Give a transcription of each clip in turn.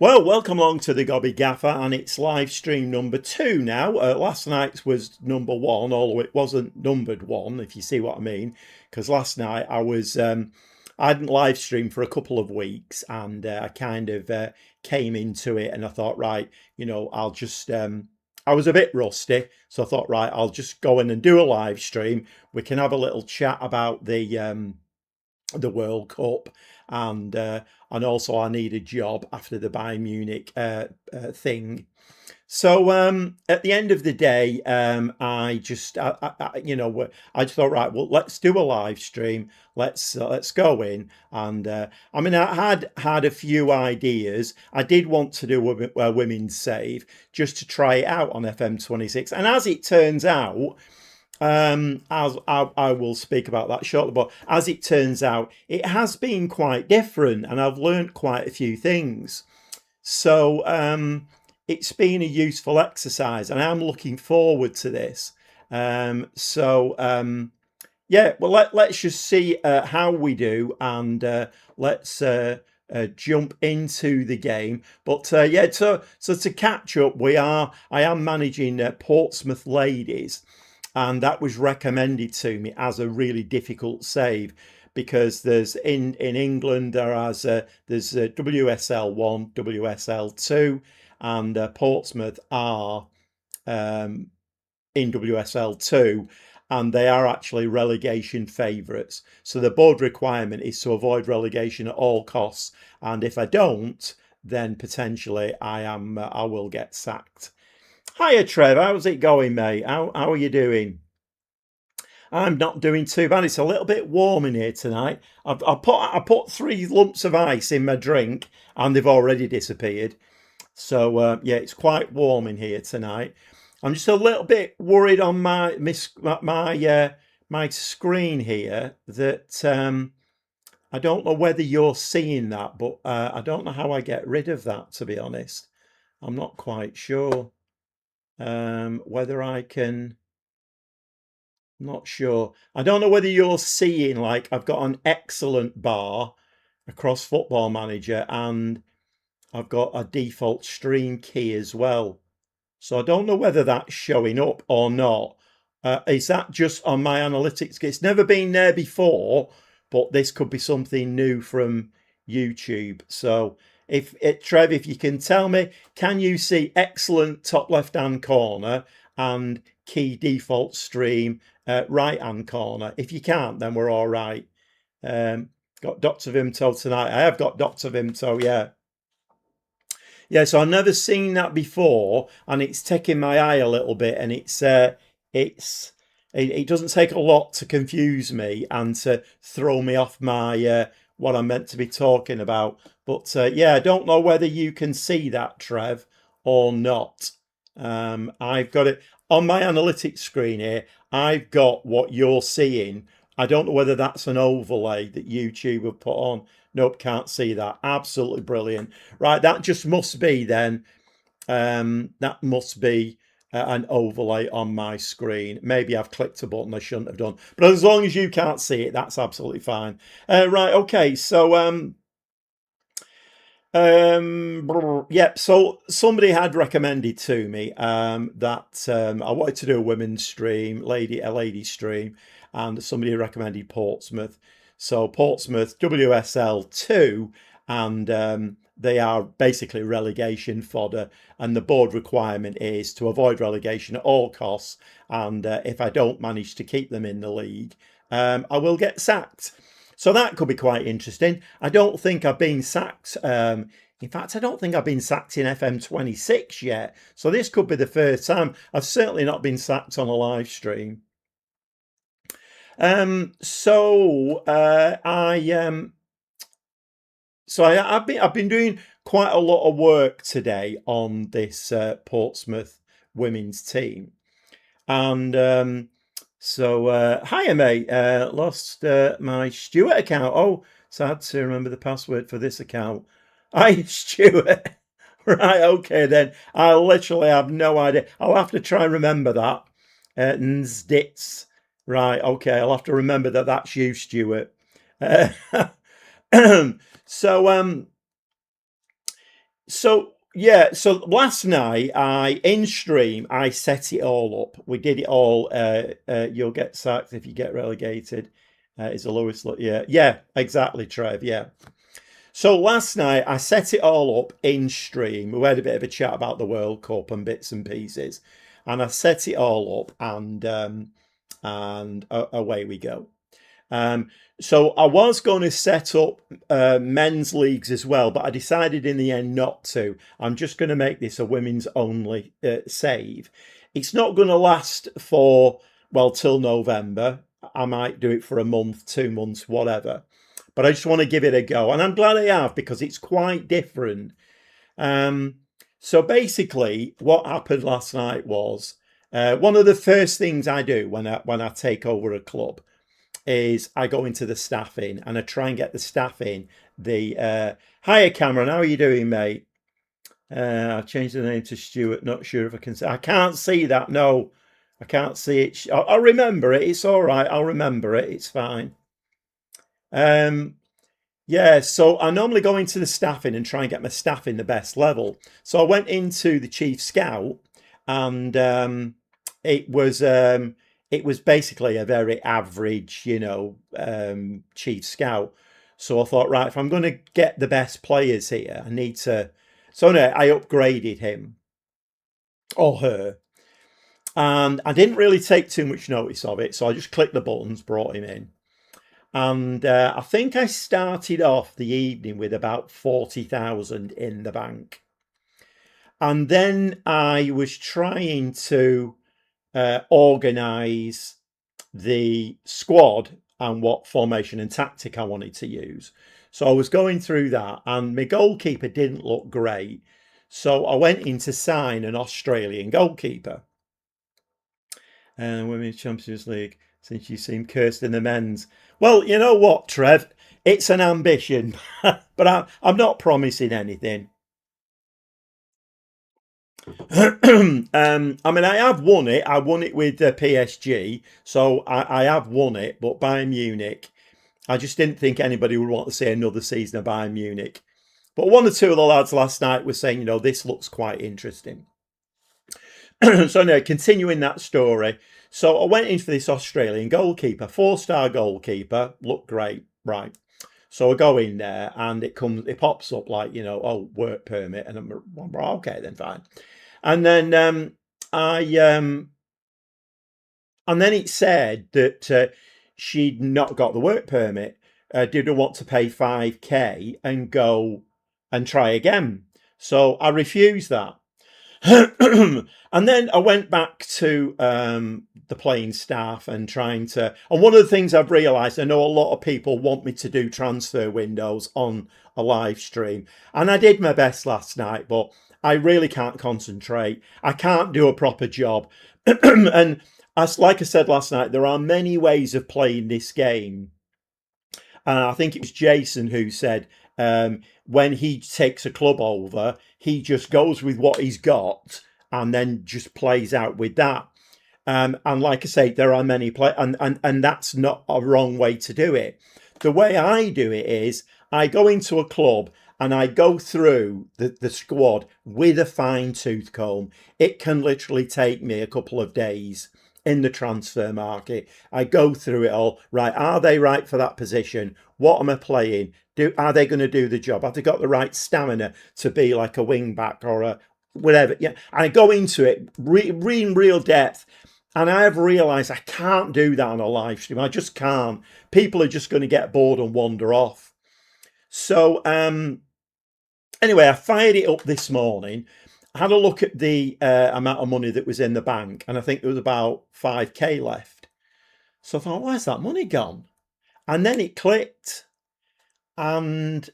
Well, welcome along to the Gobby Gaffer, and it's live stream number 2 now. Last night's was number 1, although it wasn't numbered 1, if you see what I mean. Because last night I hadn't live streamed for a couple of weeks, and I kind of came into it, and I thought, right, I'll just. I was a bit rusty, so I thought, right, I'll just go in and do a live stream. We can have a little chat about the World Cup, and also I need a job after the Bayern Munich thing. So at the end of the day, I just thought, right, well, let's do a live stream. Let's go in, and I had a few ideas. I did want to do a women's save just to try it out on FM26, and as it turns out. As I will speak about that shortly, but as it turns out, it has been quite different, and I've learned quite a few things. So it's been a useful exercise, and I'm looking forward to this. Yeah, well, let's just see how we do, and let's jump into the game. But so to catch up, I am managing Portsmouth Ladies. And that was recommended to me as a really difficult save because there's in England there's WSL1, WSL2, and Portsmouth are in WSL2, and they are actually relegation favourites. So the board requirement is to avoid relegation at all costs, and if I don't, then potentially I will get sacked. Hiya, Trev. How's it going, mate? How are you doing? I'm not doing too bad. It's a little bit warm in here tonight. I put 3 lumps of ice in my drink, and they've already disappeared. So yeah, it's quite warm in here tonight. I'm just a little bit worried on my screen here that I don't know whether you're seeing that, but I don't know how I get rid of that. To be honest, I'm not quite sure. Whether I can, not sure. I don't know whether you're seeing, like, I've got an excellent bar across Football Manager, and I've got a default stream key as well. So I don't know whether that's showing up or not. Is that just on my analytics? It's never been there before, but this could be something new from YouTube. So Trev, if you can tell me, can you see excellent top left-hand corner and key default stream right-hand corner? If you can't, then we're all right. Got Dr. Vimto tonight. I have got Dr. Vimto, yeah. Yeah, so I've never seen that before, and it's taking my eye a little bit, and it doesn't take a lot to confuse me and to throw me off my what I'm meant to be talking about. But yeah, I don't know whether you can see that, Trev, or not. I've got it on my analytics screen here. I've got what you're seeing. I don't know whether that's an overlay that YouTube have put on. Nope, can't see that. Absolutely brilliant. Right, that just must be then. That must be an overlay on my screen. Maybe I've clicked a button I shouldn't have done. But as long as you can't see it, that's absolutely fine. Right, okay, so yeah, so somebody had recommended to me that I wanted to do a women's stream, a lady stream, and somebody recommended Portsmouth. So Portsmouth WSL2, and they are basically relegation fodder, and the board requirement is to avoid relegation at all costs, and if I don't manage to keep them in the league, I will get sacked. So that could be quite interesting. I don't think I've been sacked. In fact, I don't think I've been sacked in FM26 yet. So this could be the first time. I've certainly not been sacked on a live stream. I've been doing quite a lot of work today on this Portsmouth women's team, and hiya, mate. Lost my Stuart account. Oh, sad to remember the password for this account. Hi, Stuart. Right, okay then. I literally have no idea. I'll have to try and remember that. Nzdits. Right, okay. I'll have to remember that that's you, Stuart. So yeah, so last night I in stream I set it all up. We did it all. You'll get sacked if you get relegated. Is the lowest. Yeah, yeah, exactly, Trev. Yeah. So last night I set it all up in stream. We had a bit of a chat about the World Cup and bits and pieces, and I set it all up, and away we go. Um, so I was going to set up men's leagues as well, but I decided in the end not to. I'm just going to make this a women's only save. It's not going to last for, well, till November. I might do it for a month, 2 months, whatever. But I just want to give it a go. And I'm glad I have because it's quite different. Um, so basically, what happened last night was one of the first things I do when I take over a club is I go into the staffing and I try and get the staff in. Hiya, Cameron, how are you doing, mate? I've changed the name to Stuart. Not sure if I can say. I can't see that. No, I can't see it. I'll remember it. It's all right. I'll remember it. It's fine. Um, yeah, so I normally go into the staffing and try and get my staff in the best level. So I went into the chief scout, and it was basically a very average, chief scout. So I thought, right, if I'm going to get the best players here, I need to. So no, I upgraded him or her, and I didn't really take too much notice of it. So I just clicked the buttons, brought him in. And I think I started off the evening with about 40,000 in the bank. And then I was trying to organise the squad and what formation and tactic I wanted to use. So I was going through that, and my goalkeeper didn't look great. So I went in to sign an Australian goalkeeper. And Women's Champions League, since you seem cursed in the men's. Well, you know what, Trev? It's an ambition, but I'm not promising anything. I mean, I have won it. I won it with PSG, so I have won it. But Bayern Munich, I just didn't think anybody would want to see another season of Bayern Munich. But one or two of the lads last night were saying, this looks quite interesting. So anyway, continuing that story. So I went in for this Australian goalkeeper, 4-star goalkeeper, looked great, right? So I go in there and it pops up like, work permit, and I'm okay, then fine. And then and then it said that she'd not got the work permit, didn't want to pay 5k and go and try again. So I refused that. And then I went back to the playing staff and trying to. And one of the things I've realised, I know a lot of people want me to do transfer windows on a live stream, and I did my best last night, but I really can't concentrate. I can't do a proper job. And like I said last night, there are many ways of playing this game. And I think it was Jason who said when he takes a club over, he just goes with what he's got and then just plays out with that. And like I say, there are many and that's not a wrong way to do it. The way I do it is I go into a club and I go through the squad with a fine-tooth comb. It can literally take me a couple of days in the transfer market. I go through it all. Right, are they right for that position? What am I playing? Are they going to do the job? Have they got the right stamina to be like a wing back or a whatever? Yeah, I go into it in real depth. And I have realised I can't do that on a live stream. I just can't. People are just going to get bored and wander off. So anyway, I fired it up this morning. I had a look at the amount of money that was in the bank, and I think there was about 5k left. So I thought, where's that money gone? And then it clicked. And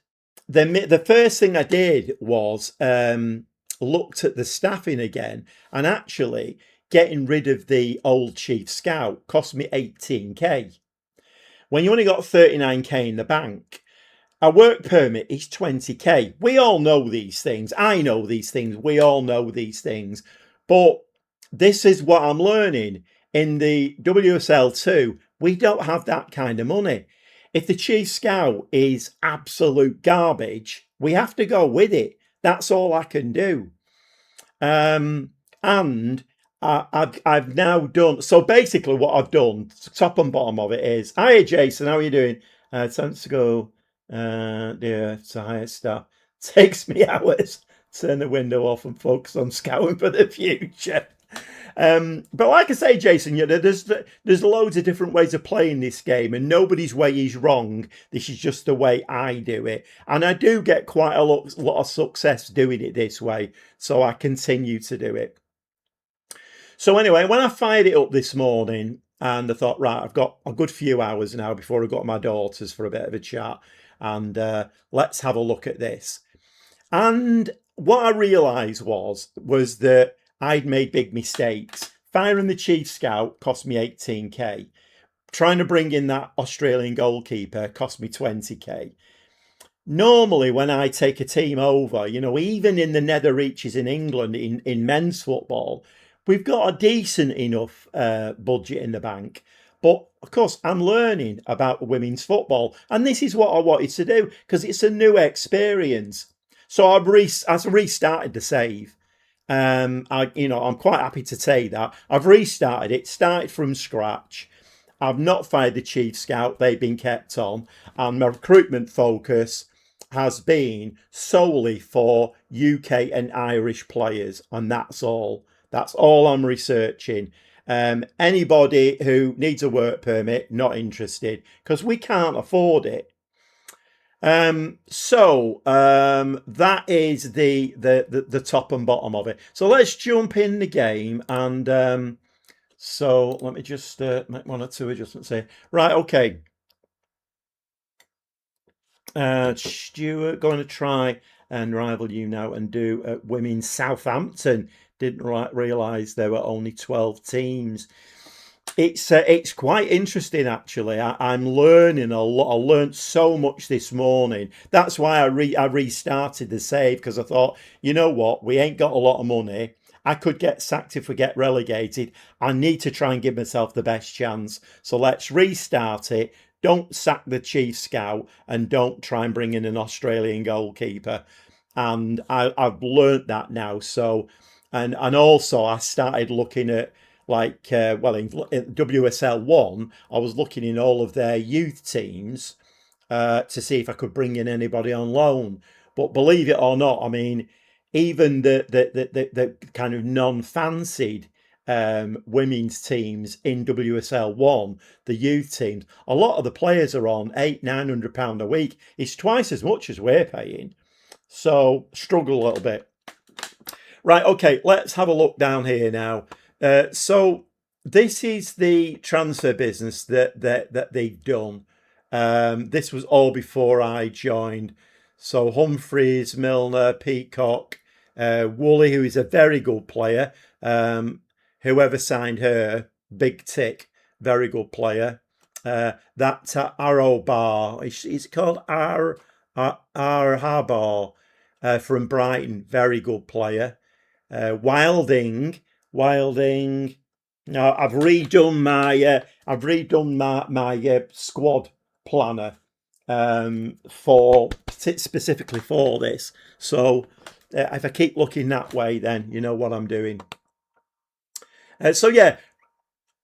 the first thing I did was looked at the staffing again, and actually getting rid of the old chief scout cost me 18k. When you only got 39k in the bank, a work permit is 20k. We all know these things. I know these things. We all know these things. But this is what I'm learning. In the WSL2, we don't have that kind of money. If the chief scout is absolute garbage, we have to go with it. That's all I can do. And I've now done, so basically what I've done, top and bottom of it is, hiya Jason, how are you doing? Tends to go, yeah, to higher staff. Takes me hours. Turn the window off and focus on scouting for the future. But like I say, Jason, there's loads of different ways of playing this game, and nobody's way is wrong. This is just the way I do it, and I do get quite a lot of success doing it this way. So I continue to do it. So anyway, when I fired it up this morning, and I thought, right, I've got a good few hours now before I got my daughters for a bit of a chat, and let's have a look at this. And what I realised was that I'd made big mistakes. Firing the chief scout cost me 18k. Trying to bring in that Australian goalkeeper cost me 20k. Normally, when I take a team over, even in the nether reaches in England in men's football, we've got a decent enough budget in the bank. But of course, I'm learning about women's football, and this is what I wanted to do because it's a new experience. So I've restarted the save. I'm quite happy to say that I've restarted it, started from scratch. I've not fired the chief scout; they've been kept on, and my recruitment focus has been solely for UK and Irish players, and that's all. That's all I'm researching. Anybody who needs a work permit, not interested, because we can't afford it. That is the top and bottom of it. So let's jump in the game, and so let me just make one or two adjustments here. Right, okay. Stuart, going to try and rival you now and do women's Southampton. Didn't realise there were only 12 teams. It's quite interesting actually. I'm learning a lot. I learned so much this morning. That's why I restarted the save, because I thought, you know what, we ain't got a lot of money. I could get sacked if we get relegated. I need to try and give myself the best chance. So let's restart it. Don't sack the chief scout, and don't try and bring in an Australian goalkeeper. And I've learnt that now. So, and also I started looking at, like, in WSL 1, I was looking in all of their youth teams to see if I could bring in anybody on loan. But believe it or not, I mean, even the kind of non-fancied women's teams in WSL 1, the youth teams, a lot of the players are on £800-900 a week. It's twice as much as we're paying. So struggle a little bit. Right, okay, let's have a look down here now. So this is the transfer business that they've done. This was all before I joined. So Humphreys, Milner, Peacock, Woolley, who is a very good player. Whoever signed her, big tick, very good player. That Arrow Bar, it's called Harbar, from Brighton, very good player. Wilding. No, I've redone my squad planner for specifically for this. So if I keep looking that way, then you know what I'm doing. So yeah,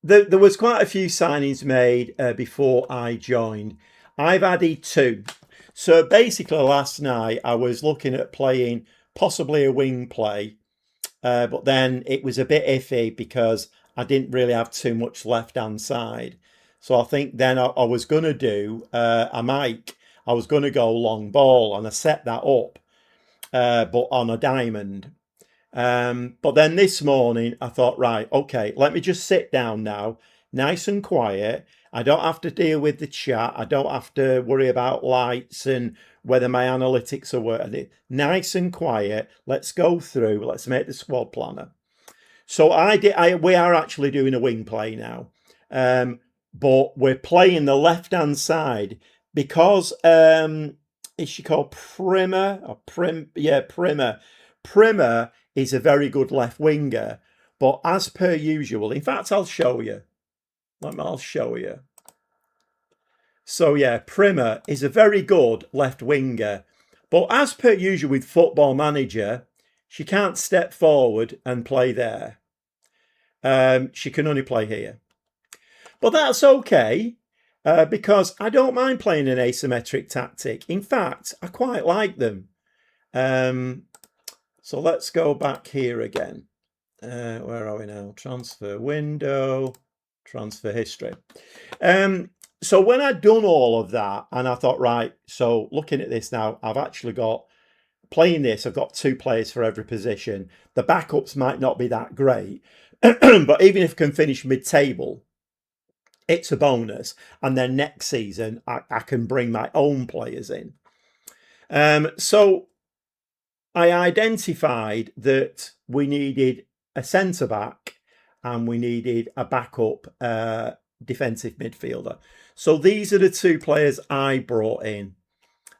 there was quite a few signings made before I joined. I've added 2. So basically, last night I was looking at playing possibly a wing play. But then it was a bit iffy because I didn't really have too much left-hand side. So I think then I was going to do a Mike. I was going to go long ball, and I set that up, but on a diamond. But then this morning I thought, right, okay, let me just sit down now, nice and quiet. I don't have to deal with the chat. I don't have to worry about lights and whether my analytics are working. Nice and quiet. Let's go through. Let's make the squad planner. So we are actually doing a wing play now, but we're playing the left-hand side because is she called Primer or Prim? Yeah, Primer. Primer is a very good left winger, but as per usual, in fact, I'll show you. I'll show you. So yeah, Primer is a very good left winger, But as per usual with Football Manager, she can't step forward and play there. She can only play here. But that's okay, because I don't mind playing an asymmetric tactic. In fact, I quite like them. So let's go back here again. Where are we now? Transfer window, transfer history. So when I'd done all of that, and I thought, right, so looking at this now, I've actually got, playing this, I've got 2 players for every position. The backups might not be that great, but even if I can finish mid-table, it's a bonus. And then next season, I can bring my own players in. So I identified that we needed a centre-back and we needed a backup defensive midfielder. So these are the 2 players I brought in.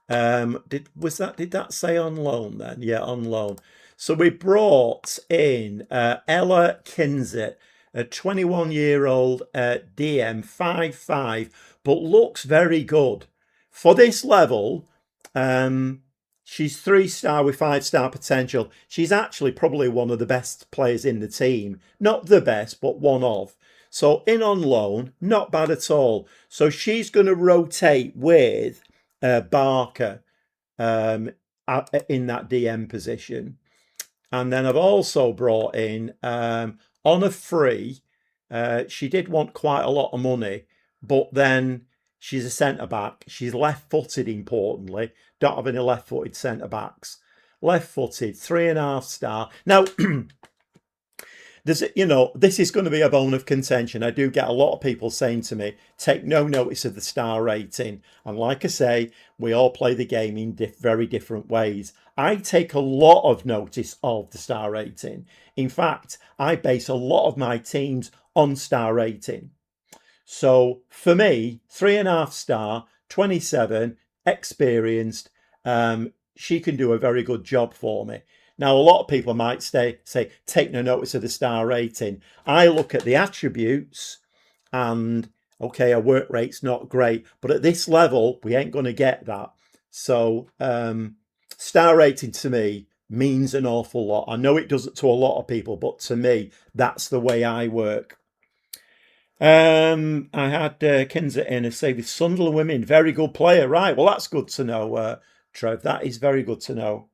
Did that say on loan then? Yeah, on loan. So we brought in Ella Kinzet, a 21-year-old DM, 5'5", but looks very good. For this level, she's 3-star with 5-star potential. She's actually probably one of the best players in the team. Not the best, but one of. So in on loan, not bad at all. So she's going to rotate with Barker in that DM position. And then I've also brought in, on a free, she did want quite a lot of money, but then she's a centre-back. She's left-footed, importantly. Don't have any left-footed centre-backs. Left-footed, 3.5 star. Now, this is going to be a bone of contention. I do get a lot of people saying to me, take no notice of the star rating. And like I say, we all play the game in very different ways. I take a lot of notice of the star rating. In fact, I base a lot of my teams on star rating. So for me, 3.5 star, 27, experienced, she can do a very good job for me. Now, a lot of people might say, take no notice of the star rating. I look at the attributes and, okay, her work rate's not great, but at this level, we ain't going to get that. So star rating to me means an awful lot. I know it doesn't to a lot of people, but to me, that's the way I work. I had Kinzer in a save with Sunderland women. Very good player. Right, well, that's good to know, Trev. That is very good to know.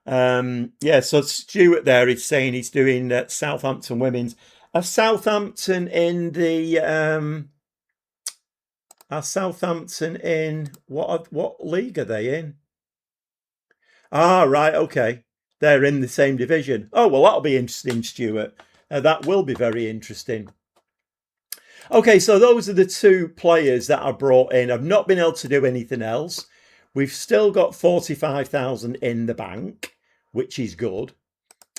Yeah, so Stuart there is saying he's doing Southampton women's. Are Southampton in what league are they in? Ah, right, okay. They're in the same division. Oh, well, that'll be interesting, Stuart. That will be very interesting. Okay, so those are the 2 players that I brought in. I've not been able to do anything else. We've still got 45,000 in the bank, which is good.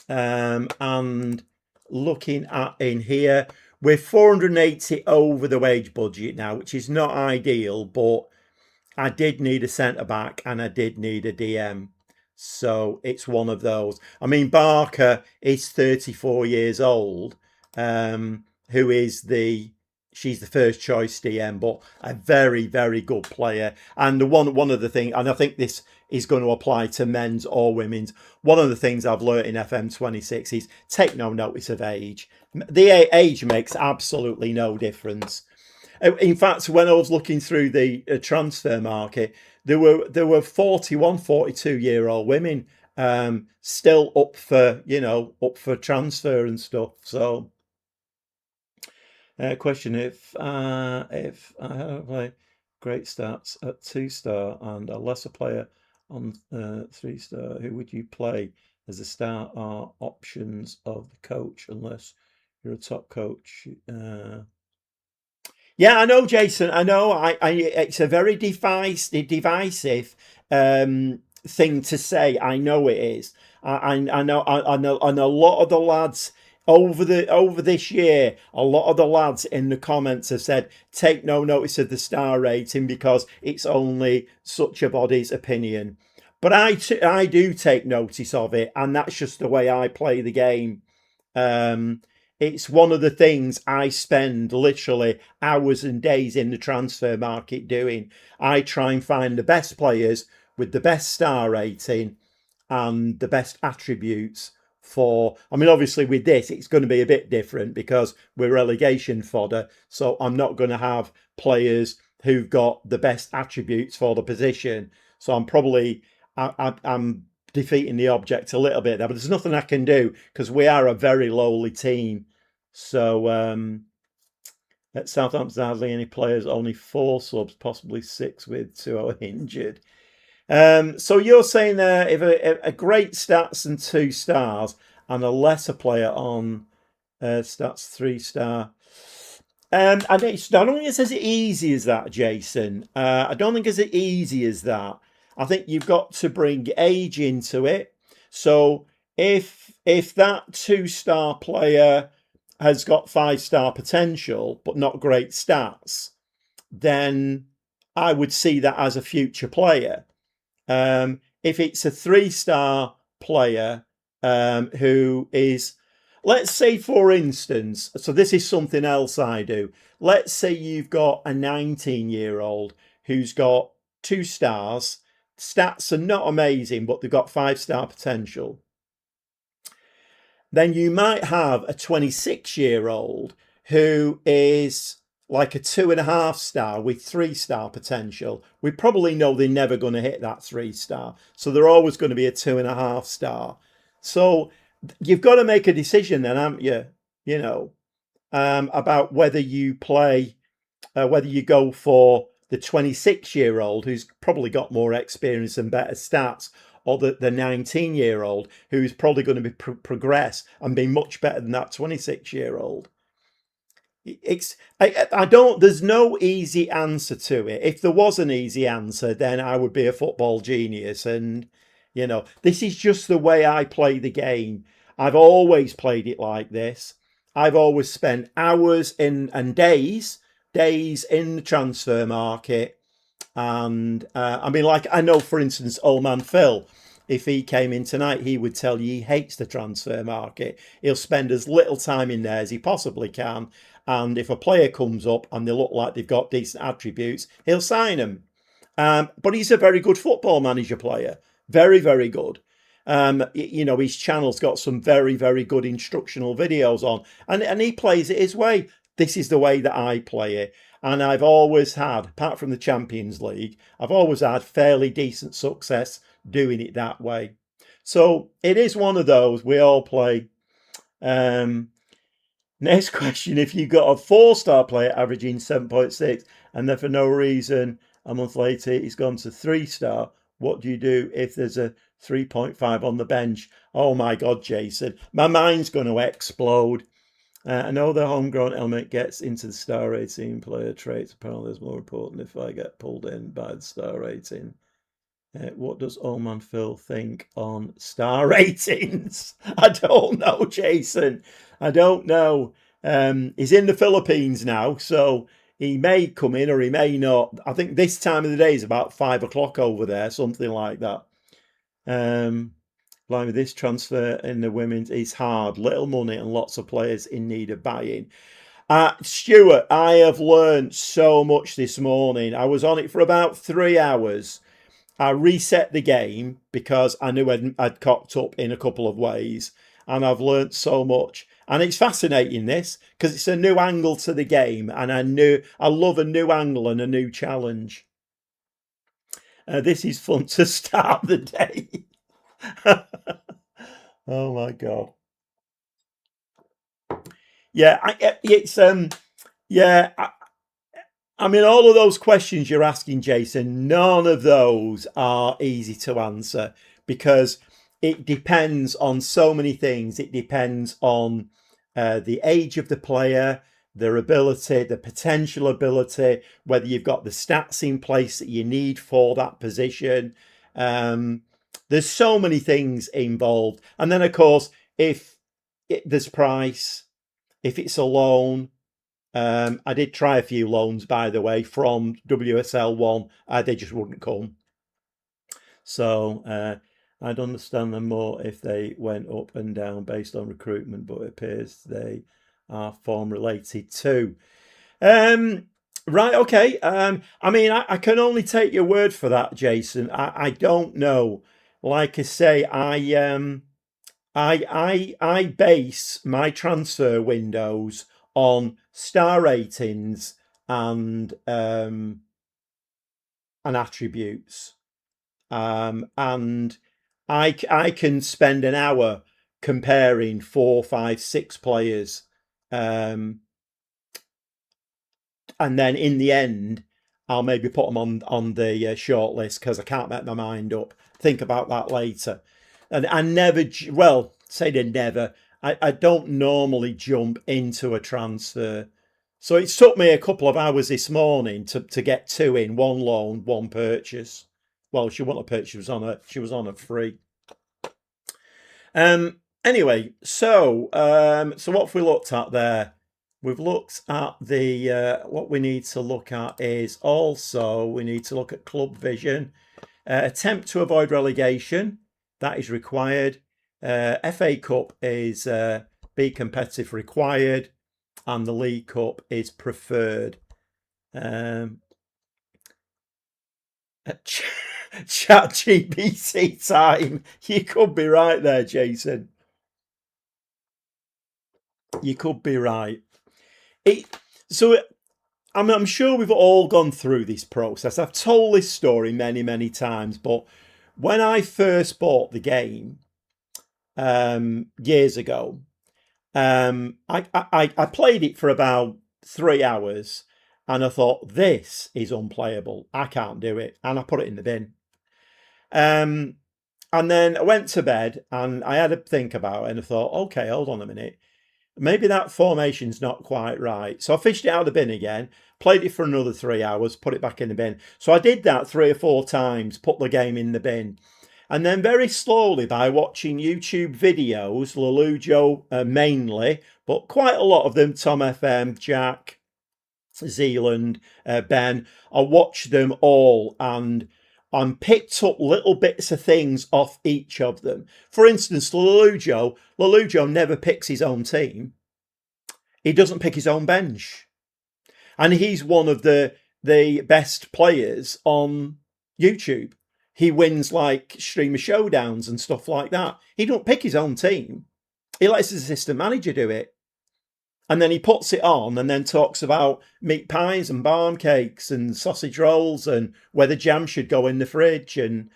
And looking at in here, we're 480 over the wage budget now, which is not ideal, but I did need a centre-back and I did need a DM. So it's one of those. I mean, Barker is 34 years old, who is she's the first choice DM, but a very, very good player. And one of the things, and I think this is going to apply to men's or women's, one of the things I've learned in FM26 is take no notice of age. The age makes absolutely no difference. In fact, when I was looking through the transfer market, there were 41, 42-year-old women still up for transfer and stuff. So, question: if I have play great stats at 2-star and a lesser player on 3-star, who would you play as a star? Are options of the coach unless you're a top coach. Yeah, I know, Jason. I know. It's a very divisive thing to say. I know it is. I know. And a lot of the lads over this year, a lot of the lads in the comments have said, take no notice of the star rating because it's only such a body's opinion. But I do take notice of it, and that's just the way I play the game. it's one of the things I spend literally hours and days in the transfer market doing. I try and find the best players with the best star rating and the best attributes for. I mean, obviously with this it's going to be a bit different because we're relegation fodder, so I'm not going to have players who've got the best attributes for the position. So I'm probably I'm defeating the object a little bit there, but there's nothing I can do because we are a very lowly team. So at Southampton, hardly any players, only 4 subs, possibly 6 with 2 are injured. So you're saying there if a great stats and 2 stars and a lesser player on stats 3-star. I don't think it's as easy as that, Jason. I don't think it's as easy as that. I think you've got to bring age into it. So if that 2-star player has got 5-star potential but not great stats, then I would see that as a future player. If it's a 3-star player who is, let's say for instance, so this is something else I do. Let's say you've got a 19-year-old who's got 2 stars. Stats are not amazing, but they've got 5-star potential. Then you might have a 26-year-old who is like a 2.5-star with 3-star potential. We probably know they're never going to hit that 3-star. So they're always going to be a 2.5-star. So you've got to make a decision then, haven't you? You know, about whether you play, whether you go for the 26-year-old who's probably got more experience and better stats, or the 19-year-old who's probably going to be progress and be much better than that 26-year-old. I don't, there's no easy answer to it. If there was an easy answer, then I would be a football genius. And, you know, this is just the way I play the game. I've always played it like this. I've always spent hours and days in the transfer market. And I mean, like, I know, for instance, old man Phil, if he came in tonight, he would tell you he hates the transfer market. He'll spend as little time in there as he possibly can. And if a player comes up and they look like they've got decent attributes, he'll sign them. But he's a very good football manager player. Very, very good. You know, his channel's got some very, very good instructional videos on. And he plays it his way. This is the way that I play it. And I've always had, apart from the Champions League, I've always had fairly decent success doing it that way. So it is one of those we all play. Next question, if you got a 4-star player averaging 7.6 and then for no reason a month later he's gone to 3-star, what do you do if there's a 3.5 on the bench? Oh my God, Jason, my mind's going to explode. I know the homegrown element gets into the star rating player traits. Apparently it's more important if I get pulled in by the star rating. What does Old Man Phil think on star ratings? I don't know, Jason. I don't know. He's in the Philippines now, so he may come in or he may not. I think this time of the day is about 5 o'clock over there, something like that. Like this transfer in the women's is hard, little money and lots of players in need of buying. Stuart, I have learned so much this morning. I was on it for about 3 hours. I reset the game because I knew I'd cocked up in a couple of ways, and I've learnt so much. And it's fascinating, this, because it's a new angle to the game, and I love a new angle and a new challenge. This is fun to start the day. Oh my God. Yeah, I mean, all of those questions you're asking, Jason, none of those are easy to answer because it depends on so many things. It depends on the age of the player, their ability, the potential ability, whether you've got the stats in place that you need for that position. There's so many things involved. And then, of course, if there's price, if it's a loan, I did try a few loans, by the way, from WSL1. They just wouldn't come. So I'd understand them more if they went up and down based on recruitment, but it appears they are form related to. Right, okay. I mean, I can only take your word for that, Jason. I don't know. Like I say, I base my transfer windows on star ratings and attributes. And I can spend an hour comparing 4, 5, 6 players, um, and then in the end, I'll maybe put them on the short list because I can't make my mind up. Think about that later. And I never, well, say they never. I don't normally jump into a transfer. So it took me a couple of hours this morning to get 2 in, 1 loan, 1 purchase. Well, she wasn't a purchase; she was on a free. Anyway, so what have we looked at there? We've looked at the what we need to look at is also we need to look at club vision. Attempt to avoid relegation, that is required. FA Cup is be competitive required, and the League Cup is preferred. Chat GPT time. You could be right there, Jason. You could be right. I'm sure we've all gone through this process. I've told this story many, many times, but when I first bought the game years ago, I played it for about 3 hours, and I thought, this is unplayable. I can't do it, and I put it in the bin. And then I went to bed, and I had a think about it, and I thought, okay, hold on a minute. Maybe that formation's not quite right. So I fished it out of the bin again, played it for another 3 hours, put it back in the bin. So I did that 3 or 4 times, put the game in the bin. And then very slowly, by watching YouTube videos, Lelujo mainly, but quite a lot of them, Tom FM, Jack, Zealand, Ben, I watched them all and picked up little bits of things off each of them. For instance, Lelujo never picks his own team. He doesn't pick his own bench. And he's one of the best players on YouTube. He wins like streamer showdowns and stuff like that. He don't pick his own team. He lets his assistant manager do it. And then he puts it on and then talks about meat pies and barm cakes and sausage rolls and whether jam should go in the fridge. And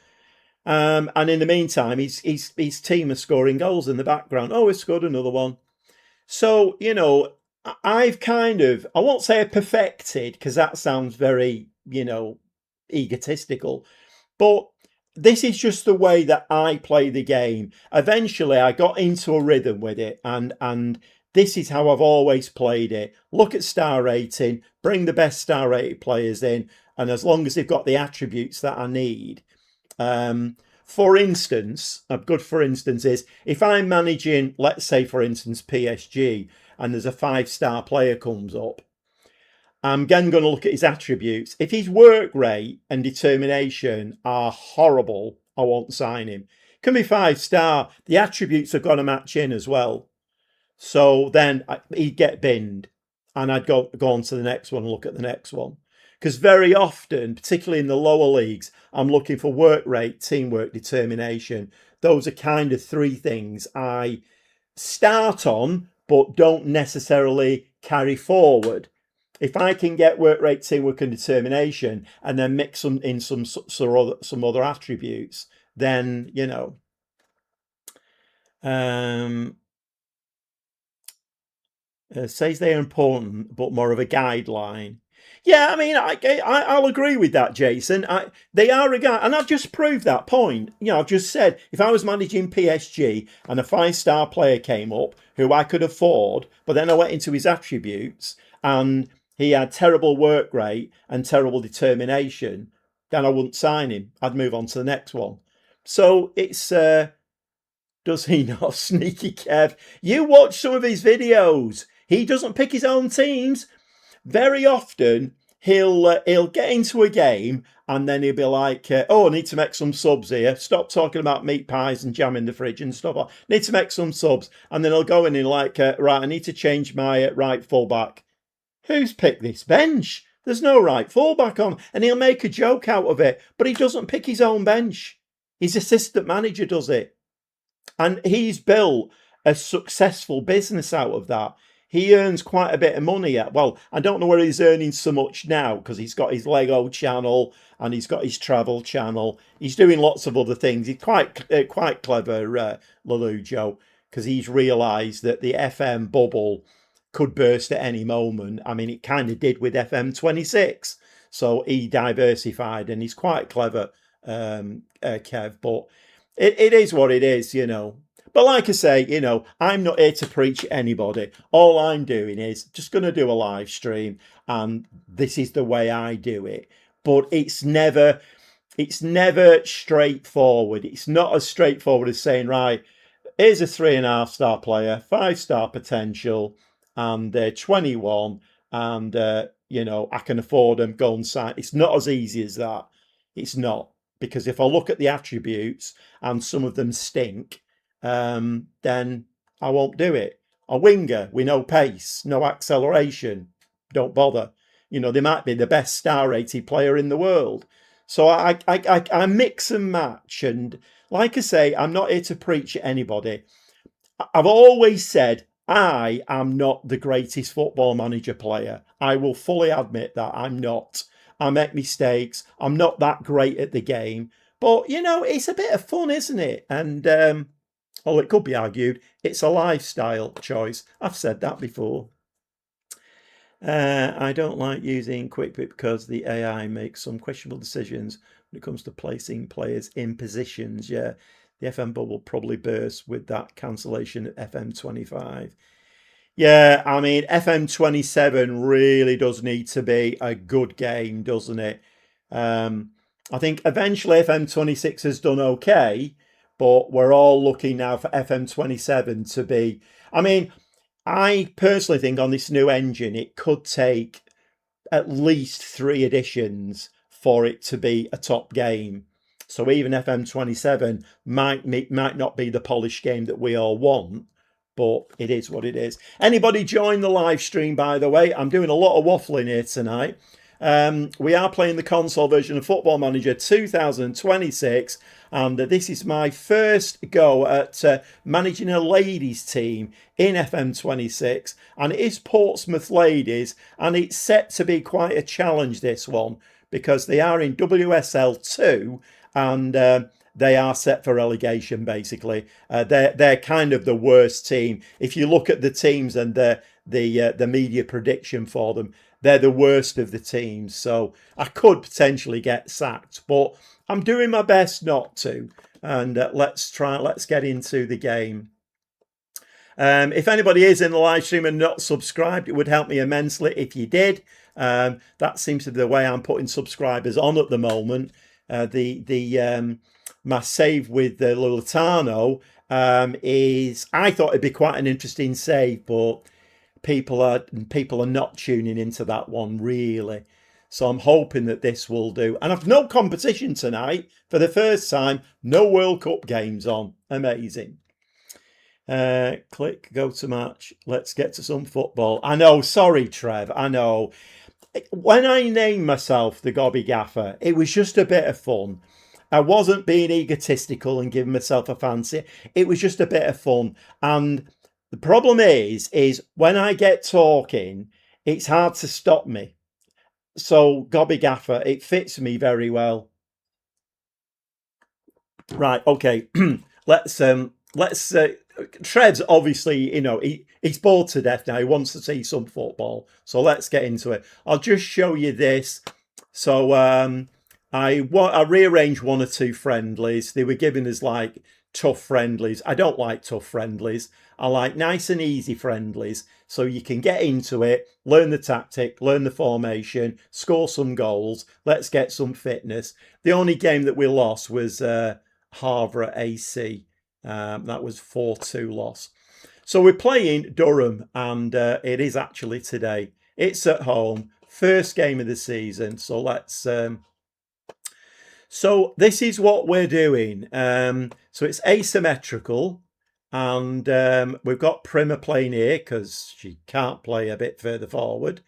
in the meantime, his team are scoring goals in the background. Oh, he's scored another one. So, you know, I've kind of, I won't say perfected because that sounds very, egotistical. But this is just the way that I play the game. Eventually, I got into a rhythm with it, and this is how I've always played it. Look at star rating, bring the best star rated players in, and as long as they've got the attributes that I need. For instance, a good for instance is if I'm managing, let's say for instance PSG, and there's a 5-star player comes up, I'm again going to look at his attributes. If his work rate and determination are horrible, I won't sign him. Can be 5-star. The attributes have got to match in as well. So then he'd get binned, and I'd go on to the next one and look at the next one. Because very often, particularly in the lower leagues, I'm looking for work rate, teamwork, determination. Those are kind of 3 things I start on, but don't necessarily carry forward. If I can get work rate, teamwork, and determination, and then mix them in some other attributes, then says they are important, but more of a guideline. Yeah, I mean, I'll agree with that, Jason. They are a guide, and I've just proved that point. I've just said if I was managing PSG and a 5-star player came up who I could afford, but then I went into his attributes and he had terrible work rate and terrible determination, then I wouldn't sign him. I'd move on to the next one. So it's does he not, sneaky Kev? You watch some of his videos. He doesn't pick his own teams. Very often, he'll get into a game and then he'll be like, oh, I need to make some subs here. Stop talking about meat pies and jam in the fridge and stuff. Need to make some subs. And then he'll go in and like, right, I need to change my right fullback. Who's picked this bench? There's no right fullback on. And he'll make a joke out of it. But he doesn't pick his own bench. His assistant manager does it. And he's built a successful business out of that. He earns quite a bit of money. Well, I don't know where he's earning so much now because he's got his Lego channel and he's got his travel channel. He's doing lots of other things. He's quite clever, Lulu Joe, because he's realised that the FM bubble could burst at any moment. I mean, it kind of did with FM26. So he diversified and he's quite clever, Kev. But it is what it is, you know. But like I say, you know, I'm not here to preach at anybody. All I'm doing is just going to do a live stream, and this is the way I do it. But it's never straightforward. It's not as straightforward as saying, right, here's a 3.5-star player, 5-star potential, and they're 21, and you know, I can afford them. Go and sign. It's not as easy as that. It's not, because if I look at the attributes and some of them stink, then I won't do it. A winger with no pace, no acceleration, don't bother. You know, they might be the best star-rated player in the world. So I mix and match. And like I say, I'm not here to preach at anybody. I've always said I am not the greatest football manager player. I will fully admit that I'm not. I make mistakes. I'm not that great at the game. But, you know, it's a bit of fun, isn't it? And, well, it could be argued it's a lifestyle choice. I've said that before. I don't like using QuickBit because the AI makes some questionable decisions when it comes to placing players in positions. Yeah, the FM bubble probably burst with that cancellation at FM25. Yeah, I mean, FM27 really does need to be a good game, doesn't it? I think eventually FM26 has done okay, but we're all looking now for FM27 to be... I mean, I personally think on this new engine, it could take at least 3 editions for it to be a top game. So even FM27 might not be the polished game that we all want, but it is what it is. Anybody join the live stream, by the way? I'm doing a lot of waffling here tonight. We are playing the console version of Football Manager 2026, and this is my first go at managing a ladies team in FM26, and it is Portsmouth Ladies, and it's set to be quite a challenge, this one, because they are in WSL2, and they are set for relegation, basically. They're kind of the worst team. If you look at the teams and the media prediction for them, they're the worst of the teams. So I could potentially get sacked, but I'm doing my best not to. And let's get into the game. If anybody is in the live stream and not subscribed, it would help me immensely if you did. That seems to be the way I'm putting subscribers on at the moment. My save with the Lulitano is, I thought it'd be quite an interesting save, but people are not tuning into that one really. So I'm hoping that this will do. And I've no competition tonight for the first time. No World Cup games on. Amazing. Click go to match. Let's get to some football. I know, sorry Trev, I know. When I named myself the Gobby Gaffer, it was just a bit of fun. I wasn't being egotistical and giving myself a fancy. It was just a bit of fun. And the problem is when I get talking, it's hard to stop me. So Gobby Gaffer, it fits me very well. Right, okay. let's Trev's obviously, you know, he's bored to death now. He wants to see some football. So let's get into it. I'll just show you this. So I rearranged 1 or 2 friendlies. They were giving us like tough friendlies. I don't like tough friendlies. I like nice and easy friendlies. So you can get into it, learn the tactic, learn the formation, score some goals. Let's get some fitness. The only game that we lost was Havre AC. That was 4-2 loss. So we're playing Durham, and it is actually today. It's at home, first game of the season. So let's. So this is what we're doing. So it's asymmetrical, and we've got Primer playing here because she can't play a bit further forward.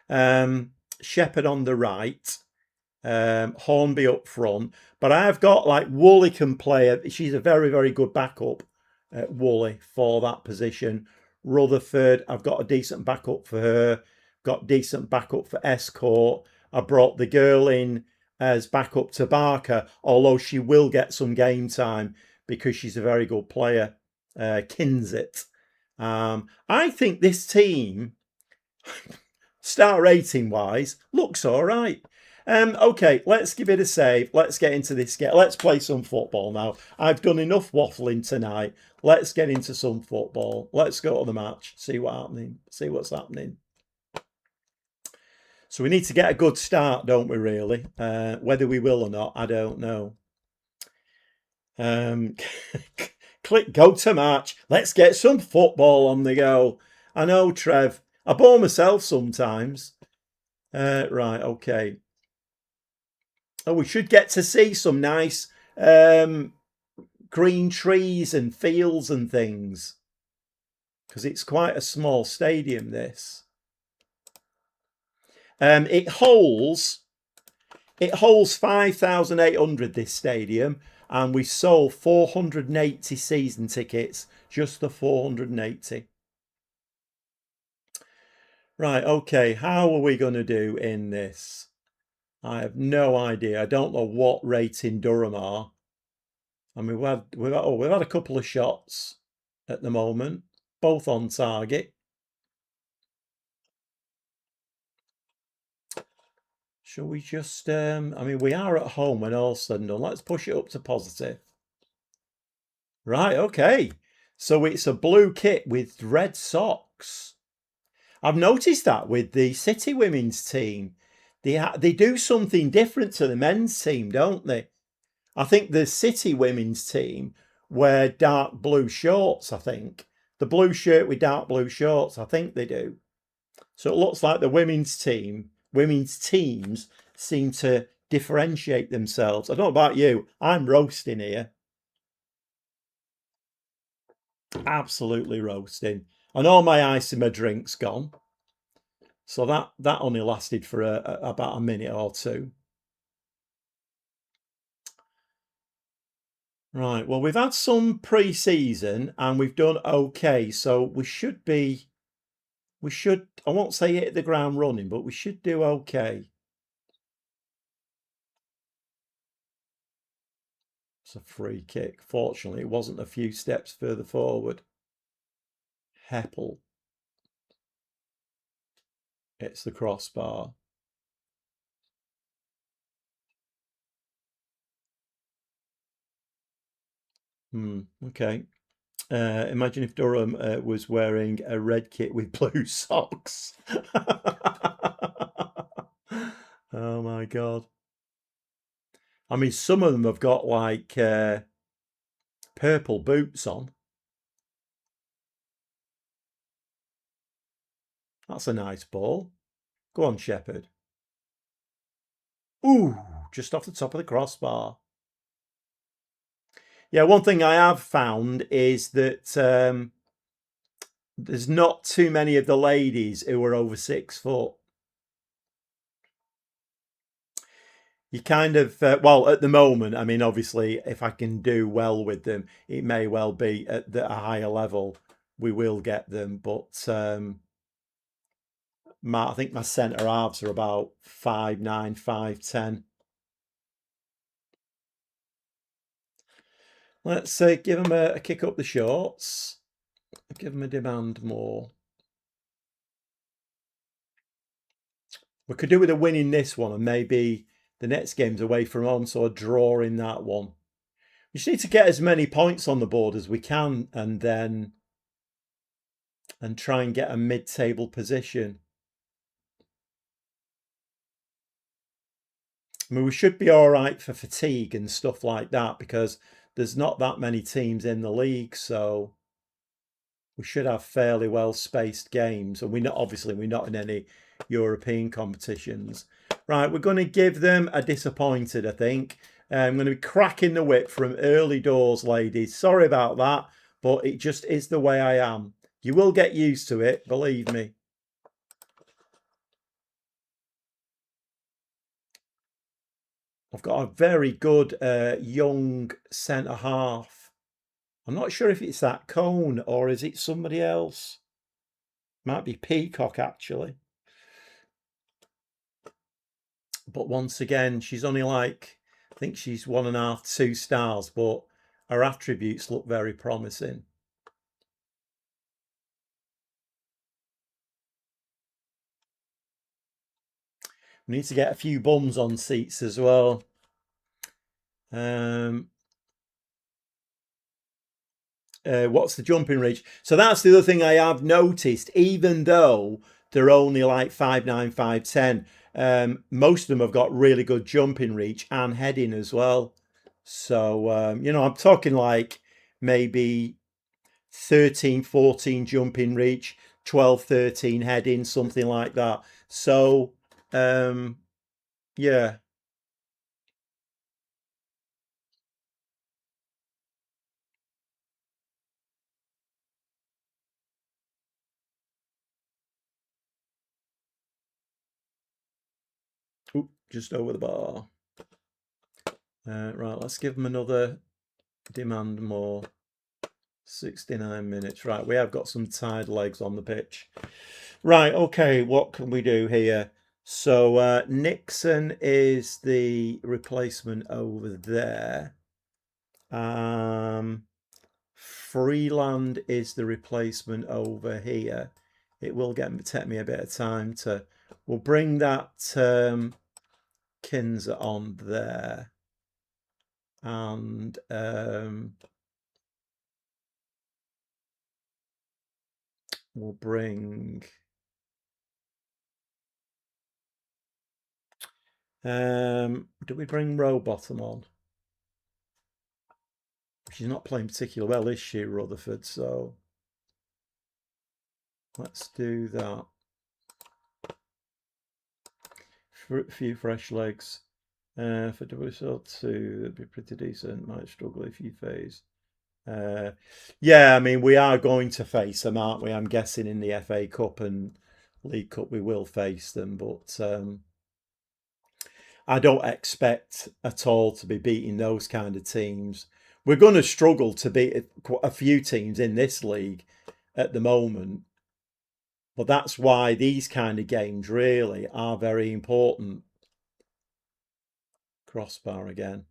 Shepherd on the right, Hornby up front. But I've got like Woolley can play. She's a very, very good backup, Woolley, for that position. Rutherford, I've got a decent backup for her. Got decent backup for Escort. I brought the girl in as backup to Barker, although she will get some game time because she's a very good player. Kinsit. I think this team, star rating wise, looks all right. Okay, let's give it a save. Let's get into this. Let's play some football now. I've done enough waffling tonight. Let's get into some football. Let's go to the match. See what's happening. So we need to get a good start, don't we, really? Whether we will or not, I don't know. Click go to match. Let's get some football on the go. I know, Trev. I bore myself sometimes. Right, okay. Oh, we should get to see some nice green trees and fields and things. Because it's quite a small stadium, this. It holds 5,800, this stadium, and we sold 480 season tickets, just the 480. Right, okay, how are we going to do in this? I have no idea. I don't know what rating Durham are. I mean, we've had a couple of shots at the moment, both on target. Shall we just, I mean, we are at home when all's said and done. Let's push it up to positive. Right, okay. So it's a blue kit with red socks. I've noticed that with the City women's team. They do something different to the men's team, don't they? I think the City women's team wear dark blue shorts, I think. The blue shirt with dark blue shorts, I think they do. So it looks like the women's teams seem to differentiate themselves. I don't know about you. I'm roasting here. Absolutely roasting. And all my ice in my drink's gone. So that only lasted for about a minute or two. Right, well, we've had some pre-season and we've done okay. So we should, I won't say hit the ground running, but we should do okay. It's a free kick. Fortunately, it wasn't a few steps further forward. Heppel. It's the crossbar. Okay. Imagine if Durham was wearing a red kit with blue socks. Oh my God. I mean, some of them have got like purple boots on. That's a nice ball. Go on, Shepherd. Ooh, just off the top of the crossbar. Yeah, one thing I have found is that there's not too many of the ladies who are over 6 foot. You kind of, well, at the moment, I mean, obviously, if I can do well with them, it may well be at a higher level, we will get them. But I think my centre halves are about 5'9", 5'10". Let's give them a kick up the shorts. Give them a demand more. We could do with a win in this one, and maybe the next game's away from home, so a draw in that one. We just need to get as many points on the board as we can, and try and get a mid-table position. I mean, we should be all right for fatigue and stuff like that because there's not that many teams in the league, so we should have fairly well spaced games, and we're not in any European competitions. Right, we're going to give them a disappointed, I think. I'm going to be cracking the whip from early doors, ladies. Sorry about that, but it just is the way I am. You will get used to it, believe me. I've got a very good young centre half. I'm not sure if it's that Cone or is it somebody else. Might be Peacock, actually. But once again, she's only like, I think she's 1.5, 2 stars, but her attributes look very promising. We need to get a few bums on seats as well. What's the jumping reach? So that's the other thing I have noticed, even though they're only like 5'9", 5'10", most of them have got really good jumping reach and heading as well. So, I'm talking like maybe 13, 14 jumping reach, 12, 13 heading, something like that. So, yeah. Oop, just over the bar. Right, let's give them another demand more. 69 minutes. Right, we have got some tired legs on the pitch. Right, okay, what can we do here? So Nixon is the replacement over there. Freeland is the replacement over here. It will take me a bit of time to... We'll bring that Kinzer on there. And we'll bring... do we bring Rowbottom on? She's not playing particularly well, is she, Rutherford? So let's do that. For a few fresh legs. For WSL2, that'd be pretty decent. Might struggle if you phase. Yeah, I mean, we are going to face them, aren't we? I'm guessing in the FA Cup and League Cup we will face them, but I don't expect at all to be beating those kind of teams. We're going to struggle to beat a few teams in this league at the moment, but that's why these kind of games really are very important. Crossbar again.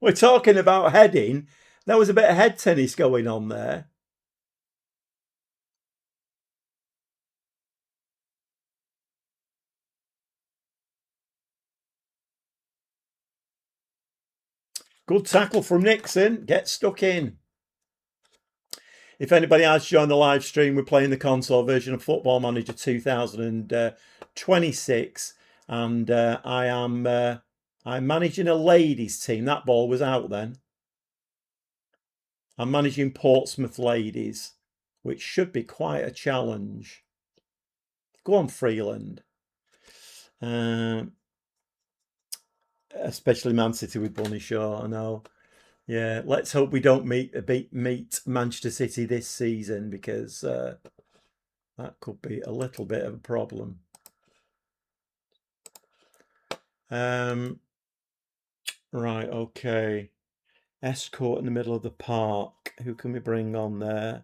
We're talking about heading. There was a bit of head tennis going on there. Good tackle from Nixon. Get stuck in. If anybody has joined the live stream, we're playing the console version of Football Manager 2026, and I'm managing a ladies team. That ball was out then. I'm managing Portsmouth Ladies, which should be quite a challenge. Go on, Freeland. Especially Man City with Bunny Shaw, I know. Yeah, let's hope we don't meet Manchester City this season, because that could be a little bit of a problem. Right, okay. Escort in the middle of the park. Who can we bring on there?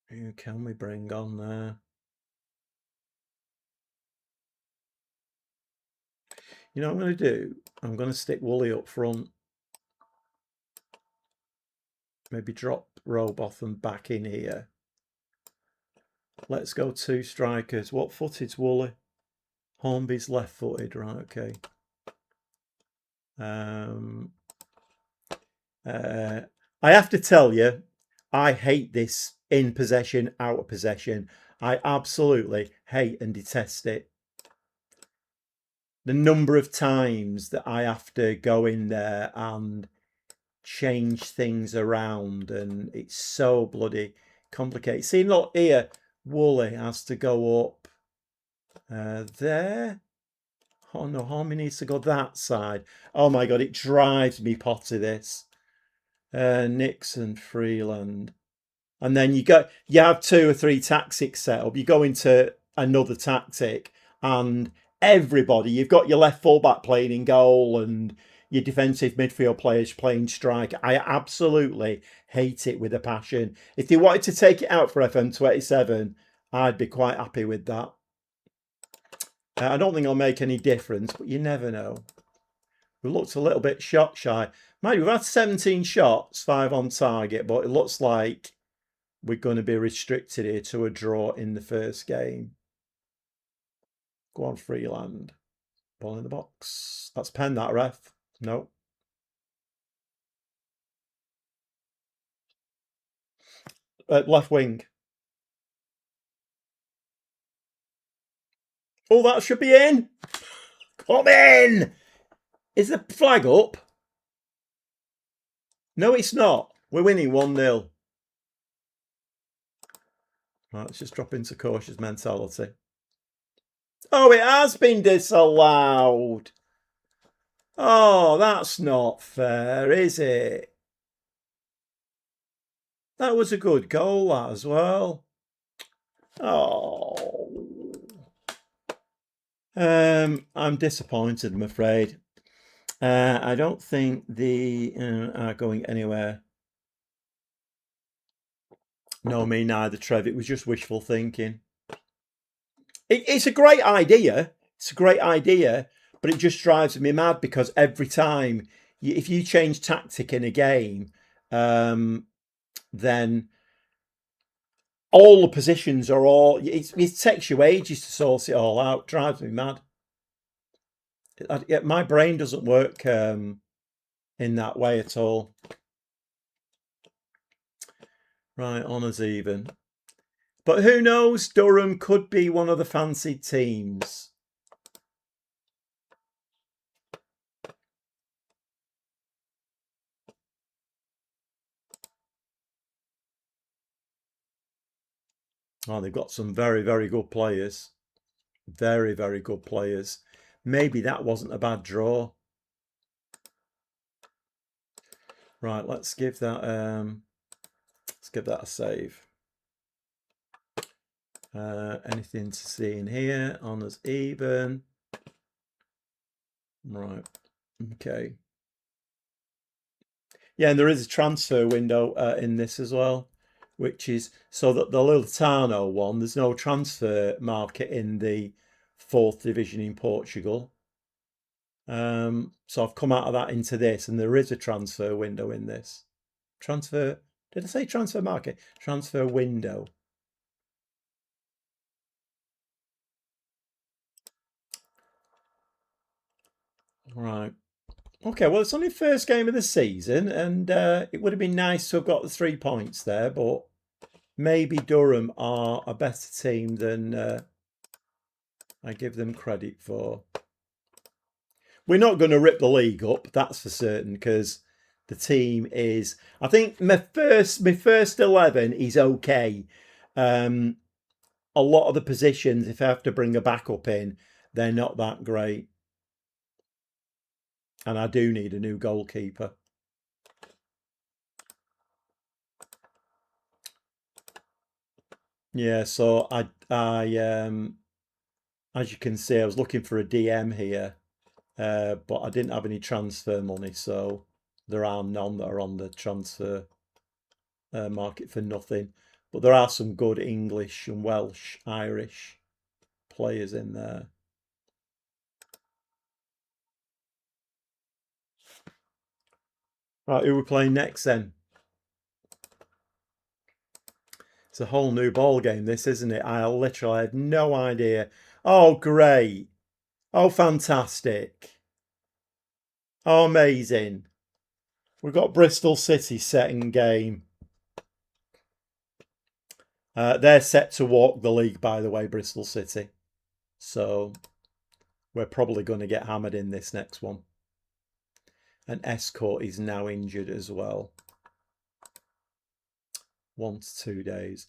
Who can we bring on there? You know what I'm going to do? I'm going to stick Woolley up front. Maybe drop Rowbotham back in here. Let's go 2 strikers. What footed's Woolley? Hornby's left-footed, right? Okay. I have to tell you, I hate this in possession, out of possession. I absolutely hate and detest it. The number of times that I have to go in there and change things around, and it's so bloody complicated. See, look here, Woolley has to go up there. Oh no, Harmy needs to go that side. Oh my god, it drives me potty this. Nixon, Freeland. And then you have 2 or 3 tactics set up. You go into another tactic, and everybody, you've got your left fullback playing in goal and your defensive midfield players playing strike. I absolutely hate it with a passion. If they wanted to take it out for FM27, I'd be quite happy with that. I don't think it'll make any difference, but you never know. We looked a little bit shot shy. Mind you, we've had 17 shots, 5 on target, but it looks like we're going to be restricted here to a draw in the first game. Go on, Freeland. Ball in the box. That's pen, that ref. No. Left wing. Oh, that should be in. Come in. Is the flag up? No, it's not. We're winning 1-0. Right, let's just drop into cautious mentality. Oh, it has been disallowed. Oh, that's not fair, is it? That was a good goal, that as well. Oh. I'm disappointed, I'm afraid. I don't think they are going anywhere. No, me neither, Trev. It was just wishful thinking. It's a great idea. It's a great idea, but it just drives me mad because every time, if you change tactic in a game, then all the positions are all. It takes you ages to sort it all out. Drives me mad. My brain doesn't work in that way at all. Right, honours even. But who knows? Durham could be one of the fancied teams. Oh, they've got some very, very good players. Very, very good players. Maybe that wasn't a bad draw. Right, let's give that a save. Anything to see in here? Honours even. Right. Okay. Yeah, and there is a transfer window in this as well, which is so that the Liltano one, there's no transfer market in the 4th division in Portugal. So I've come out of that into this, and there is a transfer window in this. Transfer, did I say transfer market? Transfer window. Right. Okay, well, it's only the first game of the season, and it would have been nice to have got the 3 points there, but maybe Durham are a better team than I give them credit for. We're not going to rip the league up, that's for certain, because the team is. I think my first 11 is okay. A lot of the positions, if I have to bring a backup in, they're not that great, and I do need a new goalkeeper. Yeah, so I as you can see, I was looking for a DM here, but I didn't have any transfer money, so there are none that are on the transfer market for nothing. But there are some good English and Welsh, Irish players in there. Right, who are we playing next then? It's a whole new ball game, this, isn't it? I literally had no idea. Oh, great. Oh, fantastic. Oh, amazing. We've got Bristol City setting game. They're set to walk the league, by the way, Bristol City. So we're probably going to get hammered in this next one. And Escort is now injured as well. 1 to 2 days.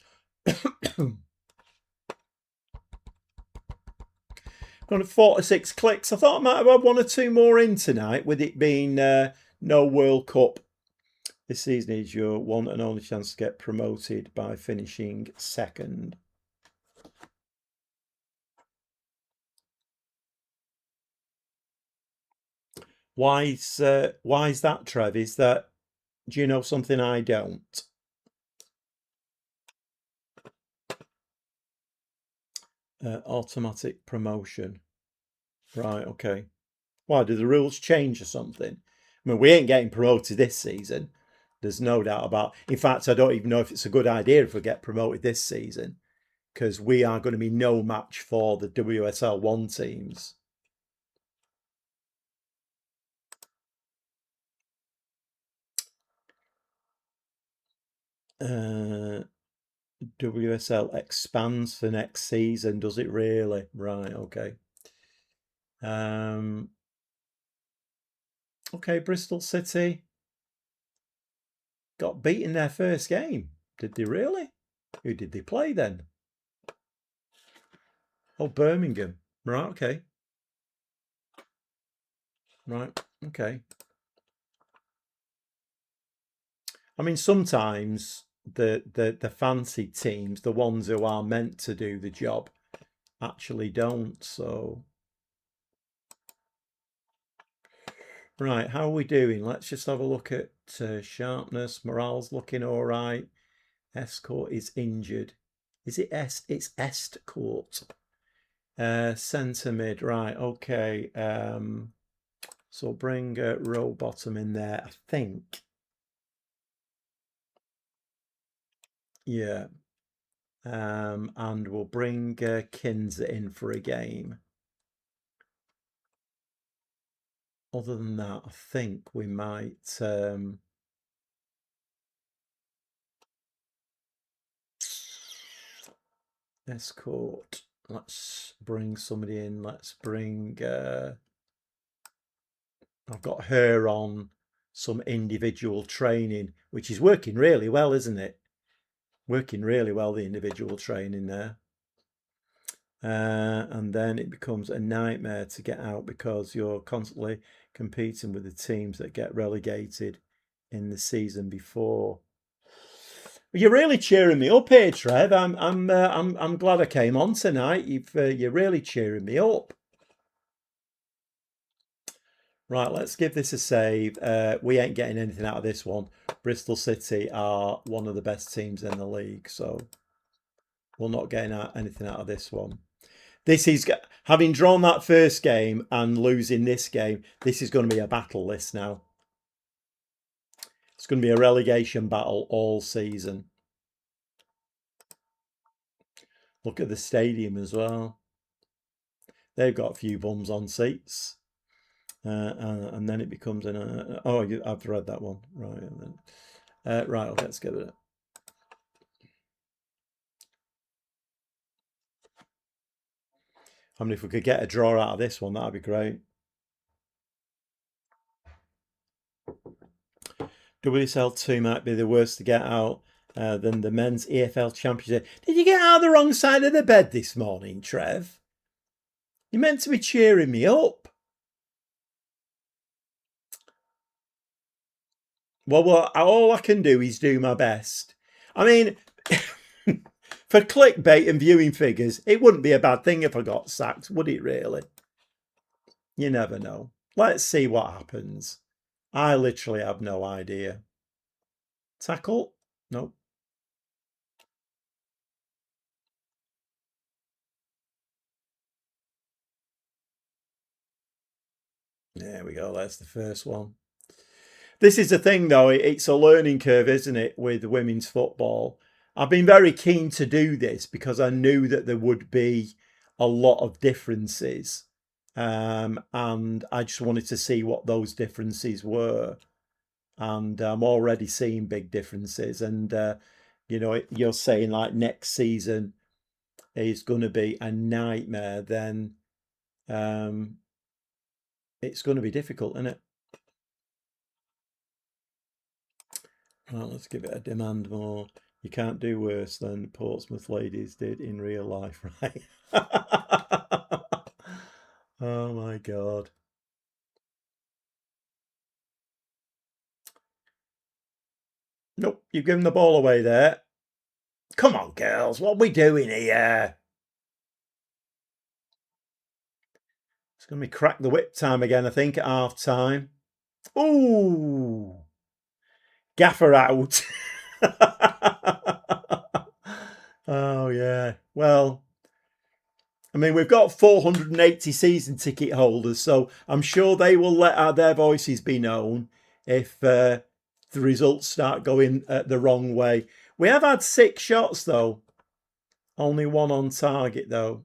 Got 46 clicks. I thought I might have had 1 or 2 more in tonight, with it being no World Cup. This season is your one and only chance to get promoted by finishing second. Why is that, Trev? Is that, do you know something I don't? Automatic promotion. Right, okay. Why, do the rules change or something? I mean, we ain't getting promoted this season. There's no doubt about it. In fact, I don't even know if it's a good idea if we get promoted this season, because we are going to be no match for the WSL 1 teams. WSL expands for next season, does it really? Right, okay. Okay, Bristol City got beaten their first game. Did they really? Who did they play then? Oh, Birmingham. Right, okay. Right, okay. I mean, sometimes the fancy teams, the ones who are meant to do the job, actually don't. So, right, how are we doing? Let's just have a look at sharpness. Morale's looking all right. Escort is injured. Is it It's Estcourt. Centre mid, right, okay. So bring row bottom in there, I think. Yeah. And we'll bring Kinza in for a game. Other than that, I think we might Escort. Let's bring somebody in. Let's bring I've got her on some individual training, which is working really well, isn't it? Working really well, the individual training there. And then it becomes a nightmare to get out because you're constantly competing with the teams that get relegated in the season before. You're really cheering me up here, Trev. I'm glad I came on tonight. You're really cheering me up. Right, let's give this a save. We ain't getting anything out of this one. Bristol City are one of the best teams in the league, so we're not getting anything out of this one. This is, having drawn that first game and losing this game, this is going to be a battle list now. It's going to be a relegation battle all season. Look at the stadium as well. They've got a few bums on seats. And then it becomes an... oh, I've read that one. Right. And then, right, let's get it. I mean, if we could get a draw out of this one, that'd be great. WSL 2 might be the worst to get out than the men's EFL Championship. Did you get out of the wrong side of the bed this morning, Trev? You're meant to be cheering me up. Well, all I can do is do my best. I mean, for clickbait and viewing figures, it wouldn't be a bad thing if I got sacked, would it really? You never know. Let's see what happens. I literally have no idea. Tackle? Nope. There we go. That's the first one. This is the thing, though. It's a learning curve, isn't it, with women's football? I've been very keen to do this because I knew that there would be a lot of differences. And I just wanted to see what those differences were. and I'm already seeing big differences. And you're saying like next season is going to be a nightmare, then it's going to be difficult, isn't it? Well, let's give it a demand more. You can't do worse than Portsmouth Ladies did in real life, right? Oh my God. Nope, you've given the ball away there. Come on, girls, what are we doing here? It's going to be crack the whip time again, I think, at half time. Ooh, Gaffer out. Oh, yeah. Well, I mean, we've got 480 season ticket holders, so I'm sure they will let their voices be known if the results start going the wrong way. We have had 6 shots, though. Only 1 on target, though.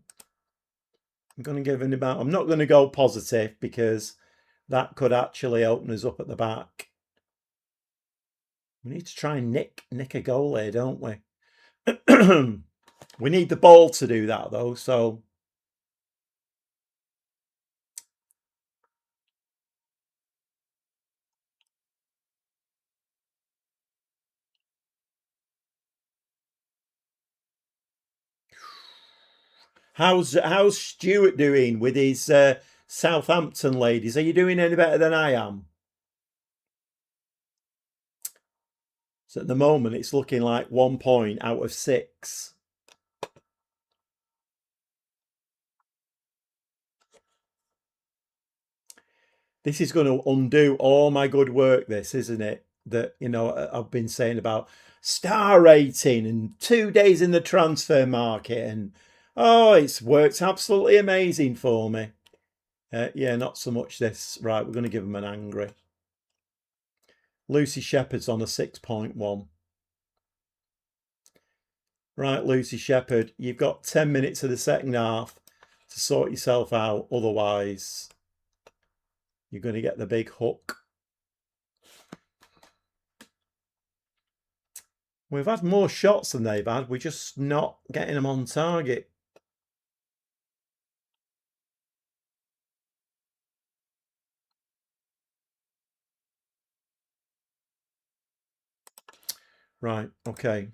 I'm going to give an about. I'm not going to go positive because that could actually open us up at the back. We need to try and nick a goal here, don't we? We need the ball to do that, though, so... How's Stuart doing with his Southampton ladies? Are you doing any better than I am? So at the moment, it's looking like 1 point out of 6. This is going to undo all my good work, this, isn't it? That, I've been saying about star rating and 2 days in the transfer market. And, it's worked absolutely amazing for me. Yeah, not so much this. Right, we're going to give them an angry. Lucy Shepherd's on a 6.1. Right, Lucy Shepherd, you've got 10 minutes of the second half to sort yourself out. Otherwise, you're going to get the big hook. We've had more shots than they've had. We're just not getting them on target. Right, okay.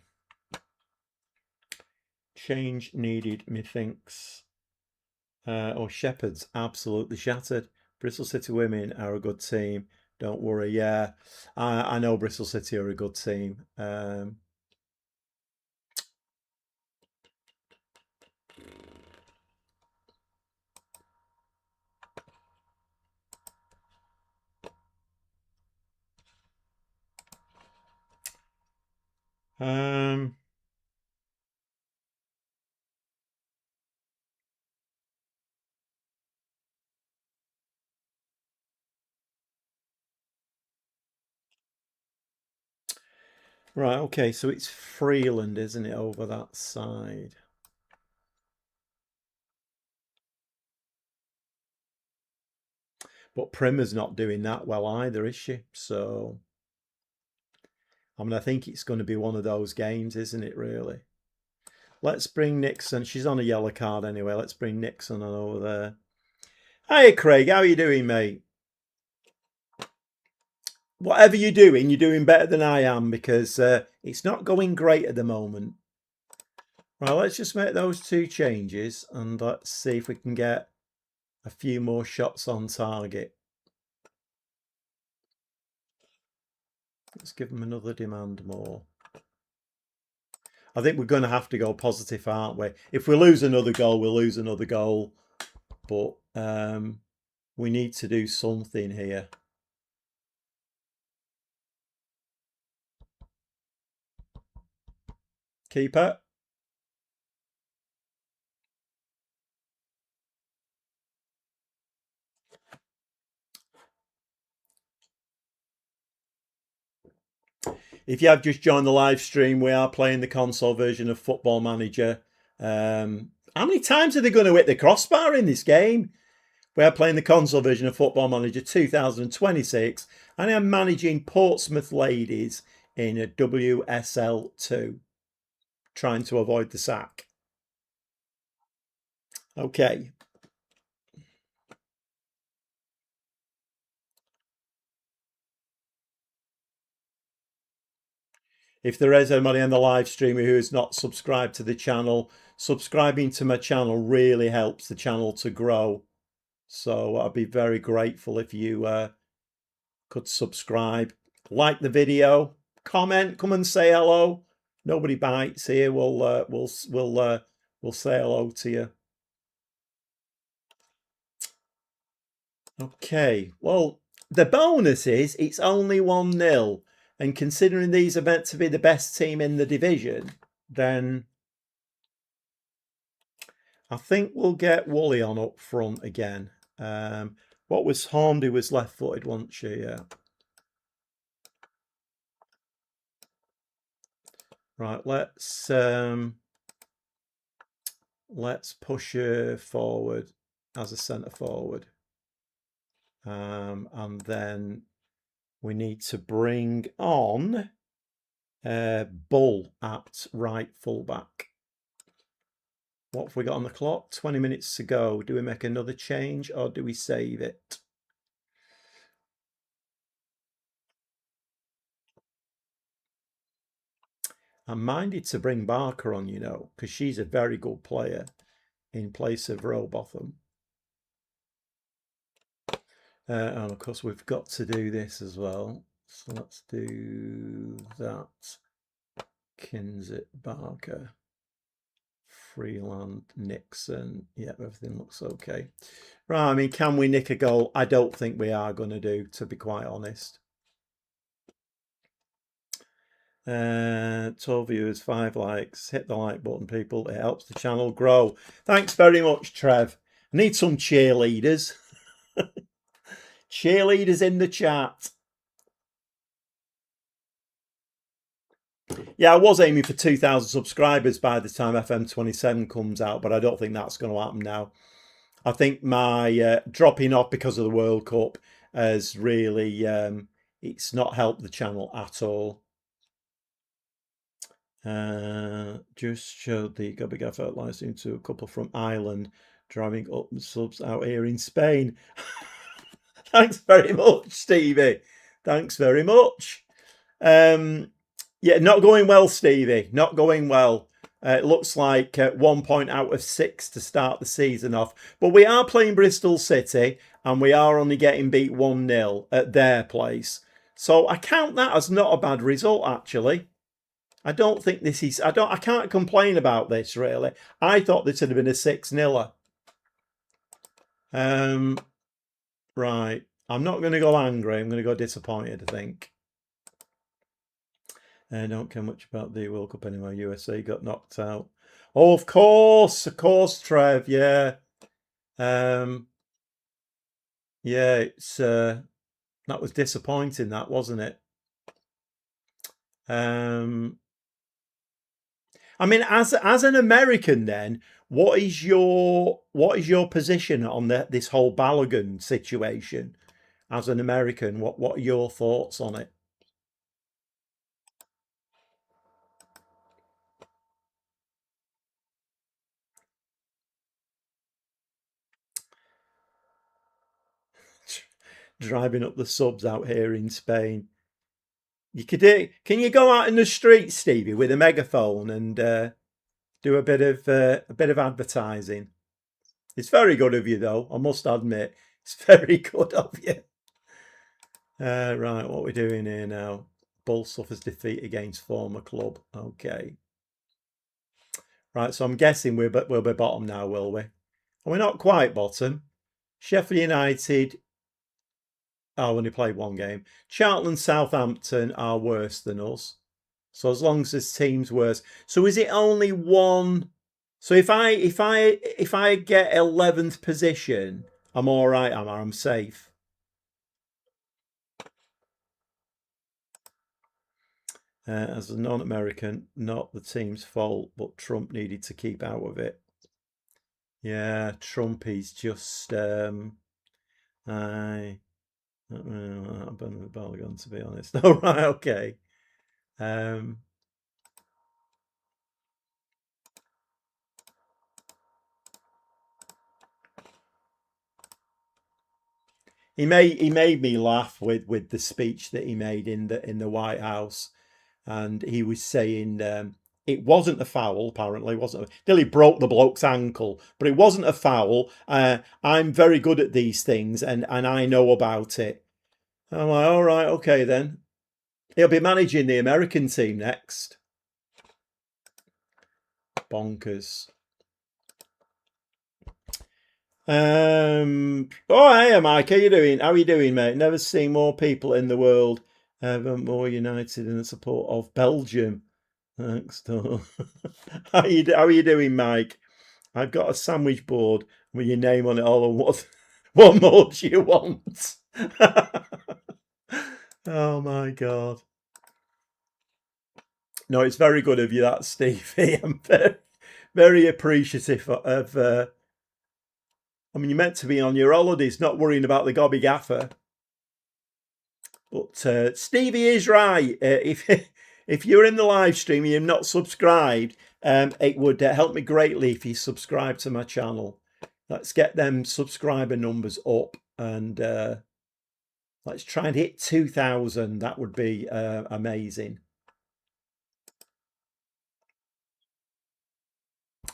Change needed, methinks. Shepherd's absolutely shattered. Bristol City women are a good team. Don't worry. Yeah, I know Bristol City are a good team. Right, okay, so it's Freeland, isn't it, over that side? But Primer's not doing that well either, is she? So, I mean, I think it's going to be one of those games, isn't it, really? Let's bring Nixon. She's on a yellow card anyway. Let's bring Nixon on over there. Hiya, Craig. How are you doing, mate? Whatever you're doing better than I am because it's not going great at the moment. Right, let's just make those 2 changes and let's see if we can get a few more shots on target. Let's give them another demand more. I think we're going to have to go positive, aren't we? If we lose another goal, we'll lose another goal. But we need to do something here. Keeper. If you have just joined the live stream, we are playing the console version of Football Manager. How many times are they going to hit the crossbar in this game? We are playing the console version of Football Manager 2026, and I'm managing Portsmouth Ladies in a WSL2, trying to avoid the sack. Okay. If there is anybody on the live stream who is not subscribed to the channel, subscribing to my channel really helps the channel to grow. So I'd be very grateful if you could subscribe, like the video, comment, come and say hello. Nobody bites here. We'll say hello to you. Okay. Well, the bonus is it's only 1-0, and considering these are meant to be the best team in the division, then I think we'll get Wooly on up front again. What was Hornby was left-footed, wasn't she? Yeah. Right, let's push her forward as a centre forward. And then we need to bring on Bull at right fullback. What have we got on the clock? 20 minutes to go. Do we make another change or do we save it? I'm minded to bring Barker on, you know, because she's a very good player in place of Rowbotham. And of course, we've got to do this as well. So let's do that. Kinsit, Barker, Freeland, Nixon. Yeah, everything looks okay. Right, I mean, can we nick a goal? I don't think we are going to do, to be quite honest. 12 viewers, 5 likes. Hit the like button, people. It helps the channel grow. Thanks very much, Trev. I need some cheerleaders. Cheerleaders in the chat. Yeah, I was aiming for 2,000 subscribers by the time FM27 comes out, but I don't think that's going to happen now. I think my dropping off because of the World Cup has really, it's not helped the channel at all. Just showed the Gobby Gaffer live stream to a couple from Ireland driving up subs out here in Spain. Thanks very much, Stevie. Thanks very much. Yeah, not going well, Stevie. Not going well. It looks like 1 point out of 6 to start the season off. But we are playing Bristol City, and we are only getting beat 1-0 at their place. So I count that as not a bad result, actually. I don't think this is... I can't complain about this, really. I thought this would have been a 6-0. Right. I'm not going to go angry. I'm going to go disappointed, I think. I don't care much about the World Cup anymore. USA got knocked out. Oh, of course, Trev. Yeah, yeah. It's that was disappointing. That wasn't it. I mean, as an American, then what is your position on this whole Balogun situation? As an American, what are your thoughts on it? Driving up the subs out here in Spain. You could do. Can you go out in the street, Stevie, with a megaphone and do a bit of advertising? It's very good of you, though. I must admit, it's very good of you. Right, what are we doing here now? Bull suffers defeat against former club. Okay. Right, so I'm guessing we'll be bottom now, will we? We're not quite bottom. Sheffield United. Oh, only played 1 game. Charlton and Southampton are worse than us. So as long as this team's worse. So is it only 1? So if I get 11th position, I'm all right, I'm safe. As a non-American, not the team's fault, but Trump needed to keep out of it. Yeah, Trump is just I don't really know what happened with Balgon, to be honest. All right, okay. He made me laugh with the speech that he made in the White House, and he was saying it wasn't a foul. Apparently, wasn't. Nearly broke the bloke's ankle, but it wasn't a foul. I'm very good at these things, and I know about it. I'm like, all right, okay then. He'll be managing the American team next. Bonkers. Oh, hey, Mike, how you doing? How you doing, mate? Never seen more people in the world ever more united in the support of Belgium. Thanks, Tom. How you doing, Mike? I've got a sandwich board with your name on it all. And what more do you want? Oh my god! No, it's very good of you, that Stevie. I'm very appreciative of. I mean, you're meant to be on your holidays, not worrying about the gobby gaffer. But Stevie is right. If you're in the live stream and you're not subscribed, it would help me greatly if you subscribe to my channel. Let's get them subscriber numbers up, and let's try and hit 2,000. That would be amazing.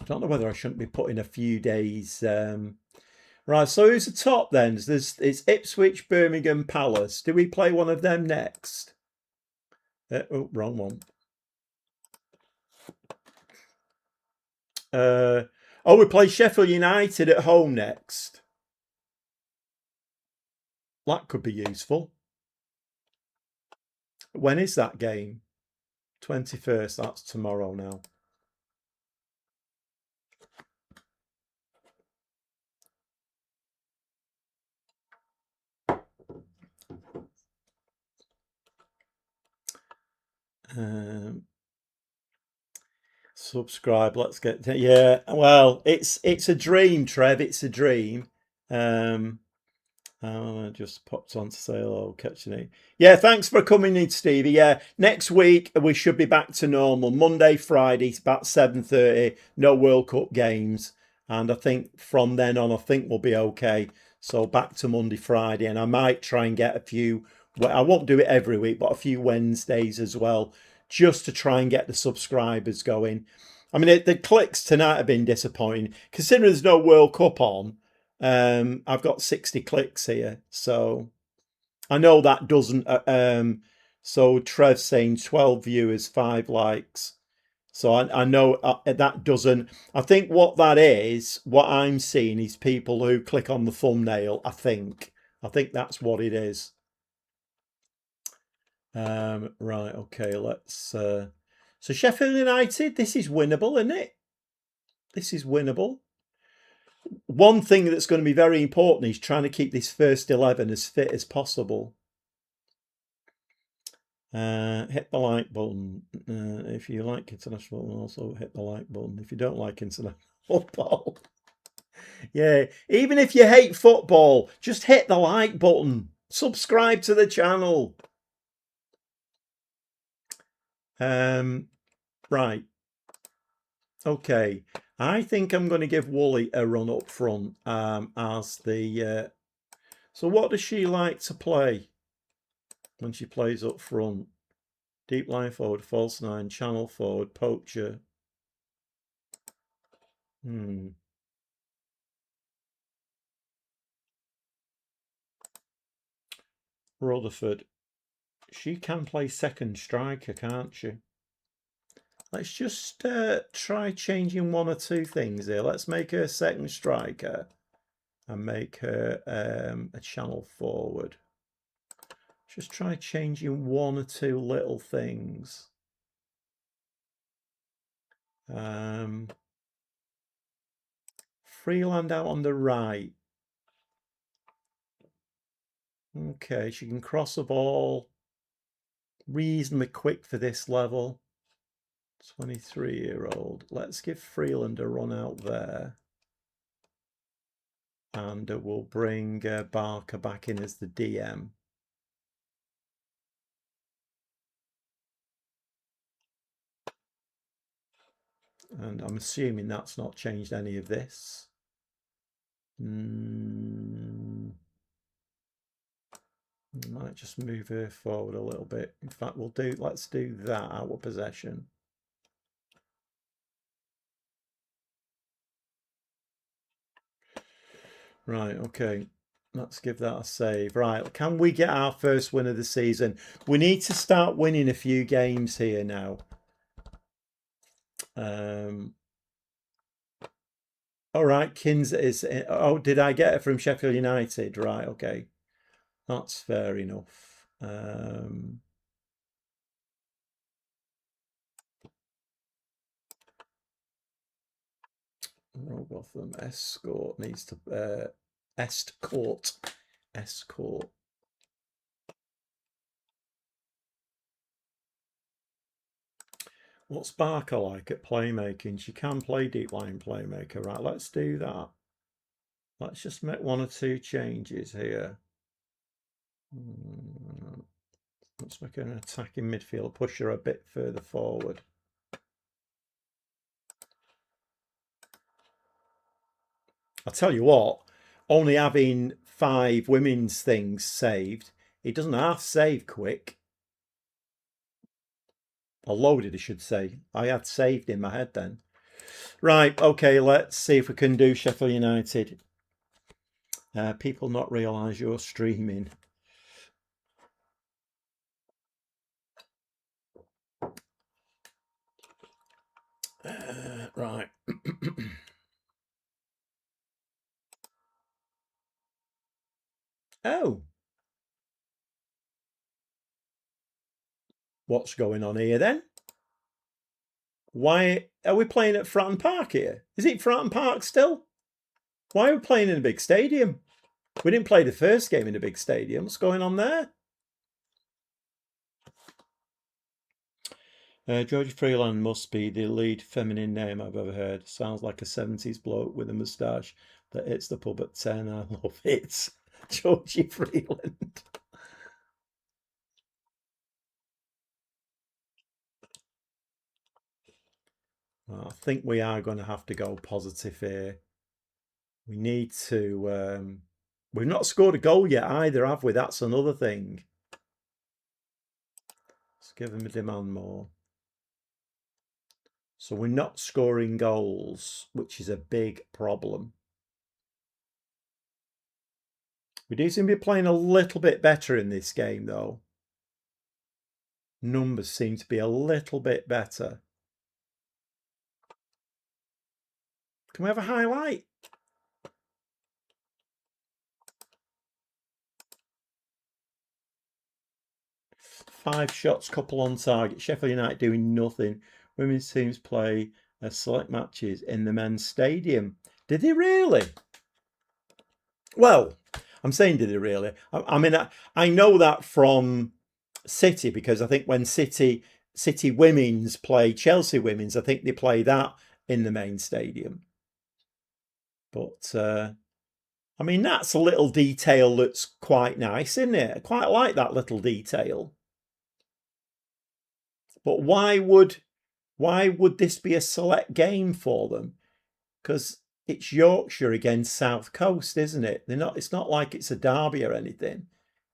I don't know whether I shouldn't be putting a few days. Right, so who's the top then? It's Ipswich, Birmingham, Palace. Do we play one of them next? Oh, wrong one. We play Sheffield United at home next. That could be useful. When is that game? 21st. That's tomorrow now. Subscribe. Let's get yeah. Well, it's a dream, Trev. It's a dream. I just popped on to say hello, catching it. Yeah, thanks for coming in, Stevie. Yeah, next week we should be back to normal. Monday, Friday, about 7:30. No World Cup games, and I think from then on, I think we'll be okay. So back to Monday, Friday, and I might try and get a few. Well, I won't do it every week, but a few Wednesdays as well, just to try and get the subscribers going. I mean, the clicks tonight have been disappointing, considering there's no World Cup on. I've got 60 clicks here, so I know that doesn't. So Trev's saying 12 viewers, 5 likes. So I know that doesn't. I think what that is, what I'm seeing is people who click on the thumbnail. I think that's what it is. Right, okay, let's. So Sheffield United, this is winnable, isn't it? This is winnable. One thing that's going to be very important is trying to keep this first 11 as fit as possible. Hit the like button. If you like international football, also hit the like button. If you don't like international football, yeah, even if you hate football, just hit the like button. Subscribe to the channel. Right. Okay. I think I'm going to give Wooly a run up front as the... So what does she like to play when she plays up front? Deep line forward, false 9, channel forward, poacher. Rutherford. She can play second striker, can't she? Let's just try changing one or two things here. Let's make her second striker and make her a channel forward. Just try changing one or two little things. Freeland out on the right. Okay, she can cross a ball. Reasonably quick for this level. 23-year-old. Let's give Freeland a run out there. And we'll bring Barker back in as the DM. And I'm assuming that's not changed any of this. Might just move her forward a little bit. In fact, let's do that out of possession. Right, okay. Let's give that a save. Right, can we get our first win of the season? We need to start winning a few games here now. All right, Kins is... Oh, did I get it from Sheffield United? Right, okay. That's fair enough. Robotham Escort needs to... Escort. What's Barker like at playmaking? She can play deep line playmaker. Right, let's do that. Let's just make one or two changes here. Let's make an attacking midfield, push her a bit further forward. I'll tell you what, only having 5 women's things saved, it doesn't half save quick. Or loaded, I should say. I had saved in my head then. Right, okay, let's see if we can do Sheffield United. People not realise you're streaming. Right. Oh. What's going on here then? Why are we playing at Fratton Park here? Is it Fratton Park still? Why are we playing in a big stadium? We didn't play the first game in a big stadium. What's going on there? Georgie Freeland must be the lead feminine name I've ever heard. Sounds like a 70s bloke with a moustache that hits the pub at 10. I love it. Georgie Freeland. Well, I think we are going to have to go positive here. We need to... we've not scored a goal yet either, have we? That's another thing. Let's give them a demand more. So we're not scoring goals, which is a big problem. We do seem to be playing a little bit better in this game, though. Numbers seem to be a little bit better. Can we have a highlight? Five shots, couple on target. Sheffield United doing nothing. Women's teams play select matches in the men's stadium. Did they really? Well, I'm saying did they really? I mean, I know that from City, because I think when City women's play Chelsea women's, I think they play that in the main stadium. But I mean, that's a little detail that's quite nice, isn't it? I quite like that little detail. But why would this be a select game for them? Because it's Yorkshire against South Coast, isn't it? It's not like it's a derby or anything.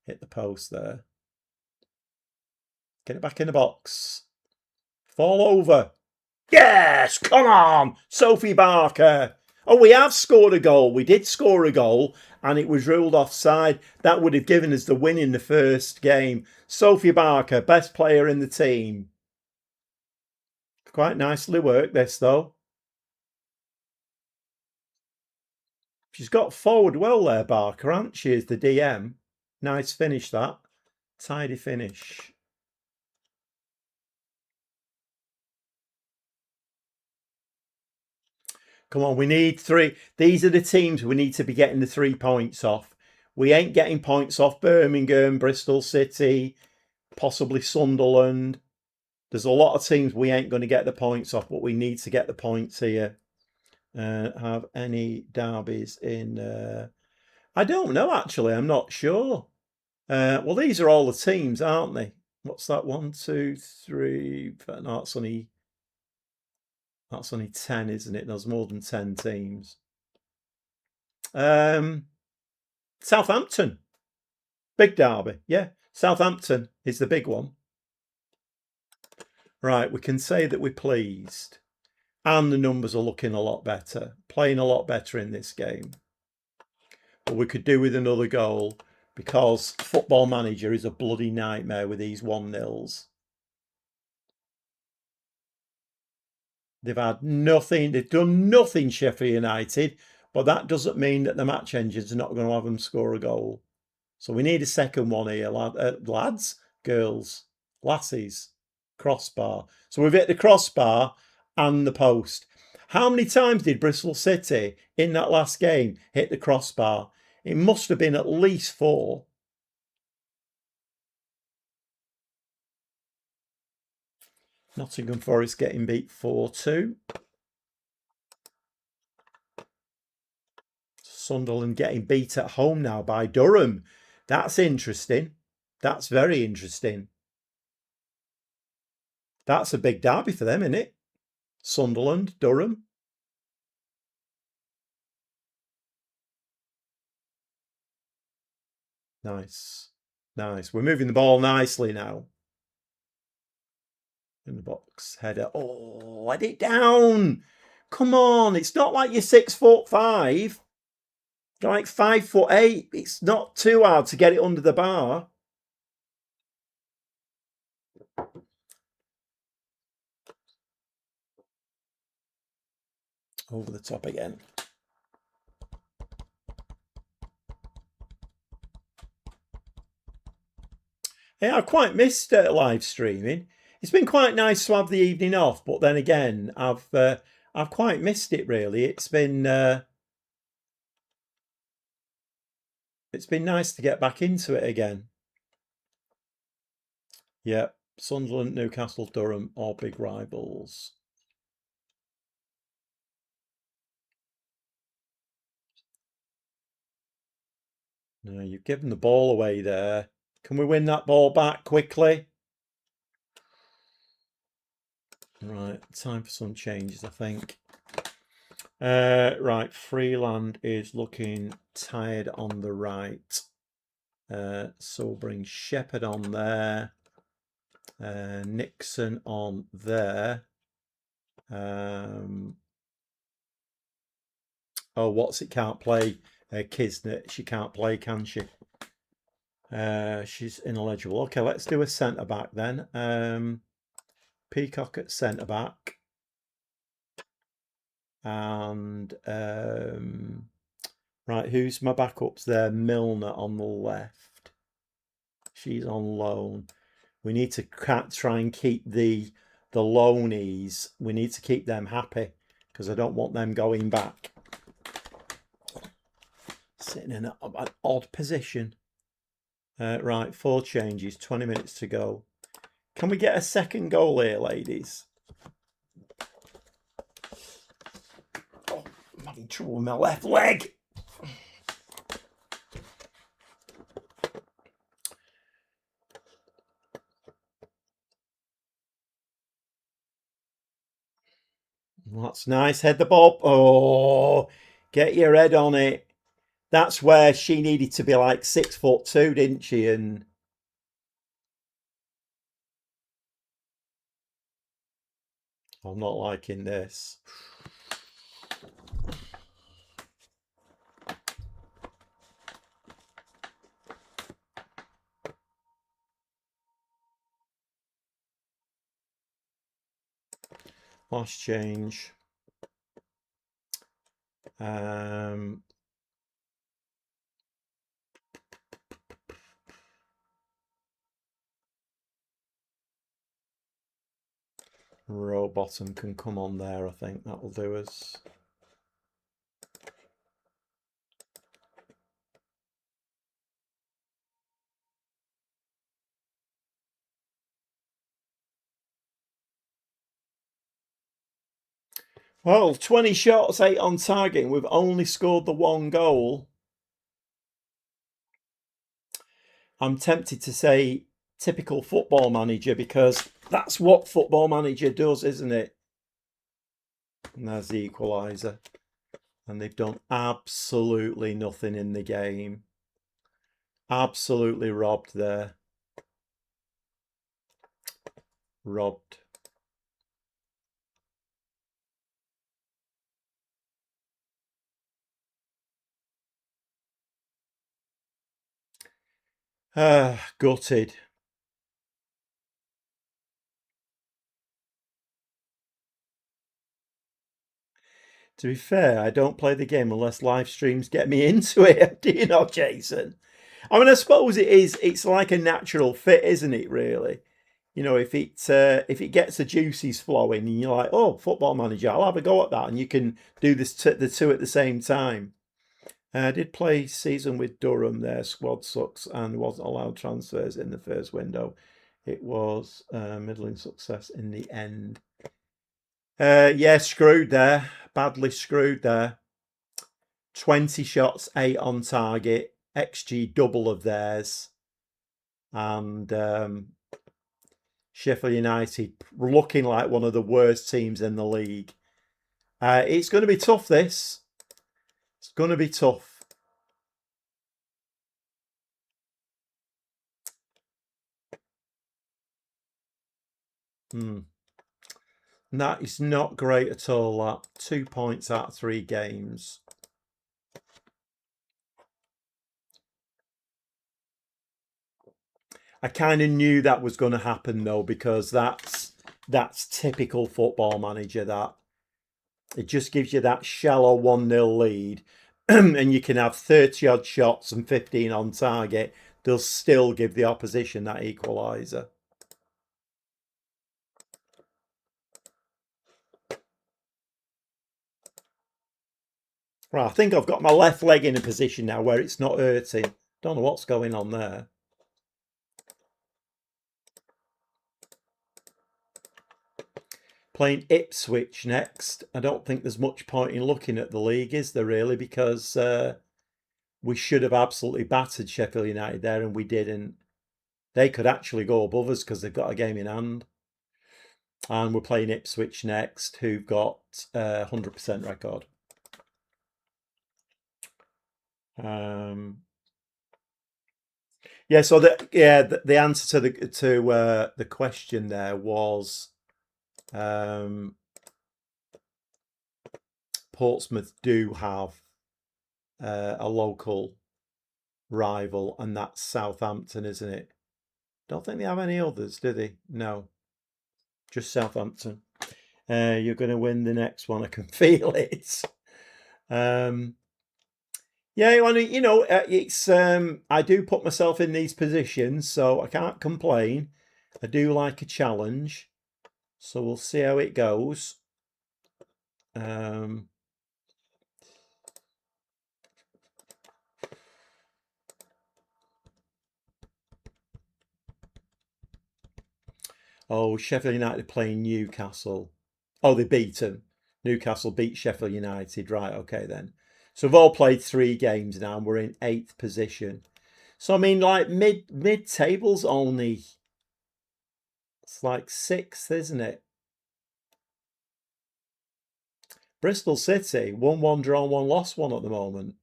Hit the post there. Get it back in the box. Fall over. Yes, come on, Sophie Barker. Oh, we have scored a goal. We did score a goal and it was ruled offside. That would have given us the win in the first game. Sophie Barker, best player in the team. Quite nicely worked this, though. She's got forward well there, Barker, hasn't she, as the DM? Nice finish, that. Tidy finish. Come on, we need 3. These are the teams we need to be getting the 3 points off. We ain't getting points off Birmingham, Bristol City, possibly Sunderland. There's a lot of teams we ain't going to get the points off, but we need to get the points here. have any derbies in... I don't know, actually. I'm not sure. Well, these are all the teams, aren't they? What's that? 1, 2, 3... No, that's only 10, isn't it? There's more than 10 teams. Southampton. Big derby. Yeah, Southampton is the big one. Right, we can say that we're pleased. And the numbers are looking a lot better. Playing a lot better in this game. But we could do with another goal because Football Manager is a bloody nightmare with these 1-0s. They've had nothing. They've done nothing, Sheffield United. But that doesn't mean that the match engine's not going to have them score a goal. So we need a second one here, lads, girls, lassies, crossbar. So we've hit the crossbar and the post. How many times did Bristol City in that last game hit the crossbar? It must have been at least 4. Nottingham Forest getting beat 4-2. Sunderland getting beat at home now by Durham. That's interesting. That's very interesting. That's a big derby for them, isn't it? Sunderland, Durham. Nice. Nice. We're moving the ball nicely now. In the box. Header. Oh, let it down. Come on. It's not like you're 6'5". You're like 5'8". It's not too hard to get it under the bar. Over the top again. Yeah, I quite missed live streaming. It's been quite nice to have the evening off, but then again, I've quite missed it. Really, it's been nice to get back into it again. Yeah, Sunderland, Newcastle, Durham, all big rivals. No, you've given the ball away there. Can we win that ball back quickly? Right, time for some changes, I think. Right, Freeland is looking tired on the right. So we'll bring Shepherd on there. Nixon on there. Oh, what's it can't play? Kisnet, she can't play, can she? She's ineligible. Okay, let's do a centre back then. Peacock at centre back. And right, who's my backups there? Milner on the left. She's on loan. We need to try and keep the loanies. We need to keep them happy because I don't want them going back. Sitting in an odd position. Right, 4 changes, 20 minutes to go. Can we get a second goal here, ladies? Oh, I'm having trouble with my left leg. That's nice. Head the ball. Oh, get your head on it. That's where she needed to be like 6'2", didn't she? And I'm not liking this. Last change. Rowbottom can come on there, I think that'll do us. Well, 20 shots, 8 on target, and we've only scored the 1 goal. I'm tempted to say typical Football Manager because that's what Football Manager does, isn't it? And there's the equaliser. And they've done absolutely nothing in the game. Absolutely robbed there. Robbed. Gutted. To be fair, I don't play the game unless live streams get me into it. Do you know, Jason? I mean, I suppose it is. It's like a natural fit, isn't it? Really, you know, if it gets the juices flowing, and you're like, oh, Football Manager, I'll have a go at that, and you can do this the two at the same time. I did play season with Durham. Their squad sucks and wasn't allowed transfers in the first window. It was middling success in the end. Yeah, screwed there. Badly screwed there. 20 shots, 8 on target. XG double of theirs. And Sheffield United looking like one of the worst teams in the league. It's going to be tough, this. It's going to be tough. That is not great at all, that. 2 points out of 3 games. I kind of knew that was going to happen, though, because that's typical Football Manager, that. It just gives you that shallow 1-0 lead, and you can have 30-odd shots and 15 on target. They'll still give the opposition that equaliser. Right, I think I've got my left leg in a position now where it's not hurting. Don't know what's going on there. Playing Ipswich next. I don't think there's much point in looking at the league, is there really? Because we should have absolutely battered Sheffield United there, and we didn't. They could actually go above us because they've got a game in hand. And we're playing Ipswich next, who've got 100% record. Yeah, so the answer to the question there was Portsmouth do have a local rival, and that's Southampton, isn't it? Don't think they have any others, do they? No, just Southampton. You're going to win the next one. I can feel it. Yeah, you know, it's I do put myself in these positions, so I can't complain. I do like a challenge, so we'll see how it goes. Oh, Sheffield United playing Newcastle. Oh, they beat them. Newcastle beat Sheffield United. Right, okay then. So we've all played 3 games now, and we're in 8th position. So I mean, like mid tables only. It's like 6th, isn't it? Bristol City, 1-1 draw, 1 lost, 1 at the moment.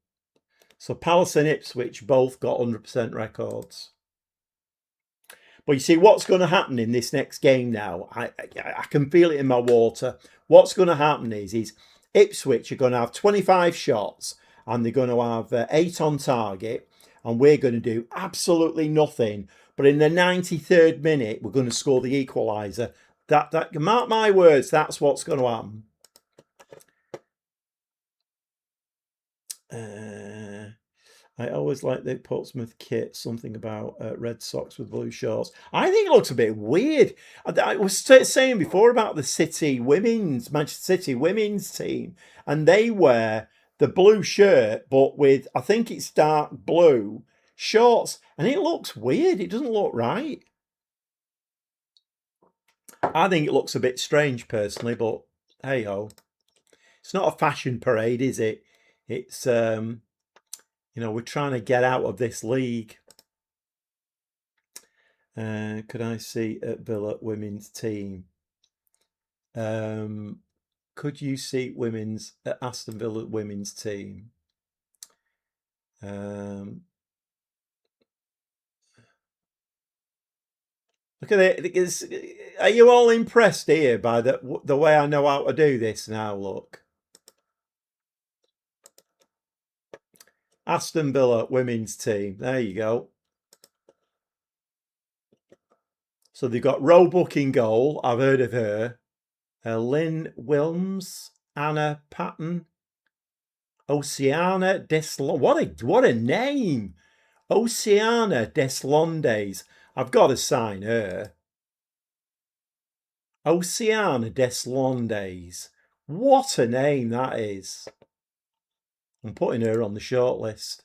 So Palace and Ipswich both got 100% records. But you see, what's going to happen in this next game now, I can feel it in my water. What's going to happen is Ipswich are going to have 25 shots and they're going to have 8 on target, and we're going to do absolutely nothing. But in the 93rd minute, we're going to score the equaliser. That mark my words, that's what's going to happen. I always like the Portsmouth kit, something about red socks with blue shorts. I think it looks a bit weird. I was saying before about the Manchester City women's team, and they wear the blue shirt, but with, I think it's dark blue shorts, and it looks weird. It doesn't look right. I think it looks a bit strange personally, but hey ho. It's not a fashion parade, is it? It's we're trying to get out of this league. Could I see at Villa women's team? Could you see women's at Aston Villa women's team? Look at it. Are you all impressed here by the way I know how to do this now? Look. Aston Villa women's team. There you go. So they've got Roebuck in goal. I've heard of her. Lynn Wilms, Anna Patton, Oceana Deslondes. What a name! Oceana Deslondes. I've got to sign her. Oceana Deslondes. What a name that is. I'm putting her on the shortlist.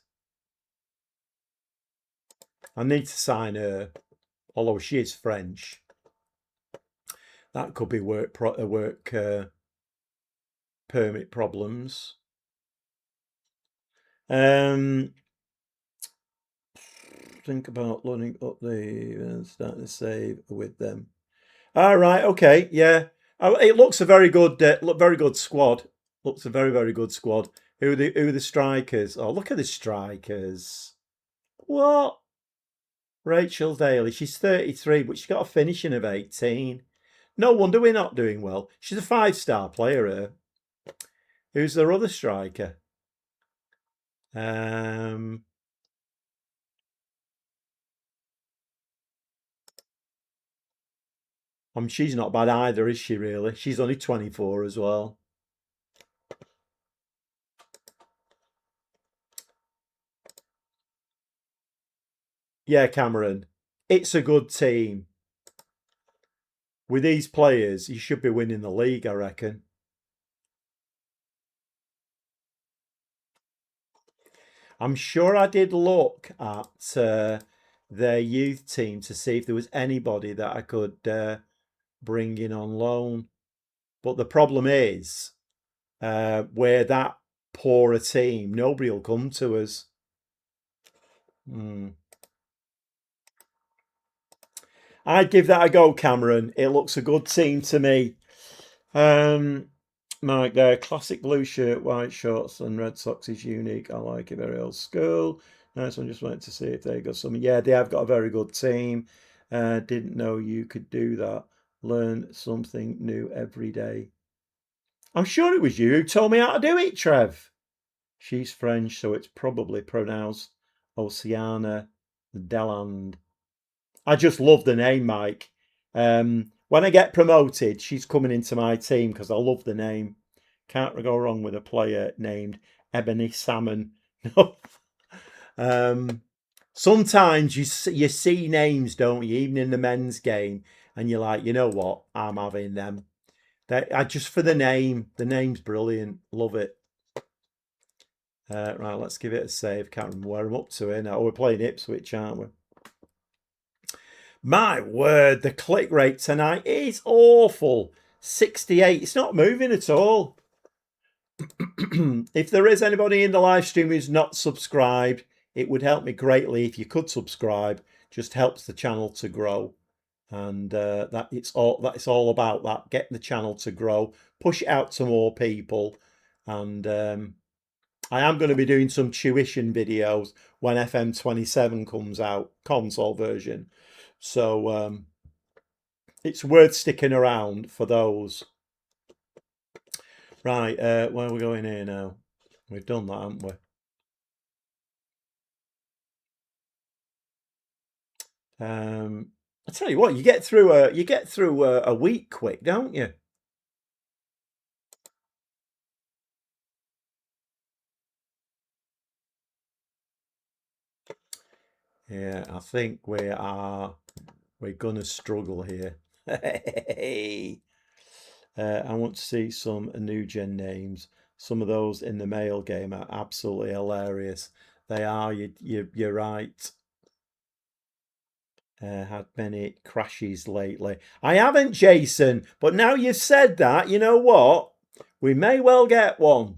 I need to sign her, although she is French. That could be work permit problems. Think about loading up the starting to save with them. All right, okay, yeah. It looks a very good squad. Looks a very, very good squad. Who are the strikers? Oh, look at the strikers. What? Rachel Daly. She's 33, but she's got a finishing of 18. No wonder we're not doing well. She's a 5-star player, her. Who's their other striker? She's not bad either, is she, really? She's only 24 as well. Yeah, Cameron. It's a good team. With these players, you should be winning the league, I reckon. I'm sure I did look at their youth team to see if there was anybody that I could bring in on loan. But the problem is, we're that poor a team, nobody will come to us. I'd give that a go, Cameron. It looks a good team to me. Mike there, classic blue shirt, white shorts, and Red Sox is unique. I like it, very old school. Nice one, just wanted to see if they got something. Yeah, they have got a very good team. Didn't know you could do that. Learn something new every day. I'm sure it was you who told me how to do it, Trev. She's French, so it's probably pronounced Oceana Deland. I just love the name, Mike. When I get promoted, she's coming into my team because I love the name. Can't go wrong with a player named Ebony Salmon. No. Sometimes you see names, don't you, even in the men's game, and you're like, you know what, I'm having them. Just for the name. The name's brilliant. Love it. Right, let's give it a save. Can't remember where I'm up to here now. Oh, we're playing Ipswich, aren't we? My word, the click rate tonight is awful. 68. It's not moving at all. If there is anybody in the live stream who's not subscribed, it would help me greatly if you could subscribe. Just helps the channel to grow. And it's all about that. Get the channel to grow. Push it out to more people. And I am going to be doing some tuition videos when FM27 comes out, console version. So it's worth sticking around for those. Right, where are we going here now? We've done that, haven't we? I tell you what, you get through a week quick, don't you? Yeah, I think we're gonna struggle here. I want to see some new gen names. Some of those in the male game are absolutely hilarious. They are. You're right. Had many crashes lately. I haven't, Jason. But now you've said that, you know what? We may well get one.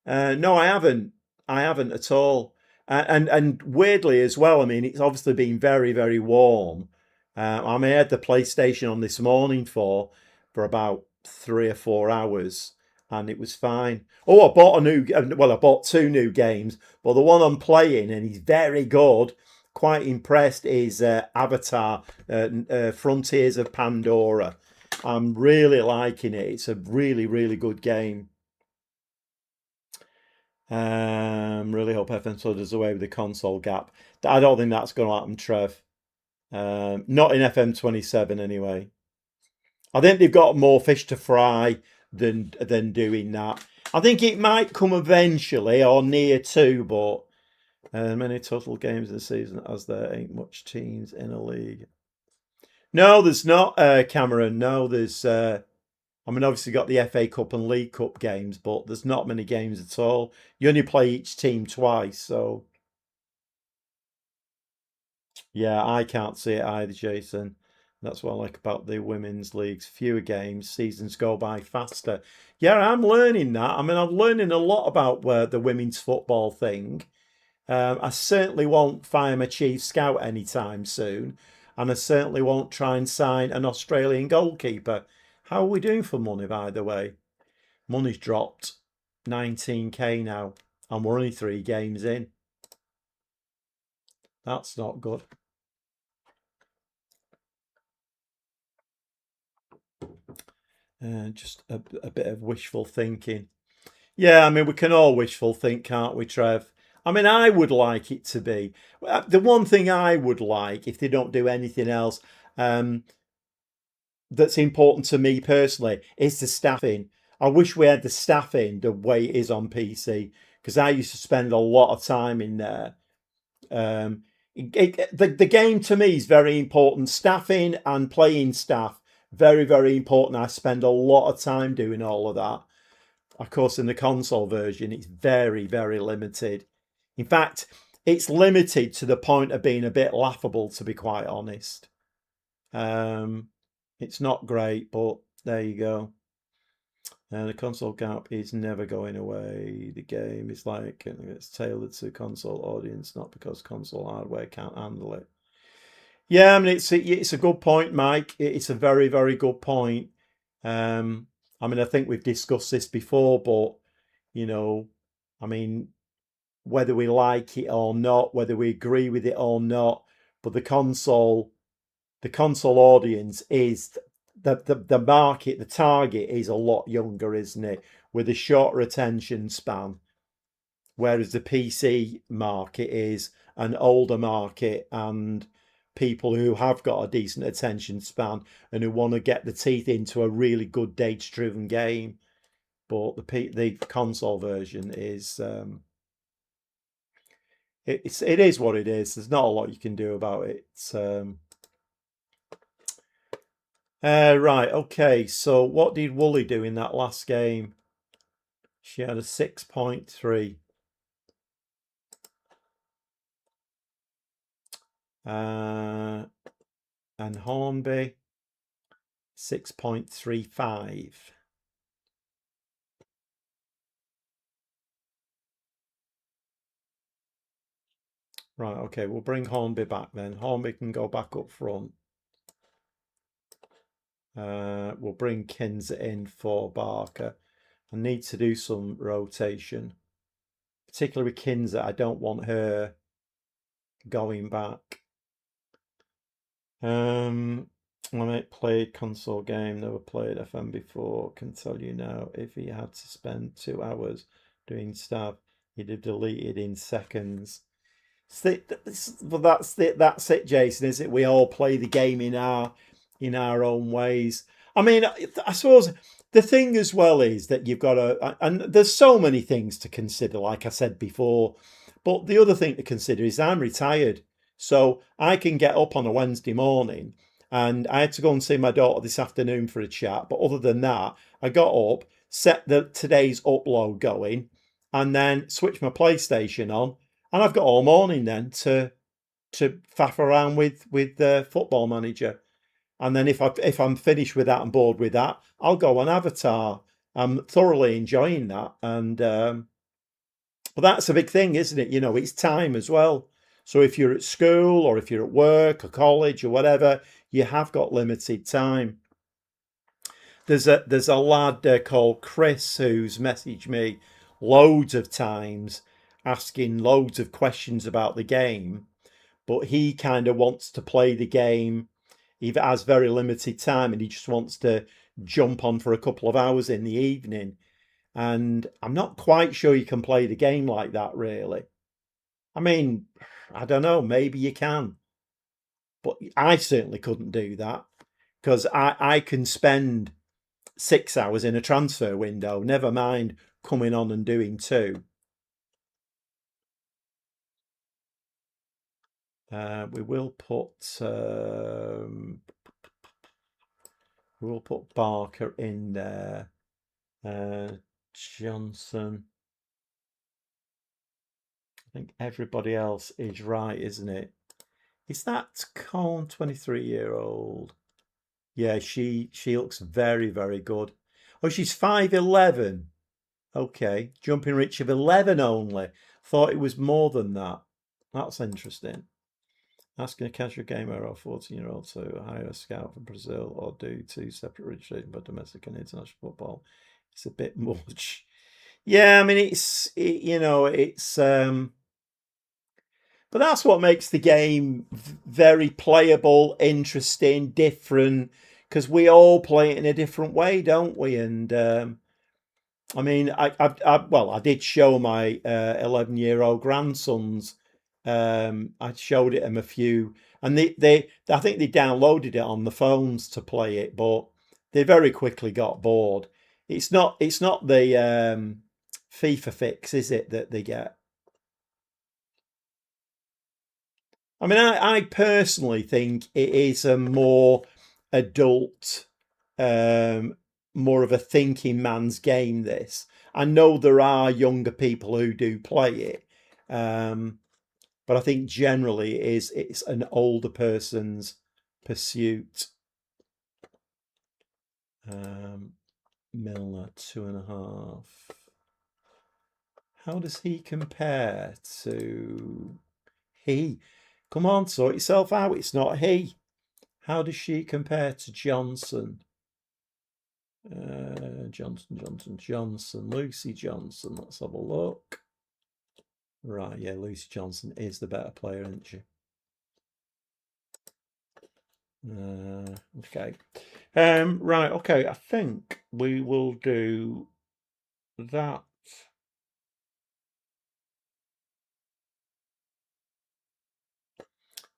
No, I haven't. I haven't at all. And weirdly as well. I mean, it's obviously been very very warm. I mean, I had the PlayStation on this morning for about 3 or 4 hours, and it was fine. Oh, I bought a new. Well, I bought two new games, but the one I'm playing and he's very good. Quite impressed is Avatar: Frontiers of Pandora. I'm really liking it. It's a really really good game. Really hope FM does away with the console gap. I don't think that's going to happen, Trev. Not in FM27 anyway. I think they've got more fish to fry than doing that. I think it might come eventually or near to, but many total games in the season as there ain't much teams in a league. No, there's not, Cameron. No, there's. I mean, obviously got the FA Cup and League Cup games, but there's not many games at all. You only play each team twice, so yeah, I can't see it either, Jason. That's what I like about the women's leagues. Fewer games, seasons go by faster. Yeah, I'm learning that. I mean, I'm learning a lot about the women's football thing. I certainly won't fire my chief scout anytime soon, and I certainly won't try and sign an Australian goalkeeper. How are we doing for money, by the way? Money's dropped 19k now, and we're only 3 games in. That's not good. Just a bit of wishful thinking. Yeah, I mean, we can all wishful think, can't we, Trev? I mean, I would like it to be. The one thing I would like, if they don't do anything else, um, that's important to me personally, is the staffing. I wish we had the staffing the way it is on PC, because I used to spend a lot of time in there. The game to me is very important. Staffing and playing staff, very, very important. I spend a lot of time doing all of that. Of course, in the console version, it's very, very limited. In fact, it's limited to the point of being a bit laughable, to be quite honest. Um, it's not great, but there you go. The console gap is never going away. The game is like it's tailored to console audience, not because console hardware can't handle it. Yeah, I mean it's a good point, Mike. It's a very very good point. I mean I think we've discussed this before, but you know, I mean whether we like it or not, whether we agree with it or not, but the console audience is the market, the target is a lot younger, isn't it? With a shorter attention span, whereas the PC market is an older market and people who have got a decent attention span and who want to get the teeth into a really good data-driven game. But the console version is it is what it is. There's not a lot you can do about it. Right, okay. So what did Wooly do in that last game? She had a 6.3. And Hornby 6.35. Right, okay, we'll bring Hornby back then. Hornby can go back up front. We'll bring Kinzer in for Barker. I need to do some rotation, particularly with Kinzer. I don't want her going back. I might play console game, never played FM before, can tell you now, if he had to spend 2 hours doing stuff, he'd have deleted in seconds. Well, that's it, Jason, is it? We all play the game in our own ways. I mean, I suppose the thing as well is that you've got to, and there's so many things to consider, like I said before, but the other thing to consider is I'm retired. So I can get up on a Wednesday morning, and I had to go and see my daughter this afternoon for a chat. But other than that, I got up, set today's upload going, and then switch my PlayStation on, and I've got all morning then to faff around with Football Manager. And then if I'm finished with that and bored with that, I'll go on Avatar. I'm thoroughly enjoying that, and but that's a big thing, isn't it? It's time as well. So if you're at school or if you're at work or college or whatever, you have got limited time. There's a lad called Chris who's messaged me loads of times asking loads of questions about the game, but he kind of wants to play the game. He has very limited time and he just wants to jump on for a couple of hours in the evening. And I'm not quite sure you can play the game like that, really. I mean, I don't know, maybe you can, but I certainly couldn't do that because I can spend 6 hours in a transfer window, never mind coming on and doing two. We will put Barker in there. Johnson. I think everybody else is right, isn't it? Is that Cone, 23-year-old? Yeah, she looks very, very good. Oh, she's 5'11". Okay, jumping reach of 11 only. Thought it was more than that. That's interesting. Asking a casual gamer or 14-year-old to hire a scout from Brazil or do two separate registrations for domestic and international football. It's a bit much. Yeah, I mean but that's what makes the game very playable, interesting, different, because we all play it in a different way, don't we? And I mean, I did show my 11-year-old grandsons. I showed it them a few, and I think they downloaded it on the phones to play it, but they very quickly got bored. It's not the FIFA fix, is it, that they get? I mean, I personally think it is a more adult, um, more of a thinking man's game. This, I know there are younger people who do play it, um, but I think generally it's an older person's pursuit. Um, Milner 2.5. How does he compare to he? Come on, sort yourself out. It's not he. How does she compare to Johnson? Johnson. Lucy Johnson. Let's have a look. Right, yeah, Lucy Johnson is the better player, isn't she? Okay. Right, okay. I think we will do that.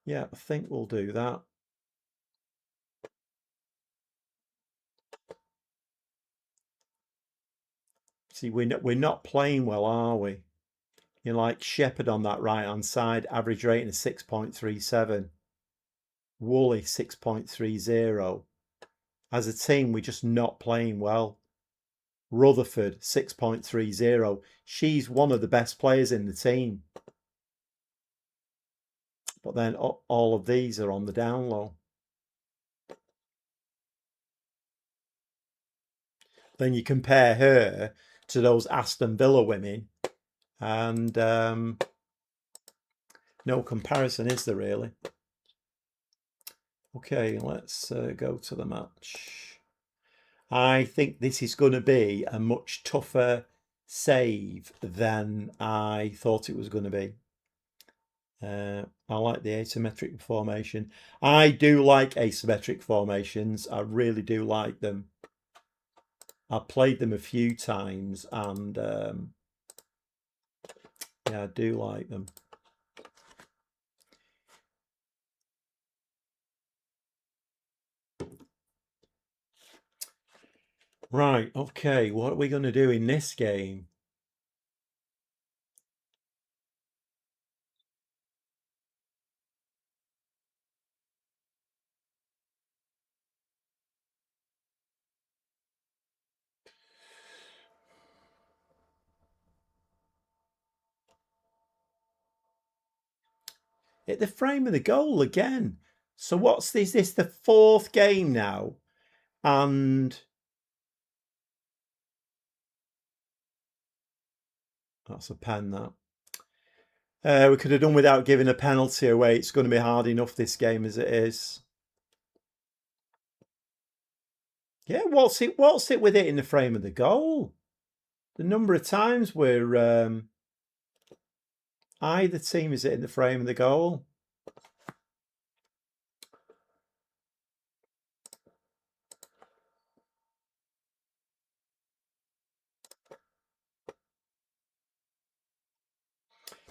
Yeah, I think we'll do that. See, we're not playing well, are we? Like Shepherd on that right hand side, average rating is 6.37. Woolley 6.30. As a team, we're just not playing well. Rutherford 6.30. She's one of the best players in the team. But then all of these are on the down low. Then you compare her to those Aston Villa women, and no comparison, is there really? Okay, let's go to the match. I think this is going to be a much tougher save than I thought it was going to be. I like the asymmetric formation. I do like asymmetric formations. I really do like them. I've played them a few times and yeah, I do like them. Right, okay, what are we going to do in this game? Hit the frame of the goal again. So what's this? Is this the fourth game now? And That's a pen, that. We could have done without giving a penalty away. It's going to be hard enough, this game, as it is. Yeah, what's it with it in the frame of the goal? The number of times we're either team is it in the frame of the goal.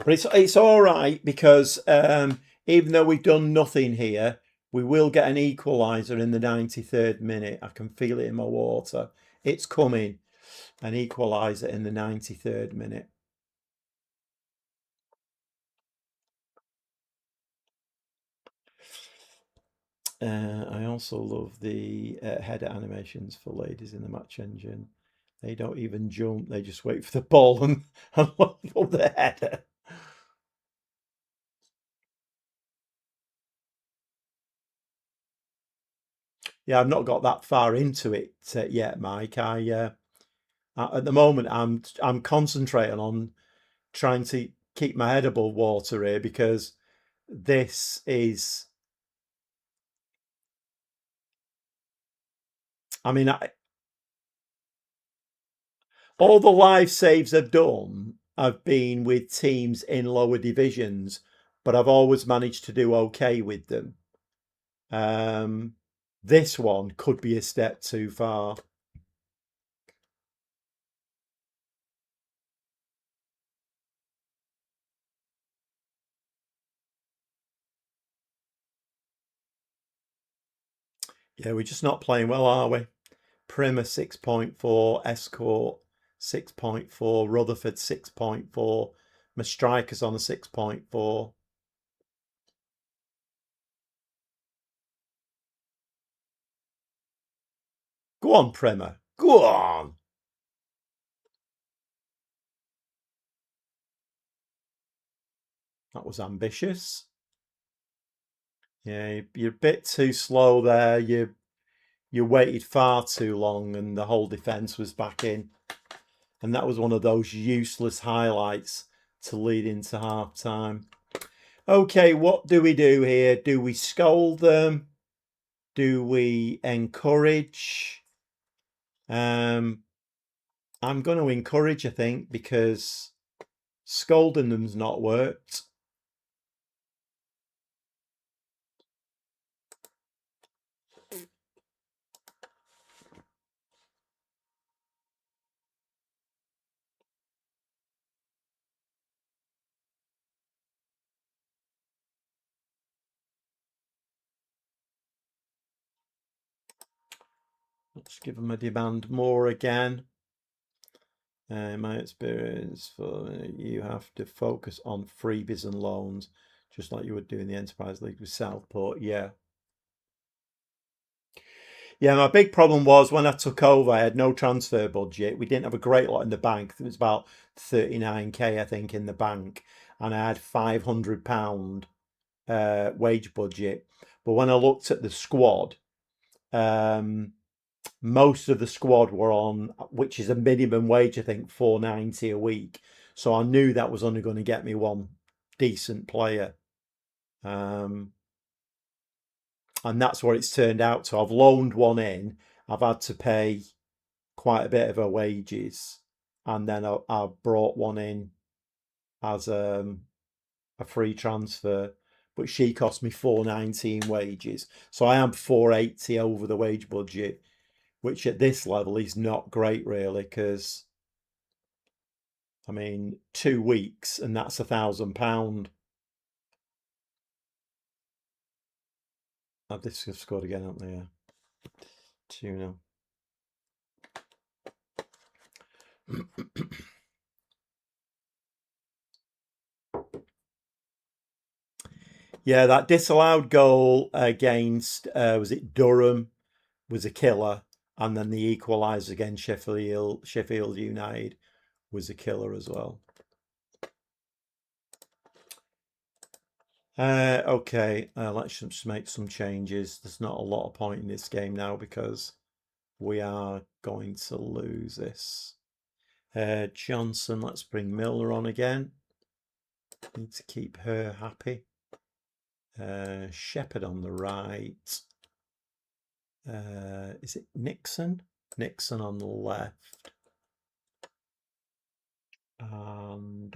But it's all right, because even though we've done nothing here, we will get an equaliser in the 93rd minute. I can feel it in my water. It's coming. An equaliser in the 93rd minute. I also love the header animations for ladies in the match engine. They don't even jump. They just wait for the ball and level the header. Yeah, I've not got that far into it yet, Mike. At the moment, I'm concentrating on trying to keep my head above water here, because this is. I mean, all the live saves I've done, I've been with teams in lower divisions, but I've always managed to do okay with them. This one could be a step too far. Yeah, we're just not playing well, are we? Primer 6.4, Escort 6.4, Rutherford 6.4, my striker's on a 6.4. Go on, Primer. Go on. That was ambitious. Yeah, you're a bit too slow there. You waited far too long, and the whole defence was back in. And that was one of those useless highlights to lead into half time. Okay, what do we do here? Do we scold them? Do we encourage? I'm going to encourage, I think, because scolding them's not worked. Let's give them a demand more again. My experience for you have to focus on freebies and loans, just like you would do in the Enterprise League with Southport. Yeah. Yeah, my big problem was when I took over, I had no transfer budget. We didn't have a great lot in the bank. It was about 39k, I think, in the bank. And I had £500 wage budget. But when I looked at the squad, most of the squad were on, which is a minimum wage, I think, £4.90 a week. So I knew that was only going to get me one decent player. And that's what it's turned out to. I've loaned one in. I've had to pay quite a bit of her wages, and then I brought one in as a free transfer, but she cost me £4.19 wages. So I am £4.80 over the wage budget, which at this level is not great, really, because I mean, 2 weeks and that's £1,000. This have scored again, haven't they? Yeah. 2-0. Yeah, that disallowed goal against was it Durham was a killer, and then the equaliser against Sheffield United was a killer as well. Okay, let's just make some changes. There's not a lot of point in this game now because we are going to lose this. Johnson, let's bring Milner on again. Need to keep her happy. Shepherd on the right. Is it Nixon? Nixon on the left. And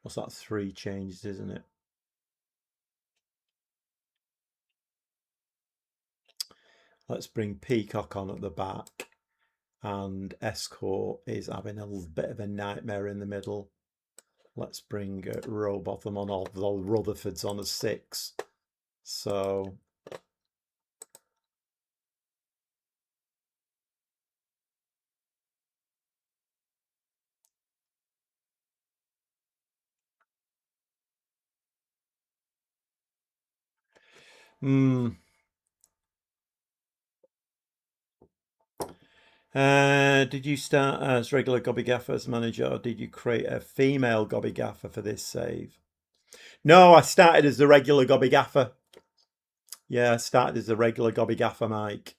what's that? 3 changes, isn't it? Let's bring Peacock on at the back. And Escort is having a bit of a nightmare in the middle. Let's bring Rowbotham on, although Rutherford's on a 6. So did you start as regular Gobby Gaffer as manager, or did you create a female Gobby Gaffer for this save? No, I started as the regular Gobby Gaffer. Yeah, I started as the regular Gobby Gaffer, Mike.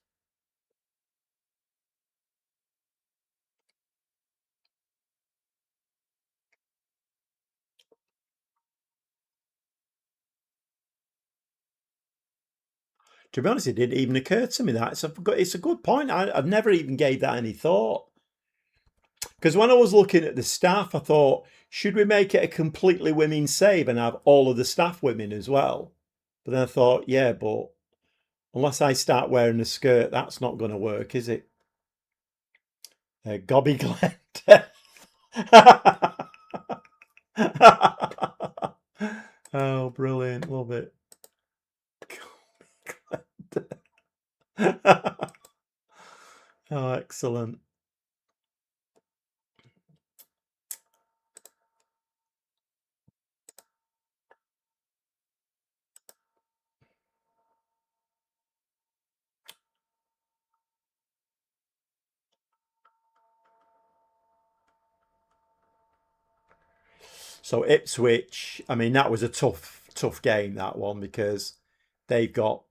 To be honest, it didn't even occur to me that. It's a good point. I never even gave that any thought. Because when I was looking at the staff, I thought, should we make it a completely women's save and have all of the staff women as well? But then I thought, yeah, but unless I start wearing a skirt, that's not going to work, is it? Gobby Glenda. Oh, brilliant. Love it. Gobby Glenda. Oh, excellent. So Ipswich, I mean, that was a tough game, that one, because they've got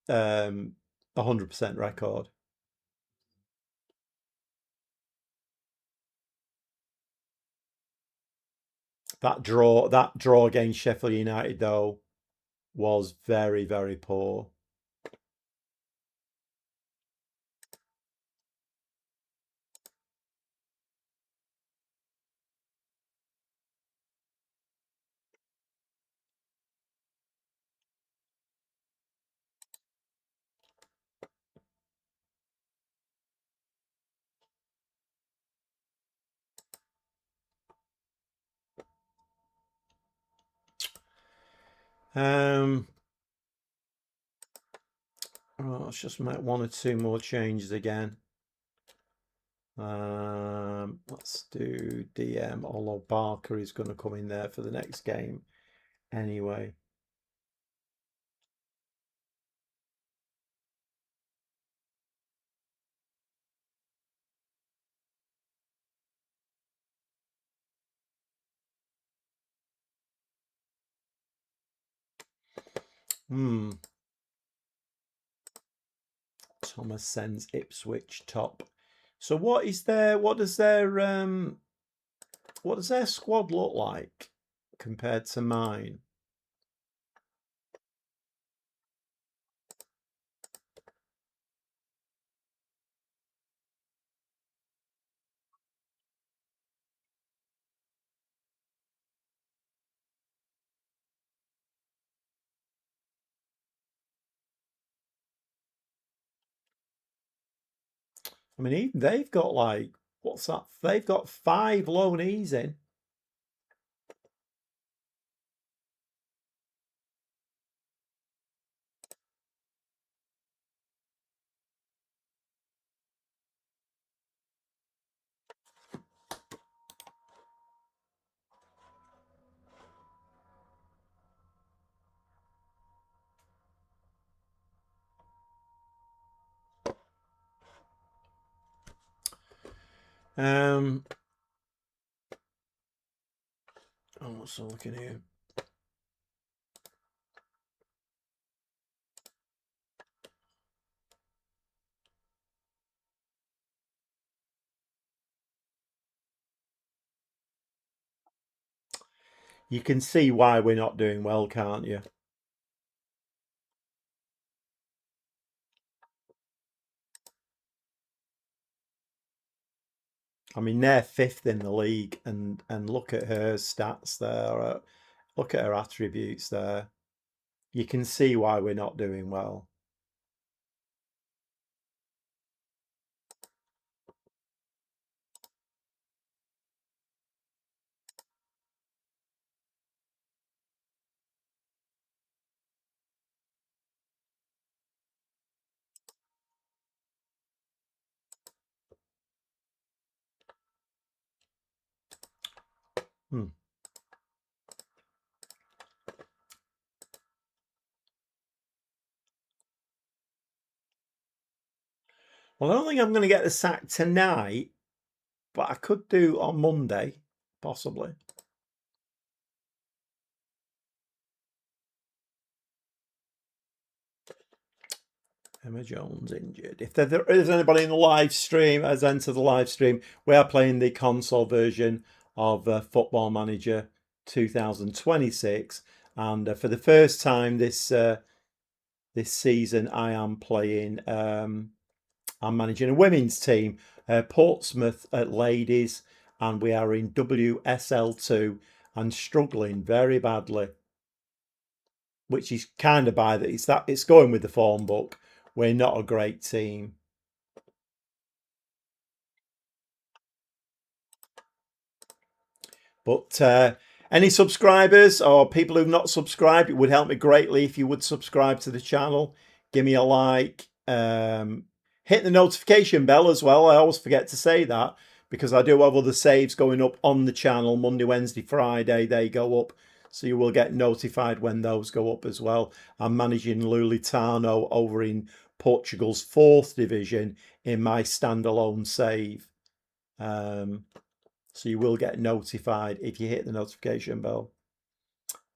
100% record. That draw against Sheffield United, though, was very, very poor. Let's just make 1 or 2 more changes again. Let's do DM, although Barker is going to come in there for the next game anyway. Thomas sends Ipswich top. So what does their squad look like compared to mine? I mean, even they've got like, what's that? They've got 5 loanees in. Oh, what's I looking here? You can see why we're not doing well, can't you? I mean, they're fifth in the league, and look at her stats there. Look at her attributes there. You can see why we're not doing well. Hmm. Well, I don't think I'm going to get the sack tonight, but I could do on Monday, possibly. Emma Jones injured. If there is anybody in the live stream has entered the live stream, we are playing the console version of Football Manager 2026, and for the first time this season, I am playing. I'm managing a women's team, Portsmouth Ladies, and we are in WSL2 and struggling very badly, which is kind of by that it's going with the form book. We're not a great team. But any subscribers or people who've not subscribed, it would help me greatly if you would subscribe to the channel. Give me a like. Hit the notification bell as well. I always forget to say that because I do have other saves going up on the channel Monday, Wednesday, Friday. They go up. So you will get notified when those go up as well. I'm managing Lulitano over in Portugal's 4th division in my standalone save. So you will get notified if you hit the notification bell.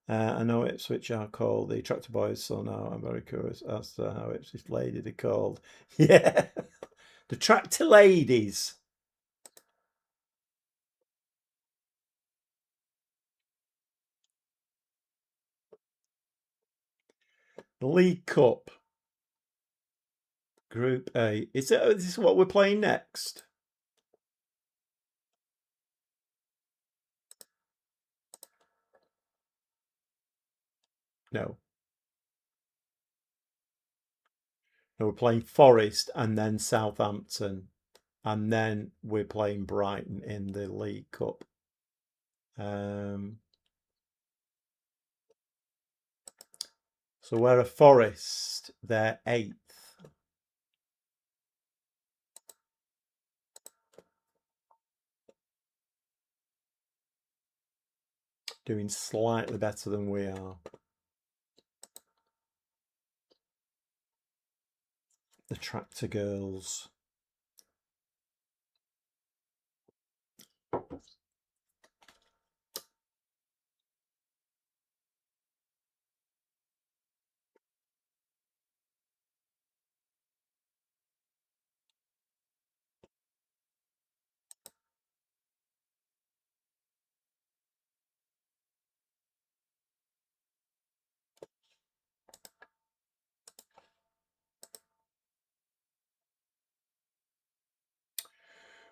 I know Ipswich are called the Tractor Boys, so now I'm very curious as to how Ipswich Ladies are called. Yeah, the Tractor Ladies. The League Cup, Group A. Is this what we're playing next? No. No, we're playing Forest and then Southampton, and then we're playing Brighton in the League Cup. So we're a Forest. They're 8th. Doing slightly better than we are. The Tractor Girls.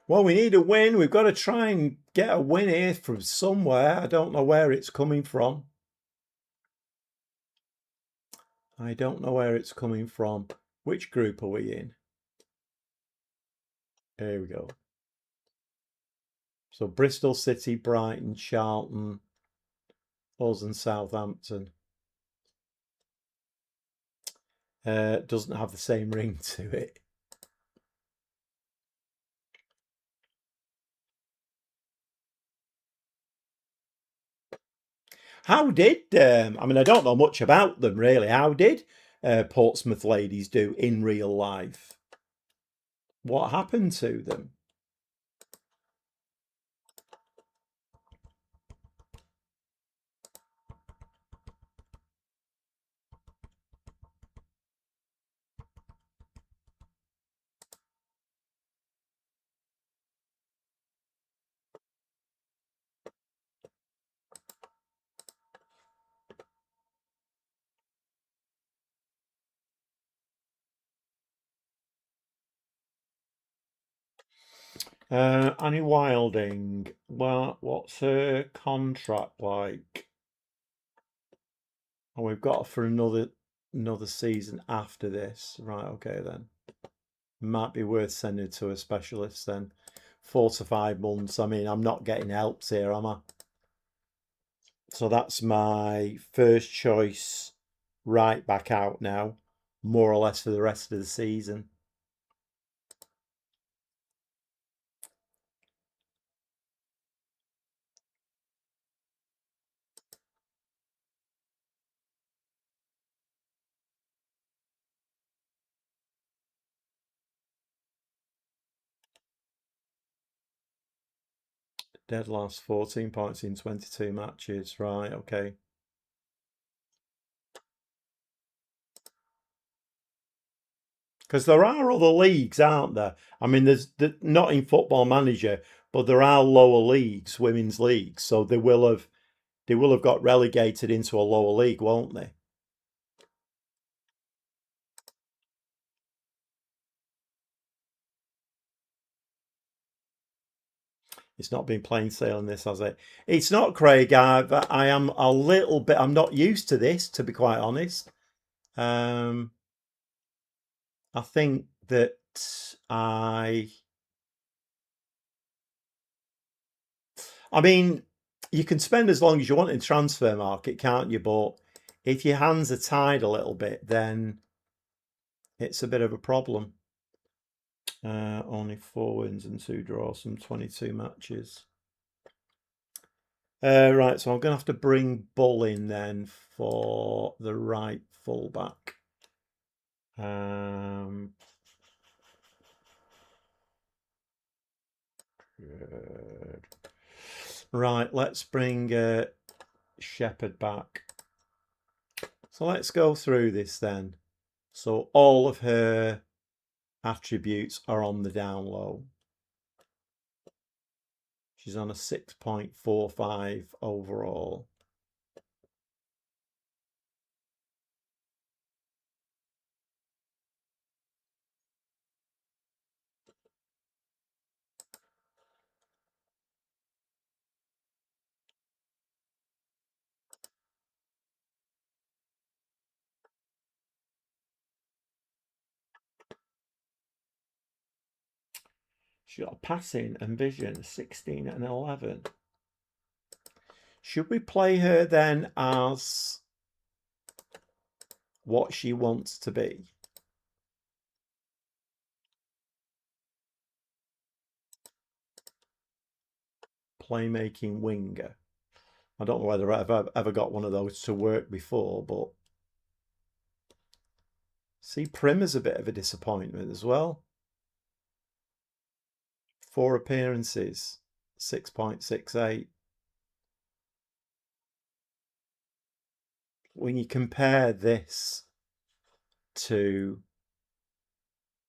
Well, we need a win. We've got to try and get a win here from somewhere. I don't know where it's coming from. I don't know where it's coming from. Which group are we in? Here we go. So Bristol City, Brighton, Charlton, us and Southampton. Doesn't have the same ring to it. How did, I mean, I don't know much about them really. How did Portsmouth Ladies do in real life? What happened to them? Annie Wilding. Well, what's her contract like? Oh, we've got her for another season after this. Right, okay then. Might be worth sending to a specialist then. 4 to 5 months. I mean, I'm not getting helps here, am I? So that's my first choice right back out now, more or less for the rest of the season. Dead last 14 points in 22 matches. Right, okay. Because there are other leagues, aren't there? I mean, there's not in Football Manager, but there are lower leagues, women's leagues. So they will have got relegated into a lower league, won't they? It's not been plain sailing this, has it? It's not, Craig. I am a little bit. I'm not used to this, to be quite honest. Um, I think that I. I mean, you can spend as long as you want in transfer market, can't you? But if your hands are tied a little bit, then it's a bit of a problem. Only 4 wins and 2 draws from 22 matches. Right, so I'm going to have to bring Bull in then for the right fullback. Good. Right, let's bring Shepherd back. So let's go through this then. So all of her attributes are on the down low. She's on a 6.45 overall. She's got a passing and vision, 16 and 11. Should we play her then as what she wants to be? Playmaking winger. I don't know whether I've ever got one of those to work before, but see, Primer's a bit of a disappointment as well. 4 appearances, 6.68. When you compare this to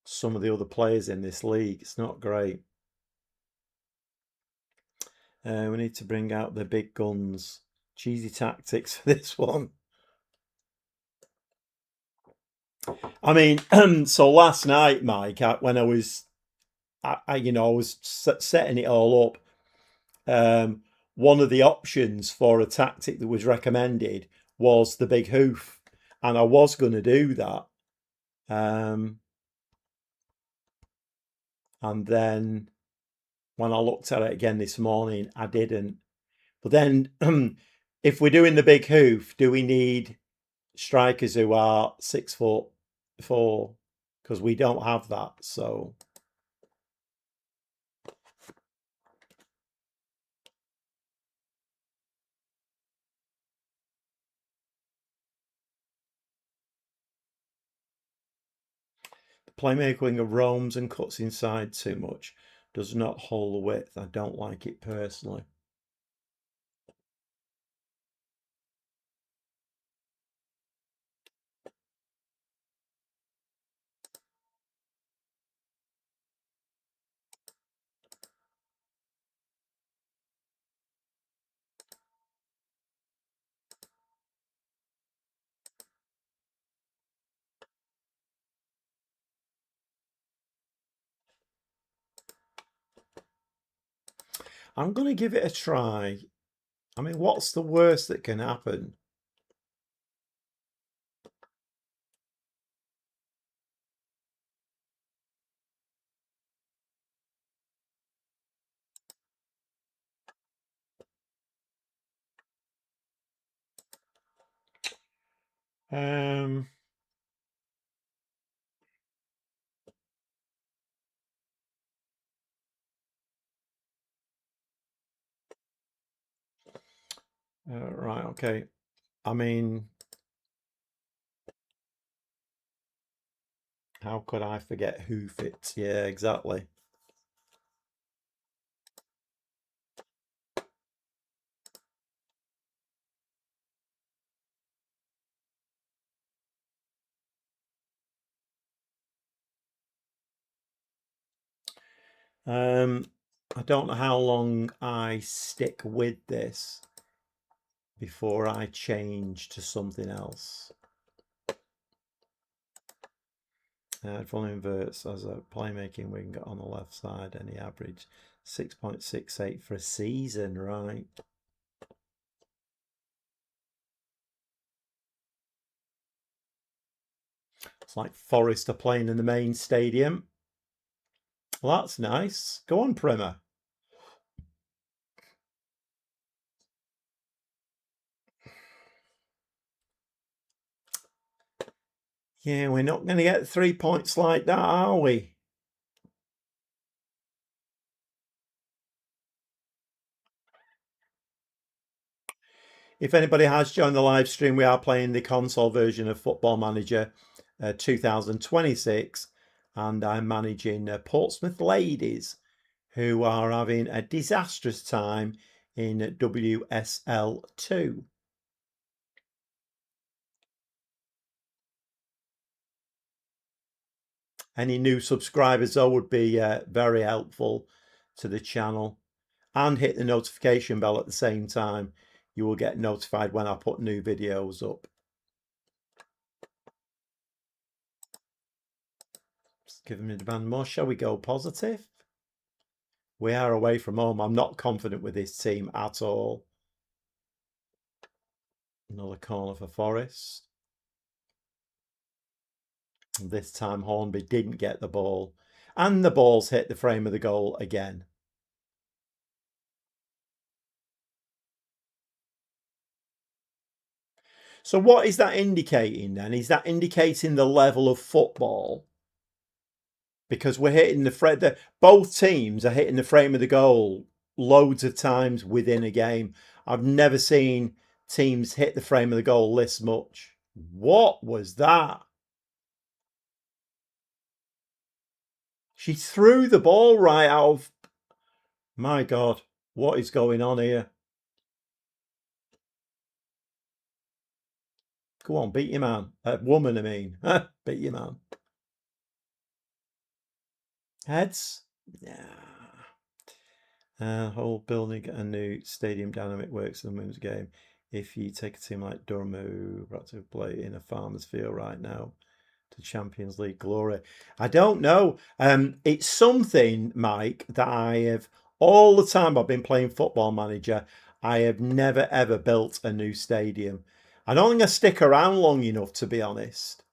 some of the other players in this league, it's not great. We need to bring out the big guns. Cheesy tactics for this one. I mean, so last night, Mike, when I was, I was setting it all up. One of the options for a tactic that was recommended was the big hoof, and I was going to do that. And then when I looked at it again this morning, I didn't. But then, if we're doing the big hoof, do we need strikers who are 6'4"? Because we don't have that. So the playmaker winger roams and cuts inside too much. Does not hold the width. I don't like it personally. I'm going to give it a try. I mean, what's the worst that can happen? Um, right, okay. I mean, how could I forget who fits? Yeah, exactly. I don't know how long I stick with this before I change to something else. Full inverts as a playmaking wing on the left side, and he averaged 6.68 for a season, right? It's like Forest are playing in the main stadium. Well, that's nice. Go on, Primer. Yeah, we're not going to get 3 points like that, are we? If anybody has joined the live stream, we are playing the console version of Football Manager 2026, and I'm managing Portsmouth Ladies, who are having a disastrous time in WSL2. Any new subscribers, though, would be very helpful to the channel. And hit the notification bell at the same time. You will get notified when I put new videos up. Just giving me the demand more. Shall we go positive? We are away from home. I'm not confident with this team at all. Another corner for Forest. This time Hornby didn't get the ball. And the ball's hit the frame of the goal again. So what is that indicating then? Is that indicating the level of football? Because we're hitting the frame. Both teams are hitting the frame of the goal loads of times within a game. I've never seen teams hit the frame of the goal this much. What was that? She threw the ball right out of... My God, what is going on here? Go on, beat your man. Woman, I mean. Beat your man. Heads? Yeah. Whole building a new stadium dynamic works in the women's game. If you take a team like Durham, who practically play in a farmer's field right now, to Champions League glory. I don't know. It's something, Mike, that I have, all the time I've been playing Football Manager, I have never ever built a new stadium. I don't think I stick around long enough, to be honest.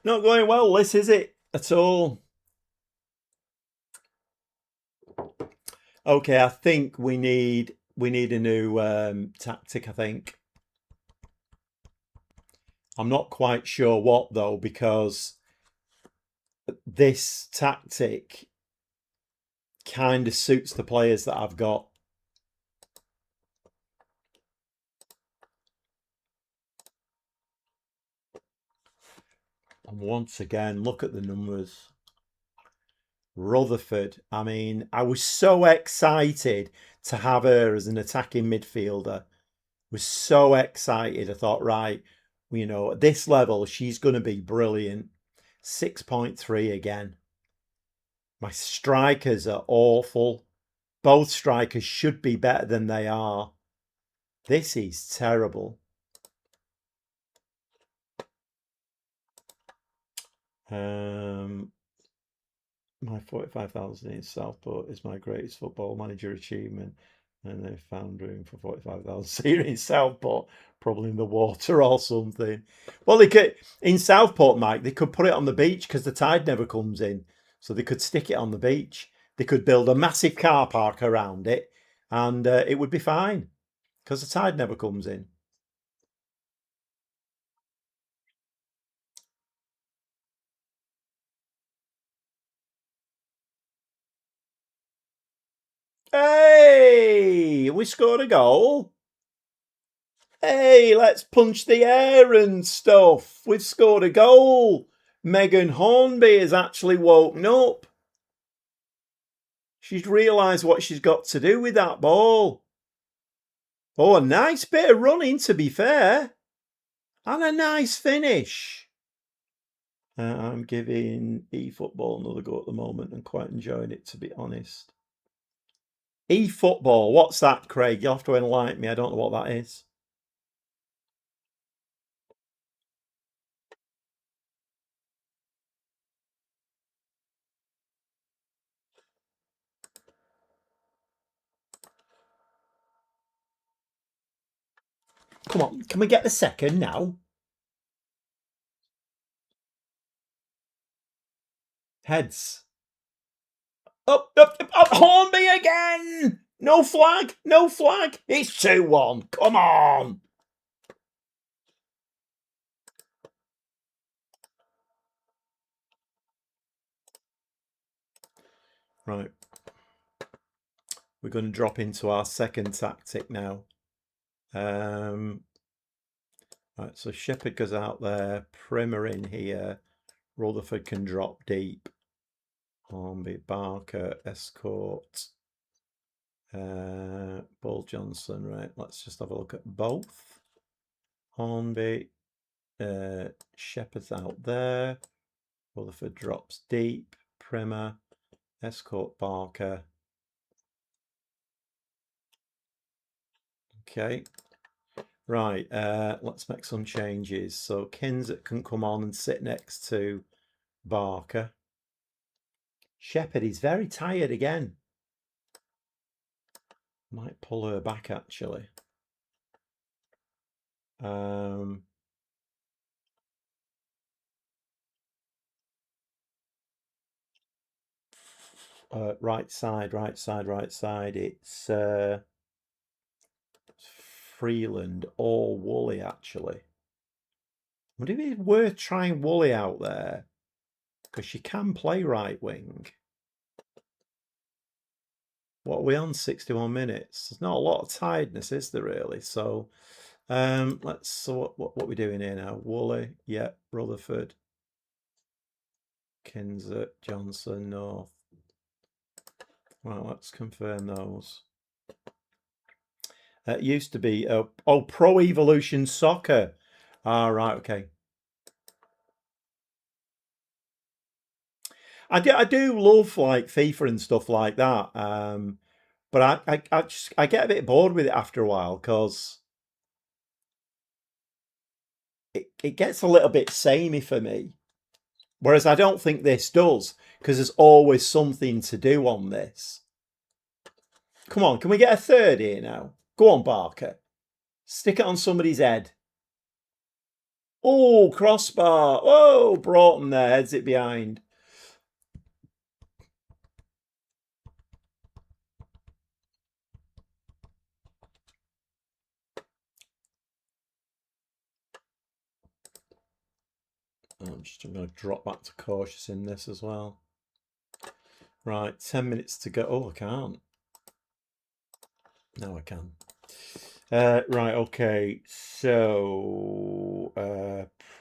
Not going well, this, is it? At all. Okay, I think we need a new tactic, I think. I'm not quite sure what, though, because this tactic kind of suits the players that I've got. And once again, look at the numbers. Rutherford. I mean, I was so excited to have her as an attacking midfielder. Was so excited. I thought, right, at this level, she's going to be brilliant. 6.3 again. My strikers are awful. Both strikers should be better than they are. This is terrible. My 45,000 in Southport is my greatest football manager achievement. And they found room for 45,000 here in Southport, probably in the water or something. Well, they could in Southport, Mike. They could put it on the beach because the tide never comes in, so they could stick it on the beach. They could build a massive car park around it, and it would be fine because the tide never comes in. Hey, we scored a goal. Hey, let's punch the air and stuff. We've scored a goal. Megan Hornby has actually woken up. She's realised what she's got to do with that ball. Oh, a nice bit of running, to be fair. And a nice finish. I'm giving eFootball another go at the moment and quite enjoying it, to be honest. eFootball, what's that, Craig? You'll have to enlighten me. I don't know what that is. Come on, can we get the second now? Heads. Up, Hornby again! No flag, no flag. It's 2-1. Come on. Right. We're going to drop into our second tactic now. Right, so Shepherd goes out there, Primer in here, Rutherford can drop deep. Hornby, Barker, Escort, Bull Johnson. Right, let's just have a look at both. Hornby, Shepherd's out there, Rutherford drops deep, Primer, Escort, Barker. Okay. Right, let's make some changes. So Kinzet can come on and sit next to Barker. Shepherd is very tired again. Might pull her back actually. Right side. It's Freeland or Woolley actually. Would it be worth trying Woolley out there? Because she can play right wing. What are we on? 61 minutes. There's not a lot of tiredness, is there really? So so what we doing here now? Woolley, yeah, Rutherford, Kinzet, Johnson, North. Well, let's confirm those. It used to be Pro Evolution Soccer. Right, okay. I do love like FIFA and stuff like that. But I get a bit bored with it after a while because it gets a little bit samey for me. Whereas I don't think this does, because there's always something to do on this. Come on, can we get a third here now? Go on, Barker. Stick it on somebody's head. Oh, crossbar. Oh, Broughton there, heads it behind. I'm going to drop back to cautious in this as well. Right, 10 minutes to go. Oh, I can't. No, I can. Right, okay. So,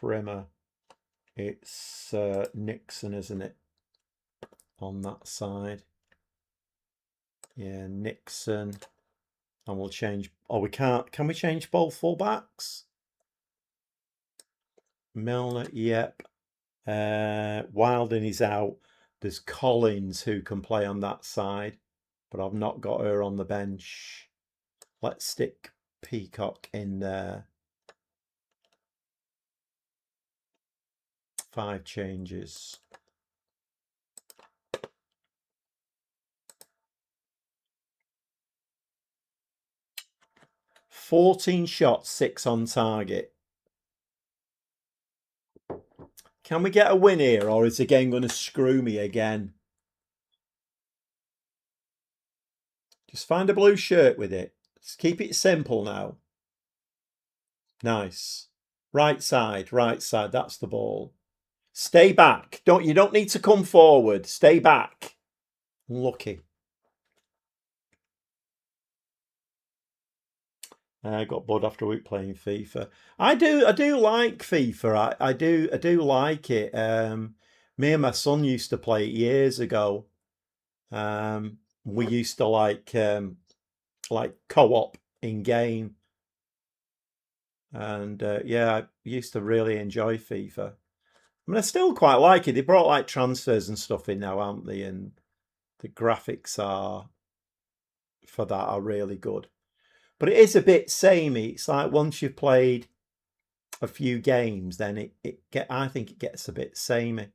Primer It's Nixon, isn't it? On that side. Yeah, Nixon. And we'll change. Oh, we can't. Can we change both full backs? Milner, yep. Wilding is out. There's Collins who can play on that side, but I've not got her on the bench. Let's stick Peacock in there. 5 changes. 14 shots, 6 on target. Can we get a win here, or is the game going to screw me again? Just find a blue shirt with it. Just keep it simple now. Nice. Right side, that's the ball. Stay back. You don't need to come forward. Stay back. Lucky. I got bored after a week playing FIFA. I do like FIFA. I do like it. Me and my son used to play it years ago. We used to like co-op in game, and yeah, I used to really enjoy FIFA. I mean, I still quite like it. They brought like transfers and stuff in now, haven't they? And the graphics for that are really good. But it is a bit samey. It's like once you've played a few games, then I think it gets a bit samey.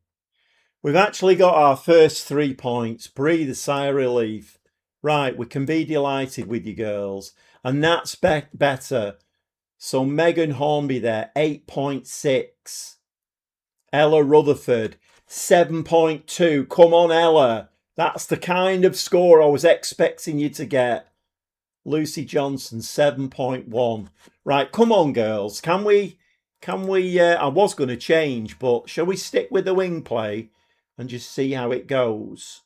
We've actually got our first 3 points. Breathe a sigh of relief. Right, we can be delighted with you girls. And that's better. So Megan Hornby there, 8.6. Ella Rutherford, 7.2. Come on, Ella. That's the kind of score I was expecting you to get. Lucy Johnson, 7.1. Right, come on, girls. Can we, I was going to change, but shall we stick with the wing play and just see how it goes?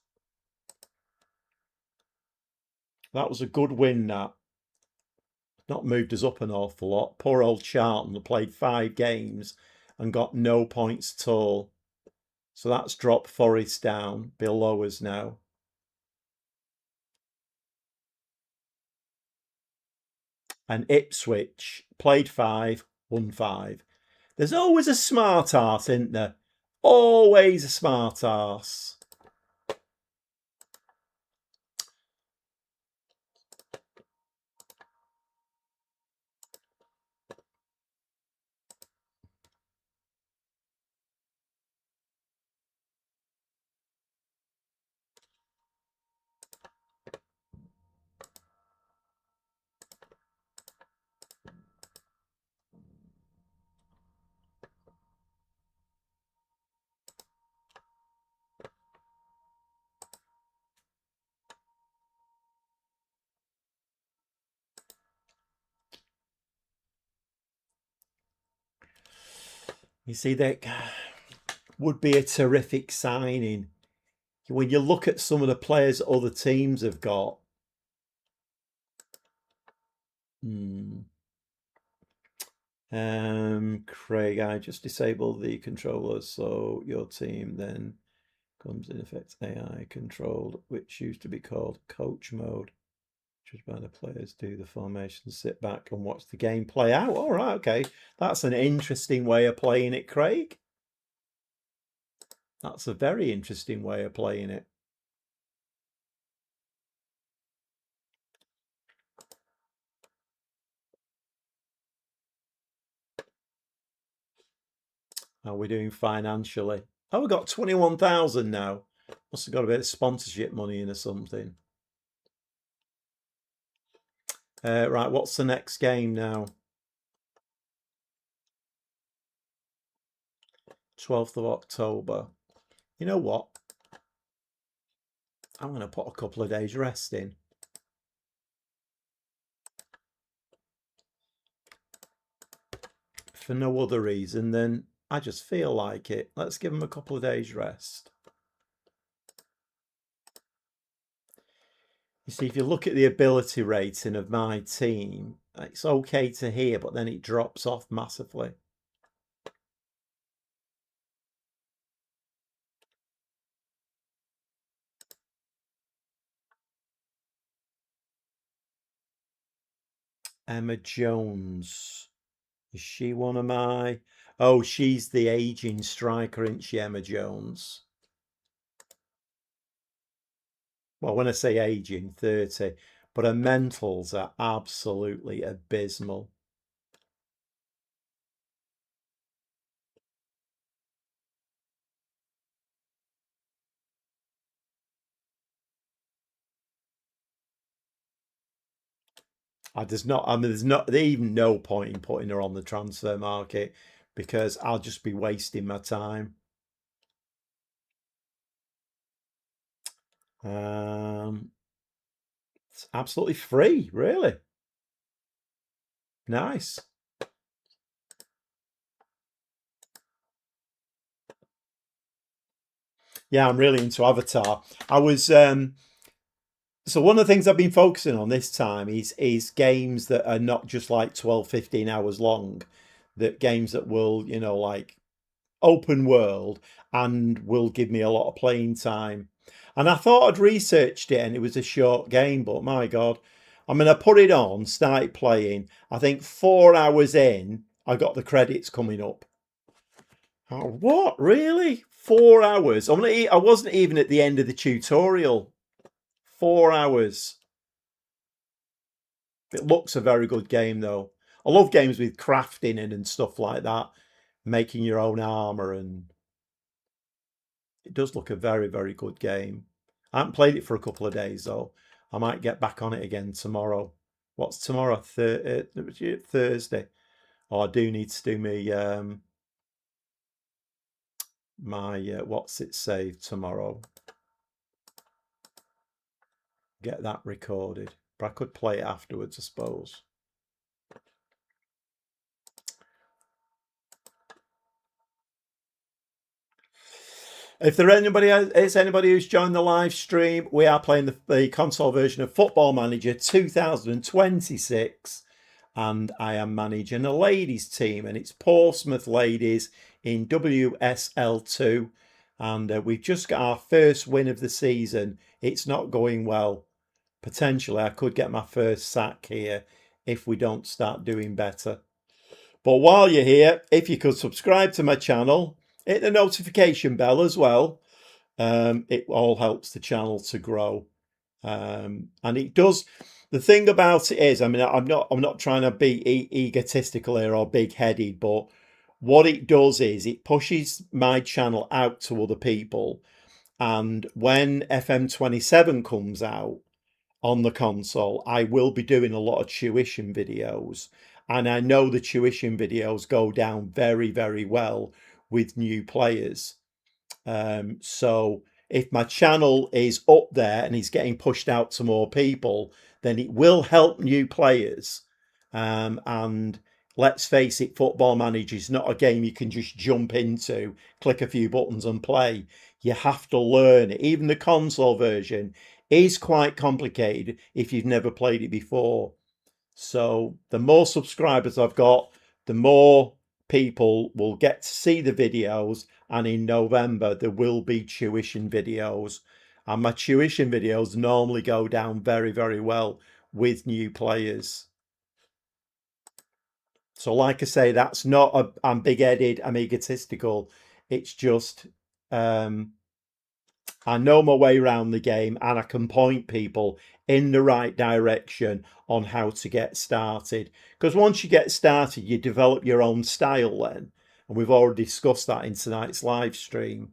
That was a good win, that. Not moved us up an awful lot. Poor old Charlton played 5 games and got no points at all. So that's dropped Forest down below us now. And Ipswich played 5, won 5. There's always a smart arse, isn't there? Always a smart arse. You see, that would be a terrific signing. When you look at some of the players other teams have got. Craig, I just disabled the controllers, so your team then comes in effect AI controlled, which used to be called coach mode. Judged by the players, do the formation, sit back and watch the game play out. All right, okay. That's an interesting way of playing it, Craig. That's a very interesting way of playing it. How are we doing financially? Oh, we've got 21,000 now. Must have got a bit of sponsorship money in or something. Right, what's the next game now? 12th of October. You know what? I'm going to put a couple of days rest in. For no other reason than I just feel like it. Let's give them a couple of days rest. You see, if you look at the ability rating of my team, it's okay to here, but then it drops off massively. Emma Jones. Is she one of my... Oh, she's the aging striker, isn't she, Emma Jones? Well, when I say aging, 30. But her mentals are absolutely abysmal. There's not even no point in putting her on the transfer market because I'll just be wasting my time. It's absolutely free, really. Nice. Yeah, I'm really into Avatar. I was so one of the things I've been focusing on this time is games that are not just like 12, 15 hours long, that games that will, like open world and will give me a lot of playing time. And I thought I'd researched it and it was a short game, but my God, I mean, I put it on, started playing. I think 4 hours in, I got the credits coming up. Oh, what? Really? 4 hours? I wasn't even at the end of the tutorial. 4 hours. It looks a very good game, though. I love games with crafting in and stuff like that, making your own armor, and it does look a very, very good game. I haven't played it for a couple of days, though. I might get back on it again tomorrow. What's tomorrow? Thursday. Oh, I do need to do my what's it saved tomorrow. Get that recorded. But I could play it afterwards, I suppose. If there is anybody who's joined the live stream, we are playing the console version of Football Manager 2026, and I am managing a ladies team, and it's Portsmouth Ladies in WSL2, and we've just got our first win of the season. It's not going well. Potentially, I could get my first sack here if we don't start doing better. But while you're here, if you could subscribe to my channel, hit the notification bell as well. It all helps the channel to grow. And it does. The thing about it is, I mean, I'm not trying to be egotistical here or big-headed, but what it does is it pushes my channel out to other people. And when FM27 comes out on the console, I will be doing a lot of tuition videos. And I know the tuition videos go down very, very well with new players. So if my channel is up there and is getting pushed out to more people, then it will help new players. And let's face it, Football Manager is not a game you can just jump into, click a few buttons and play. You have to learn it. Even the console version is quite complicated if you've never played it before. So the more subscribers I've got, the more people will get to see the videos, and in November there will be tuition videos, and my tuition videos normally go down very, very well with new players. So like I say, that's not I'm big-headed, I'm egotistical. It's just I know my way around the game, and I can point people in the right direction on how to get started. Because once you get started, you develop your own style then. And we've already discussed that in tonight's live stream.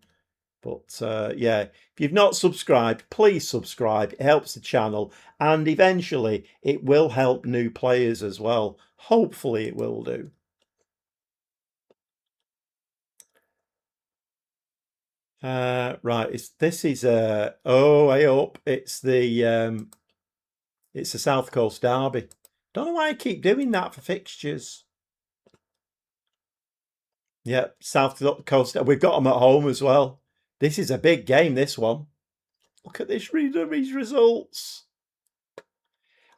But yeah, if you've not subscribed, please subscribe. It helps the channel, and eventually it will help new players as well. Hopefully it will do. Right, this is oh, I hope it's the South Coast Derby. Don't know why I keep doing that for fixtures. Yep, South Coast. We've got them at home as well. This is a big game, this one. Look at these results.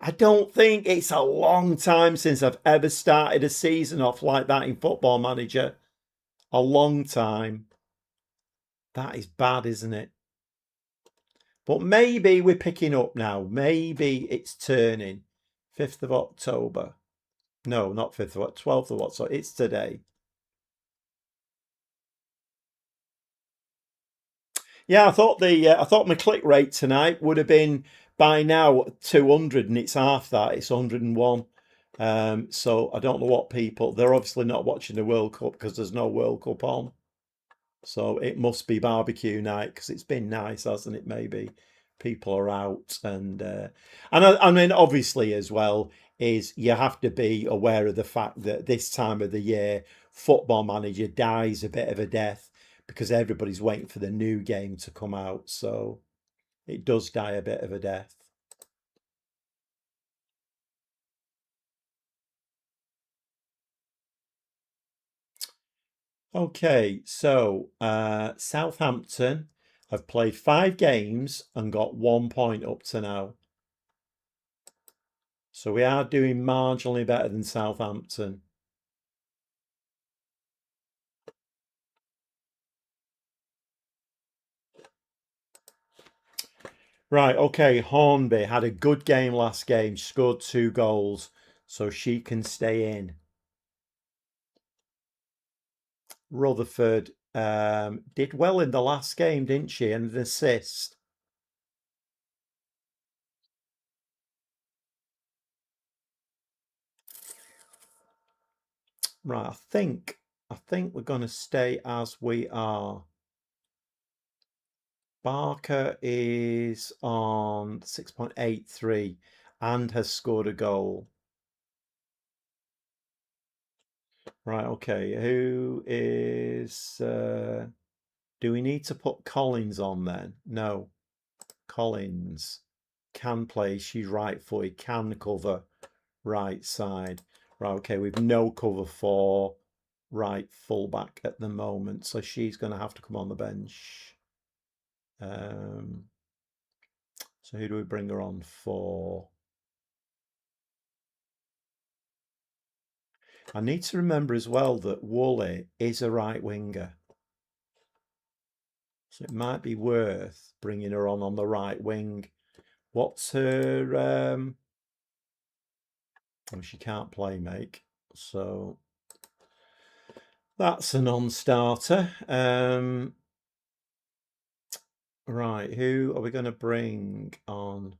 I don't think it's a long time since I've ever started a season off like that in Football Manager. A long time. That is bad, isn't it? But maybe we're picking up now. Maybe it's turning. 5th of October. No, not 5th of what? 12th of what? So it's today. Yeah, I thought my click rate tonight would have been by now 200, and it's half that. It's 101. So I don't know what people. They're obviously not watching the World Cup because there's no World Cup on. So it must be barbecue night because it's been nice, hasn't it? Maybe people are out, I mean, obviously as well is you have to be aware of the fact that this time of the year, Football Manager dies a bit of a death because everybody's waiting for the new game to come out. So it does die a bit of a death. Okay, so Southampton have played 5 games and got 1 point up to now. So we are doing marginally better than Southampton. Right, okay, Hornby had a good game last game, scored 2 goals, so she can stay in. Rutherford did well in the last game, didn't she? And an assist. Right, I think we're going to stay as we are. Barker is on 6.83 and has scored a goal. Right, okay. Who is... do we need to put Collins on then? No. Collins can play. She's right footed, can cover right side. Right, okay. We've no cover for right fullback at the moment. So she's going to have to come on the bench. So who do we bring her on for? I need to remember as well that Woolley is a right winger. So it might be worth bringing her on the right wing. What's her... Oh, she can't play make. So that's a non-starter. Right, who are we going to bring on?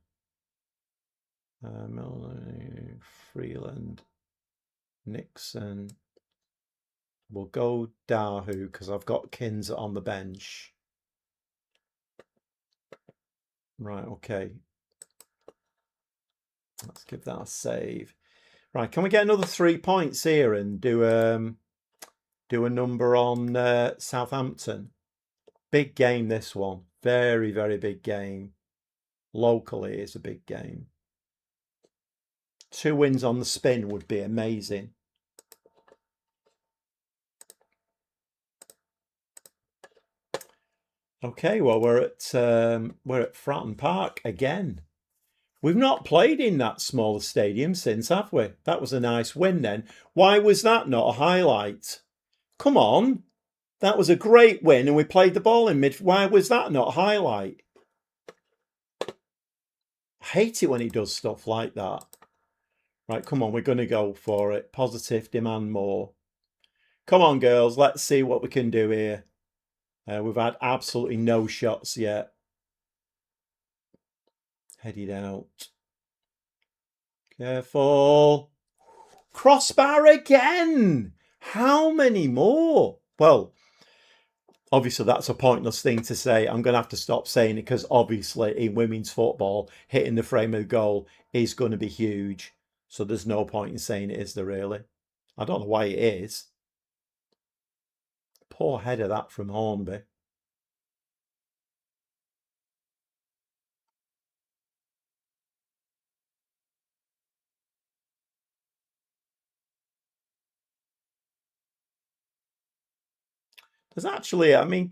Melanie, Freeland, Nixon. We'll go Dahu because I've got Kinzer on the bench. Right, okay. Let's give that a save. Right, can we get another 3 points here and do a number on Southampton? Big game, this one. Very, very big game. Locally, it's a big game. 2 wins on the spin would be amazing. Okay, well we're at Fratton Park again. We've not played in that smaller stadium since, have we? That was a nice win then. Why was that not a highlight? Come on. That was a great win and we played the ball in mid. Why was that not a highlight? I hate it when he does stuff like that. Right, come on, we're going to go for it. Positive, demand more. Come on, girls, let's see what we can do here. We've had absolutely no shots yet. Headed out. Careful. Crossbar again. How many more? Well, obviously that's a pointless thing to say. I'm going to have to stop saying it because obviously in women's football, hitting the frame of the goal is going to be huge. So there's no point in saying it, is there really? I don't know why it is. Poor header that from Hornby. There's actually, I mean,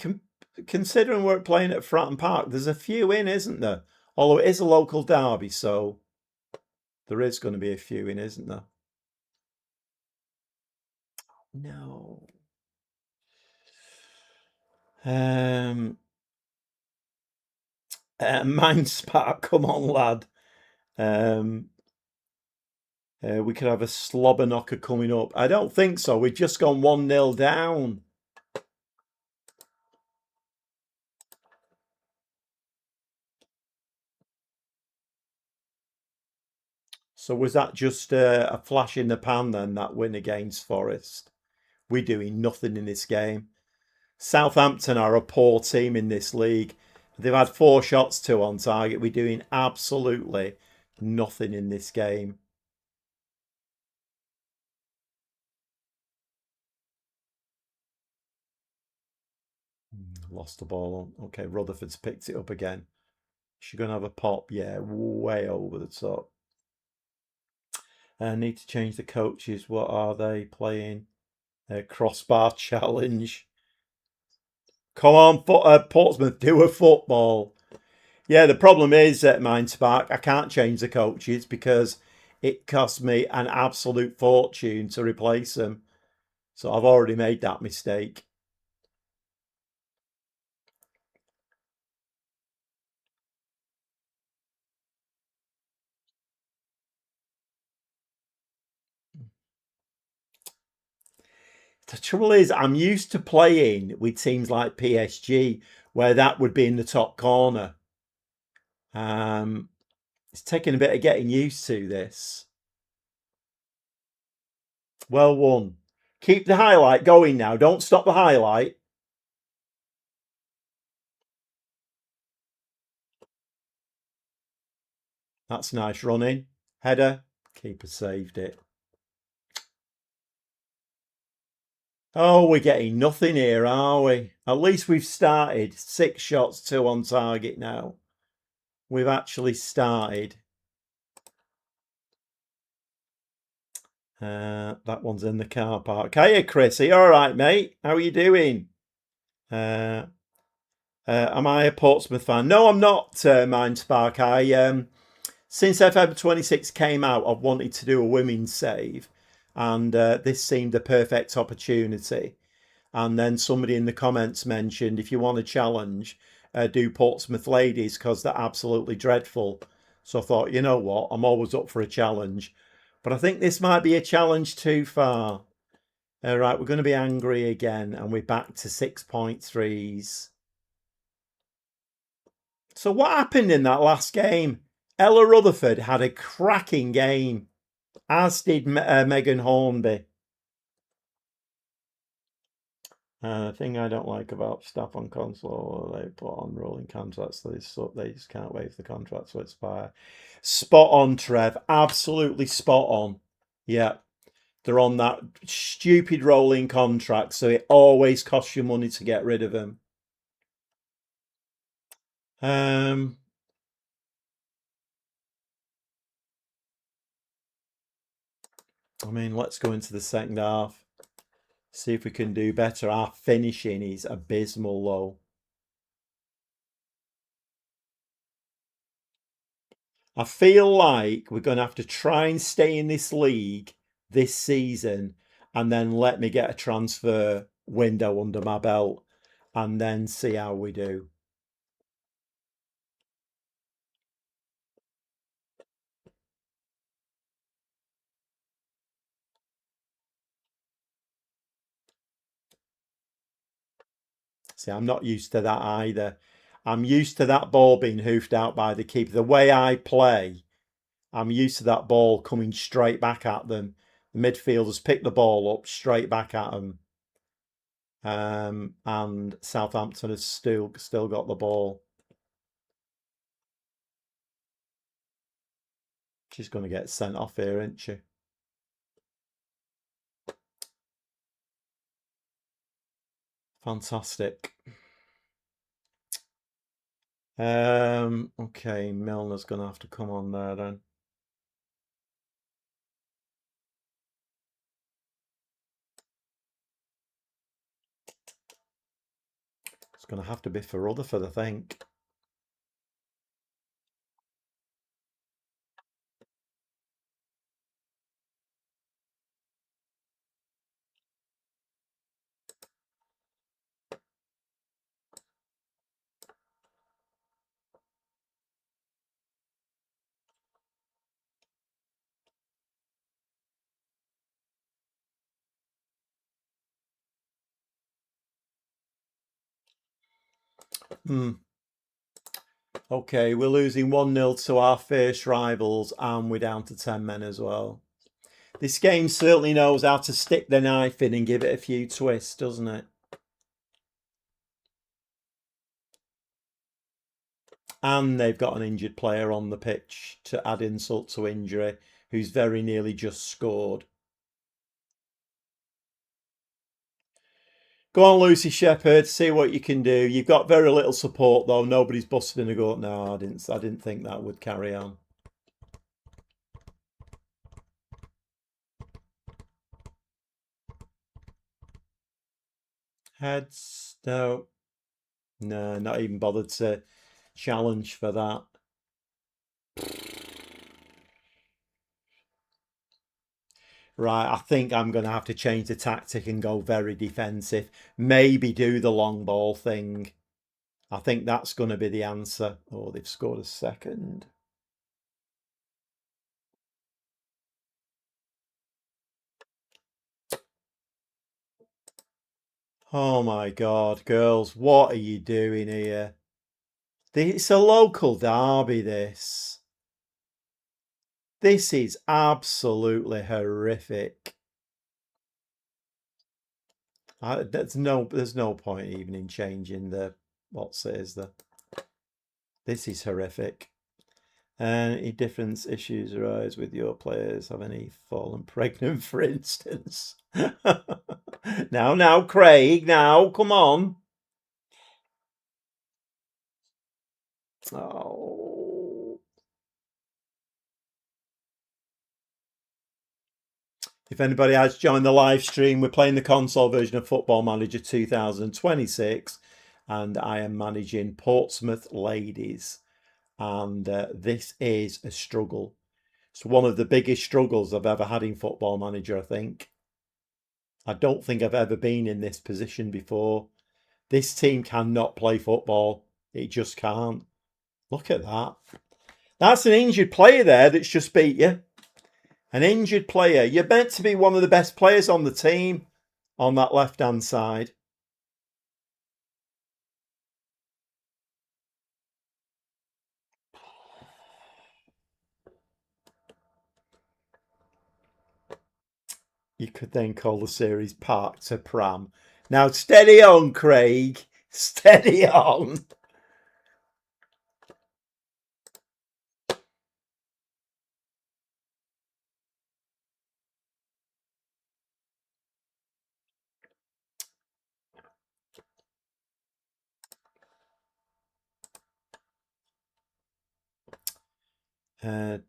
considering we're playing at Fratton Park, there's a few in, isn't there? Although it is a local derby, so there is going to be a few in, isn't there? No. Um, Mind Spark, come on, lad. We could have a slobber knocker coming up. I don't think so. We've just gone 1-0 down. So was that just a flash in the pan then, that win against Forest? We're doing nothing in this game. Southampton are a poor team in this league. They've had 4 shots, 2 on target. We're doing absolutely nothing in this game. Lost the ball. Okay, Rutherford's picked it up again. She's going to have a pop. Yeah, way over the top. Need to change the coaches. What are they playing? Crossbar challenge. Come on, Portsmouth, do a football. Yeah, the problem is, Mind Spark, I can't change the coaches because it cost me an absolute fortune to replace them. So I've already made that mistake. The trouble is, I'm used to playing with teams like PSG, where that would be in the top corner. It's taking a bit of getting used to this. Well won. Keep the highlight going now. Don't stop the highlight. That's nice running. Header. Keeper saved it. Oh, we're getting nothing here, are we? At least we've started. 6 shots, 2 on target now. We've actually started. That one's in the car park. Hiya, Chris. Are you all right, mate? How are you doing? Am I a Portsmouth fan? No, I'm not, Mind Spark. Since FM26 came out, I've wanted to do a women's save, and this seemed the perfect opportunity. And then somebody in the comments mentioned, if you want a challenge, do Portsmouth Ladies because they're absolutely dreadful. So I thought, you know what, I'm always up for a challenge. But I think this might be a challenge too far. All right, we're going to be angry again, and we're back to 6.3s. So what happened in that last game? Ella Rutherford had a cracking game, as did Megan Hornby. The thing I don't like about staff on console, they put on rolling contracts, so they just can't wait for the contract to expire. Spot on, Trev. Absolutely spot on. Yeah. They're on that stupid rolling contract, so it always costs you money to get rid of them. I mean, let's go into the second half. See if we can do better. Our finishing is abysmal, though. I feel like we're going to have to try and stay in this league this season and then let me get a transfer window under my belt and then see how we do. See, I'm not used to that either. I'm used to that ball being hoofed out by the keeper. The way I play, I'm used to that ball coming straight back at them. The midfielders pick the ball up straight back at them. And Southampton has still got the ball. She's going to get sent off here, isn't she? Fantastic. Okay, Milner's going to have to come on there then. It's going to have to be for Rutherford, I think. Okay, we're losing 1-0 to our fierce rivals and we're down to 10 men as well. This game certainly knows how to stick the knife in and give it a few twists, doesn't it? And they've got an injured player on the pitch to add insult to injury, who's very nearly just scored. Go on, Lucy Shepherd, see what you can do. You've got very little support though. Nobody's busted in a goal. No, I didn't think that would carry on. Heads, no, not even bothered to challenge for that. Right, I think I'm going to have to change the tactic and go very defensive. Maybe do the long ball thing. I think that's going to be the answer. Oh, they've scored a second. Oh my God, girls, what are you doing here? It's a local derby, this. This is absolutely horrific. There's no point even in changing the what's it is the. This is horrific. Any difference issues arise with your players? Have any fallen pregnant, for instance? Now, Craig, now, come on. Oh. If anybody has joined the live stream, we're playing the console version of Football Manager 2026, and I am managing Portsmouth Ladies. And this is a struggle. It's one of the biggest struggles I've ever had in Football Manager, I think. I don't think I've ever been in this position before. This team cannot play football. It just can't. Look at that. That's an injured player there that's just beat you. An injured player. You're meant to be one of the best players on the team on that left-hand side. You could then call the series Park to Pram. Now, steady on, Craig. Steady on.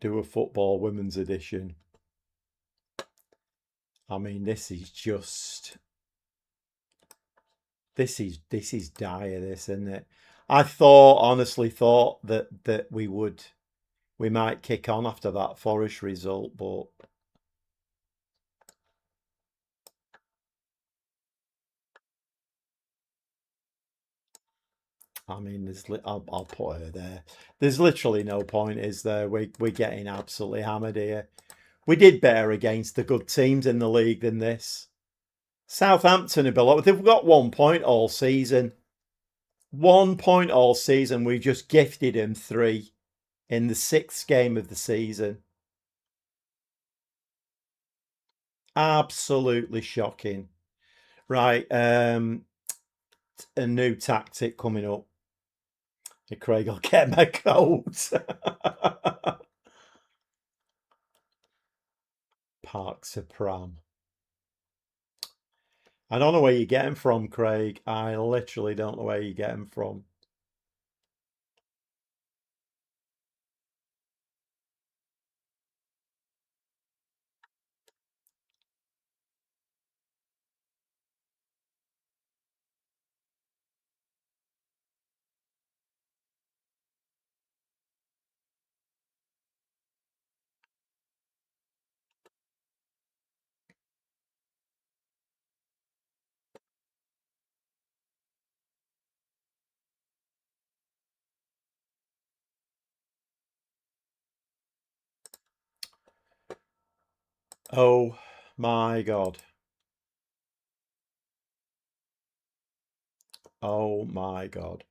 Do a football women's edition. I mean, this is dire, this, isn't it? I honestly thought that we might kick on after that Forest result, but I mean, I'll put her there. There's literally no point, is there? We're getting absolutely hammered here. We did better against the good teams in the league than this. Southampton are below. They've got 1 point all season. 1 point all season. We just gifted them 3 in the 6th game of the season. Absolutely shocking. Right, a new tactic coming up. Craig will get my coat. Parks to Pram. I don't know where you get them from, Craig. I literally don't know where you get them from. Oh my God. Oh my God.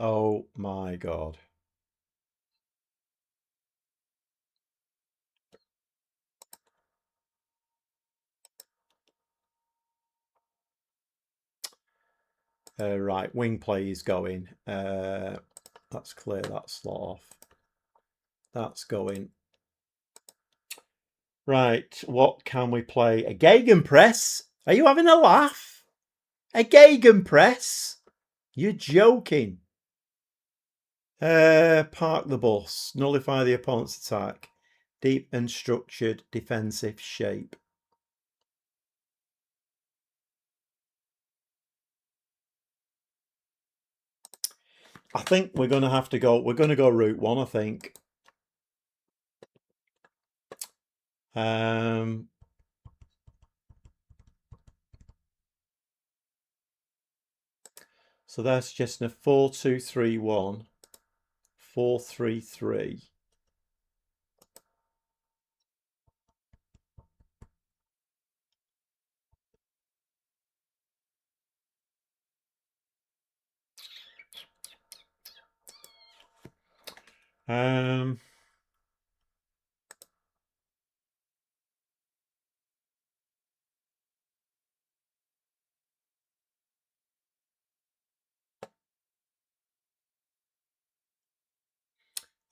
Oh my God. Right, wing play is going. Let's clear that slot off. That's going. Right, what can we play? A gegenpress? Are you having a laugh? A gegenpress? You're joking. Park the bus. Nullify the opponent's attack. Deep and structured defensive shape. I think we're going to have to go. We're going to go route one, I think. So they're suggesting a 4-2-3-1, 4-3-3.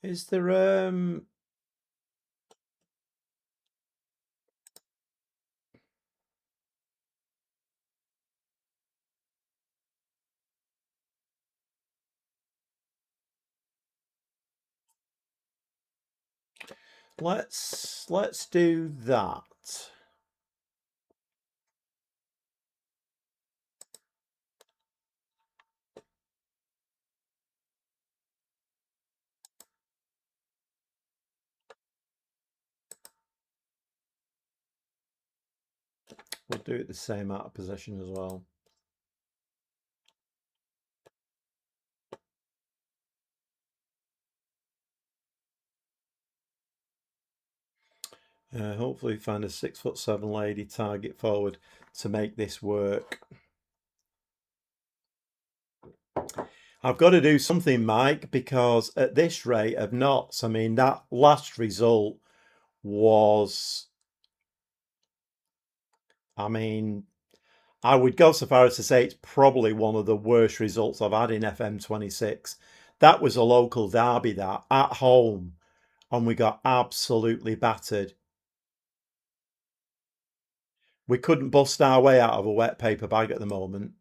Is there let's do that. We'll do it the same out of possession as well. Hopefully find a 6'7" lady target forward to make this work. I've got to do something, Mike, because at this rate of knots, I mean, that last result was, I mean, I would go so far as to say it's probably one of the worst results I've had in FM26. That was a local derby, that, at home, and we got absolutely battered. We couldn't bust our way out of a wet paper bag at the moment.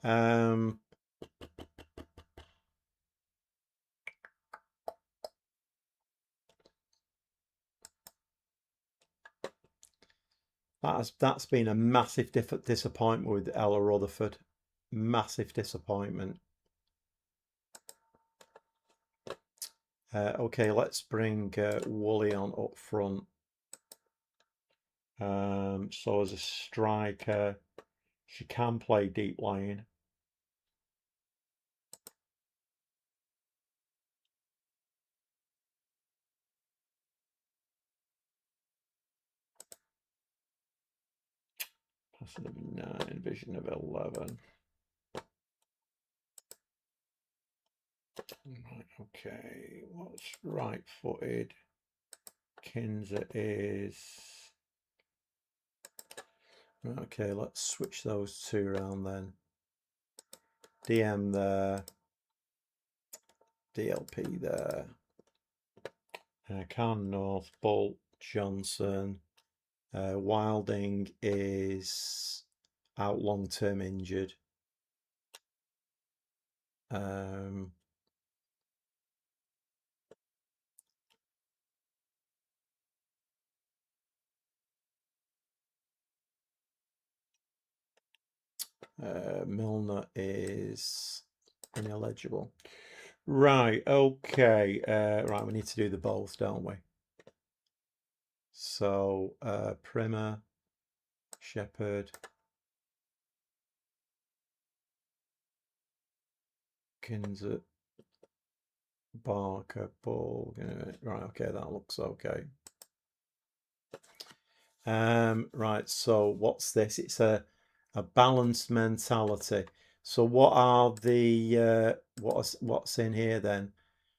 Um, that's been a massive disappointment with Ella Rutherford. Massive disappointment. Okay, let's bring Woolley on up front. So as a striker, she can play deep line. Passive of 9, vision of 11. Right, okay, what's right-footed? Kinzer is... Okay, let's switch those two around then. DM there. DLP there. Khan North, Bolt, Johnson. Wilding is out long-term injured. Milner is ineligible. Right, okay. Right, we need to do the both, don't we? So, Primer, Shepherd, Kinzer, Barker, Bull. Right, okay, that looks okay. Right, so what's this? It's a balanced mentality. So what are the what's in here then?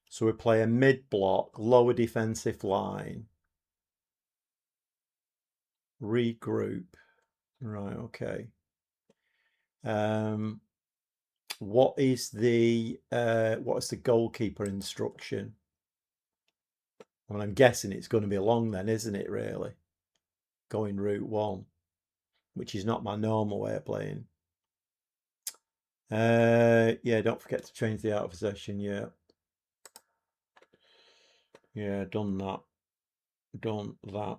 So we play a mid block, lower defensive line, regroup. Right, okay. What is the goalkeeper instruction? I mean, I'm guessing it's going to be long then, isn't it? Really, going route one, which is not my normal way of playing. Yeah, don't forget to change the out of possession. Yeah, yeah, done that. Done that.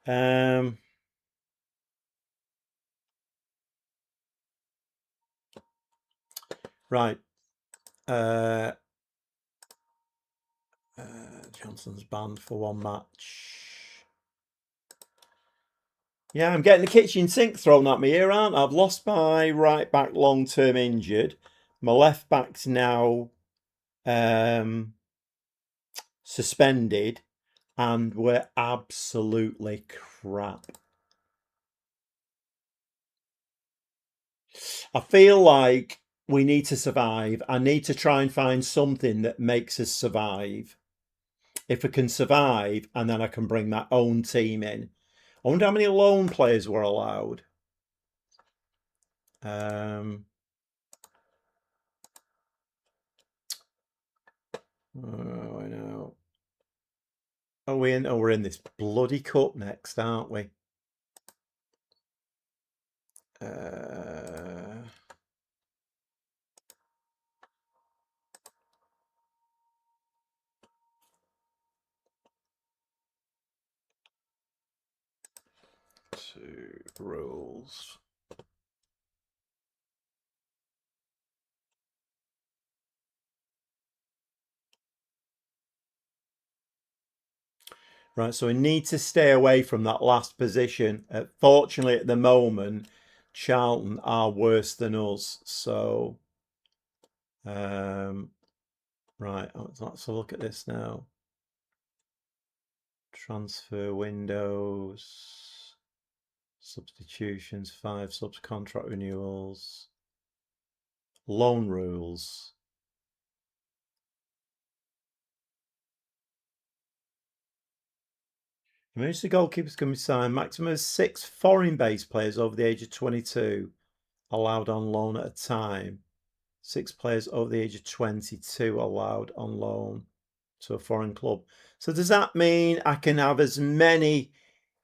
Um, right. Uh, Johnson's banned for one match. Yeah, I'm getting the kitchen sink thrown at me here, aren't I? I've lost my right back long term injured. My left back's now suspended, and we're absolutely crap. I feel like we need to survive. I need to try and find something that makes us survive. If we can survive, and then I can bring my own team in. I wonder how many loan players were allowed. Oh, I know. Oh, we're in this bloody cup next, aren't we? Two rules. Right, so we need to stay away from that last position. Fortunately, at the moment, Charlton are worse than us. So, right, let's have a look at this now. Transfer windows, substitutions, 5 subs, contract renewals, loan rules. Emergency goalkeepers can be signed. Maximum of 6 foreign-based players over the age of 22 allowed on loan at a time. 6 players over the age of 22 allowed on loan to a foreign club. So does that mean I can have as many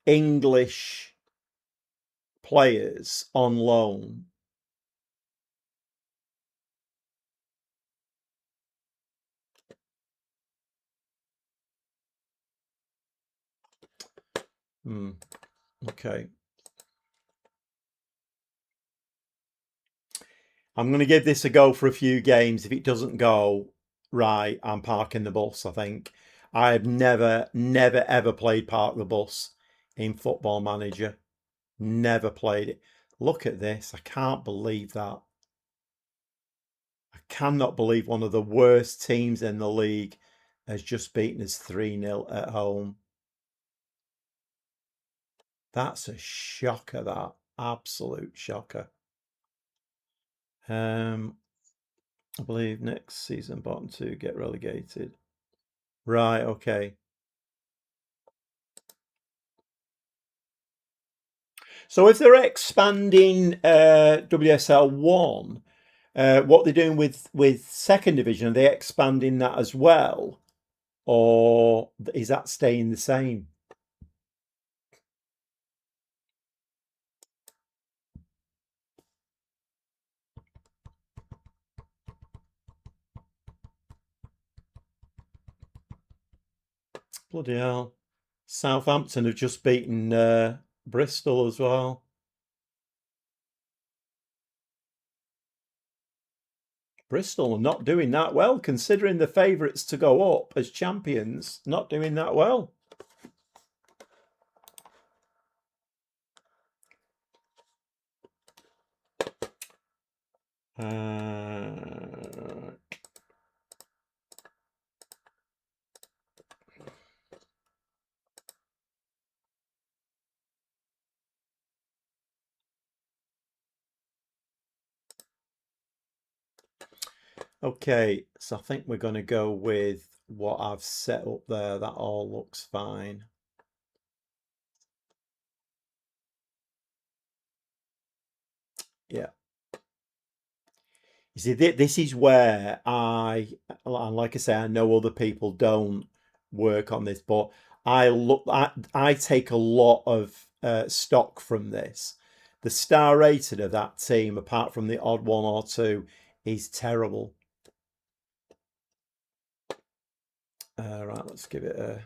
English players on loan? Okay. I'm going to give this a go for a few games. If it doesn't go right, I'm parking the bus, I think. I've never, ever played Park the Bus in Football Manager. Never played it. Look at this. I can't believe that. I cannot believe one of the worst teams in the league has just beaten us 3-0 at home. That's a shocker, that. Absolute shocker. I believe next season bottom 2 get relegated. Right, okay. So if they're expanding WSL 1, what they're doing with second division, are they expanding that as well? Or is that staying the same? Bloody hell. Southampton have just beaten Bristol as well. Bristol are not doing that well, considering the favourites to go up as champions. Not doing that well. Okay, so I think we're going to go with what I've set up there. That all looks fine. Yeah. You see, this is where like I say, I know other people don't work on this, but I take a lot of stock from this. The star rating of that team, apart from the odd one or two, is terrible. Right, let's give it a...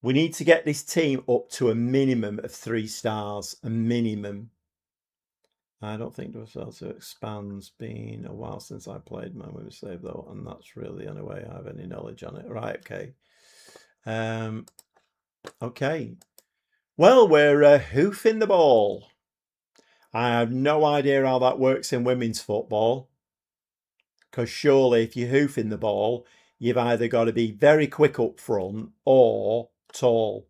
We need to get this team up to a minimum of 3 stars, a minimum. I don't think it also expands. Been a while since I played my Women's Save though, and that's really the only way I have any knowledge on it. Right, okay. Okay. Well, we're hoofing the ball. I have no idea how that works in women's football. Because surely if you're hoofing the ball, you've either got to be very quick up front or tall.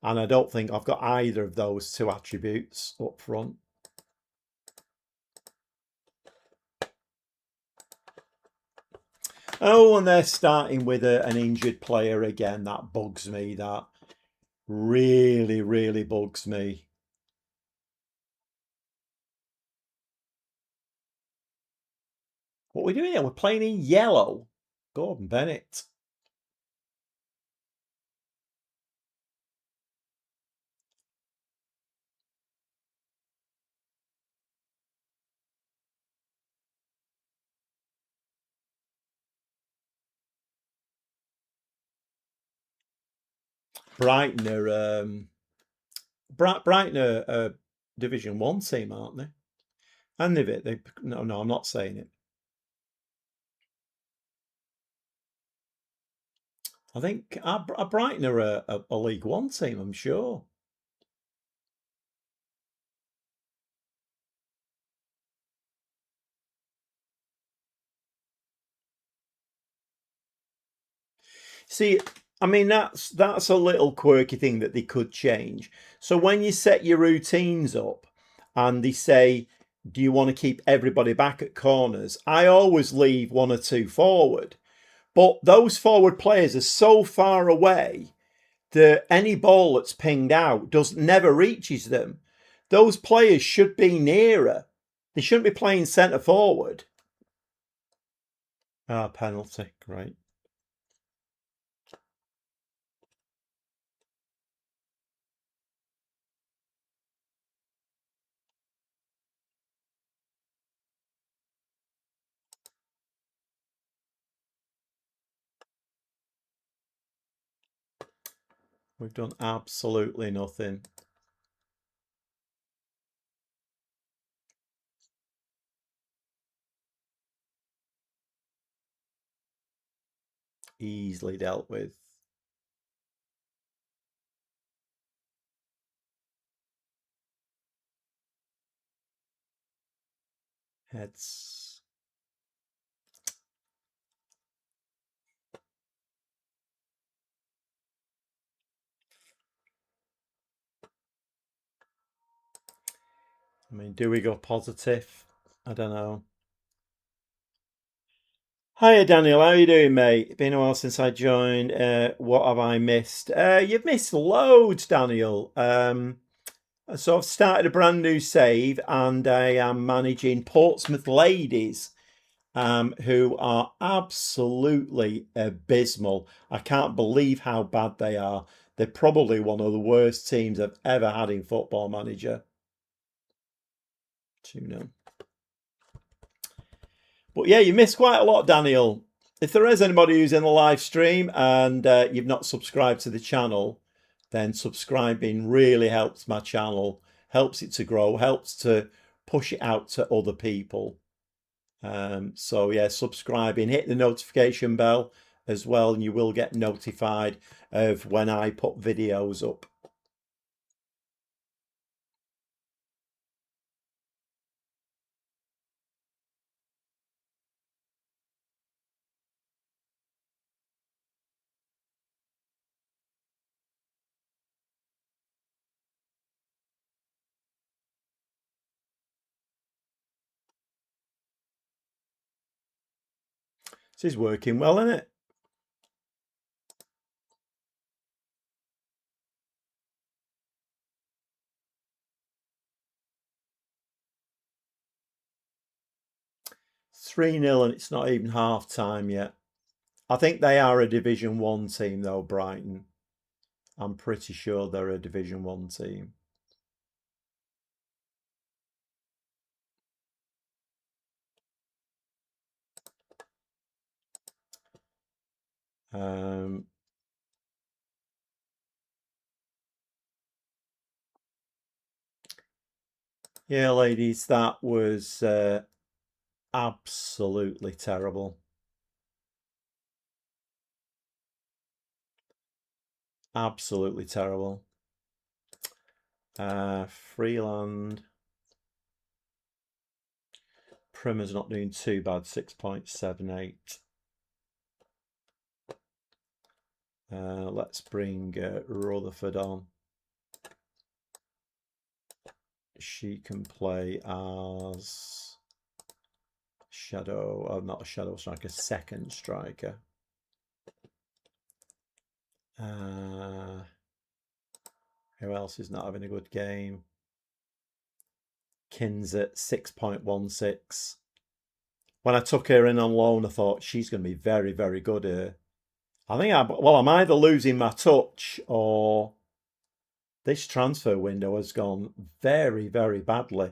And I don't think I've got either of those 2 attributes up front. Oh, and they're starting with an injured player again. That bugs me. That really, really bugs me. What are we doing here? We're playing in yellow. Gordon Bennett. Brighton are Division 1 team, aren't they? And no, I'm not saying it. I think Brighton are a League 1 team, I'm sure. See, I mean that's a little quirky thing that they could change. So when you set your routines up and they say, do you want to keep everybody back at corners? I always leave 1 or 2 forward. But those forward players are so far away that any ball that's pinged out never reaches them. Those players should be nearer. They shouldn't be playing centre forward. Penalty, great. We've done absolutely nothing. Easily dealt with. Heads. I mean, do we go positive? I don't know. Hiya, Daniel. How are you doing, mate? Been a while since I joined. What have I missed? You've missed loads, Daniel. So I've started a brand new save, and I am managing Portsmouth Ladies, who are absolutely abysmal. I can't believe how bad they are. They're probably one of the worst teams I've ever had in Football Manager. 2-0. But yeah, you missed quite a lot, Daniel. If there is anybody who's in the live stream and you've not subscribed to the channel, then subscribing really helps my channel, helps it to grow, helps to push it out to other people. So yeah, subscribing, hit the notification bell as well, and you will get notified of when I put videos up. This is working well, isn't it? It's 3-0 and it's not even half time yet. I think they are a Division 1 team though, Brighton. I'm pretty sure they're a Division 1 team. Yeah, ladies, that was absolutely terrible. Absolutely terrible. Freeland. Primer's not doing too bad, 6.78. Let's bring Rutherford on. She can play as shadow, oh, not a shadow striker, second striker. Who else is not having a good game? Kins at 6.16. When I took her in on loan, I thought she's going to be very, very good here. I think I'm either losing my touch or this transfer window has gone very, very badly.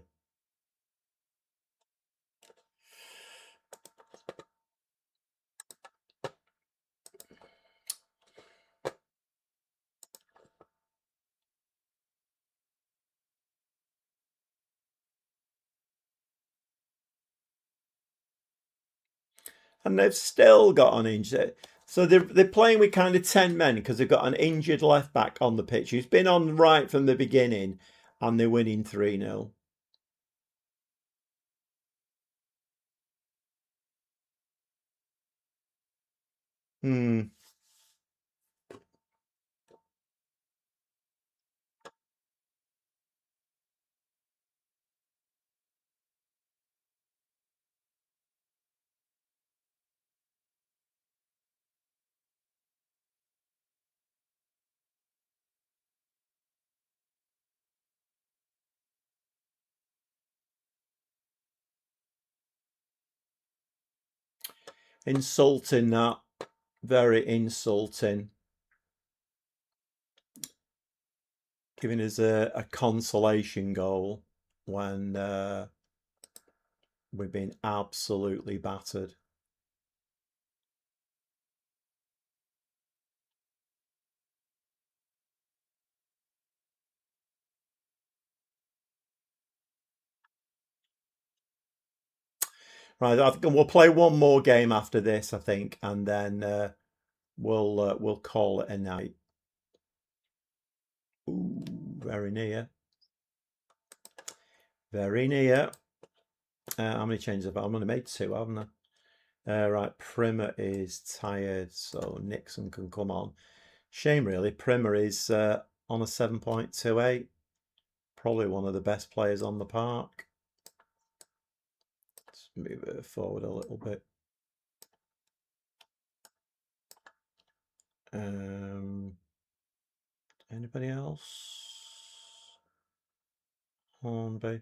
And they've still got an injured. So they're playing with kind of 10 men because they've got an injured left back on the pitch who's been on right from the beginning, and they're winning 3-0. Insulting, that. Very insulting. Giving us a consolation goal when we've been absolutely battered. Right, I think we'll play one more game after this, I think, and then we'll call it a night. Ooh, very near. Very near. How many changes have I? I'm going to make 2, haven't I? Right, Primer is tired, so Nixon can come on. Shame, really. Primer is on a 7.28. Probably one of the best players on the park. Let's move it forward a little bit. Anybody else? Hornby.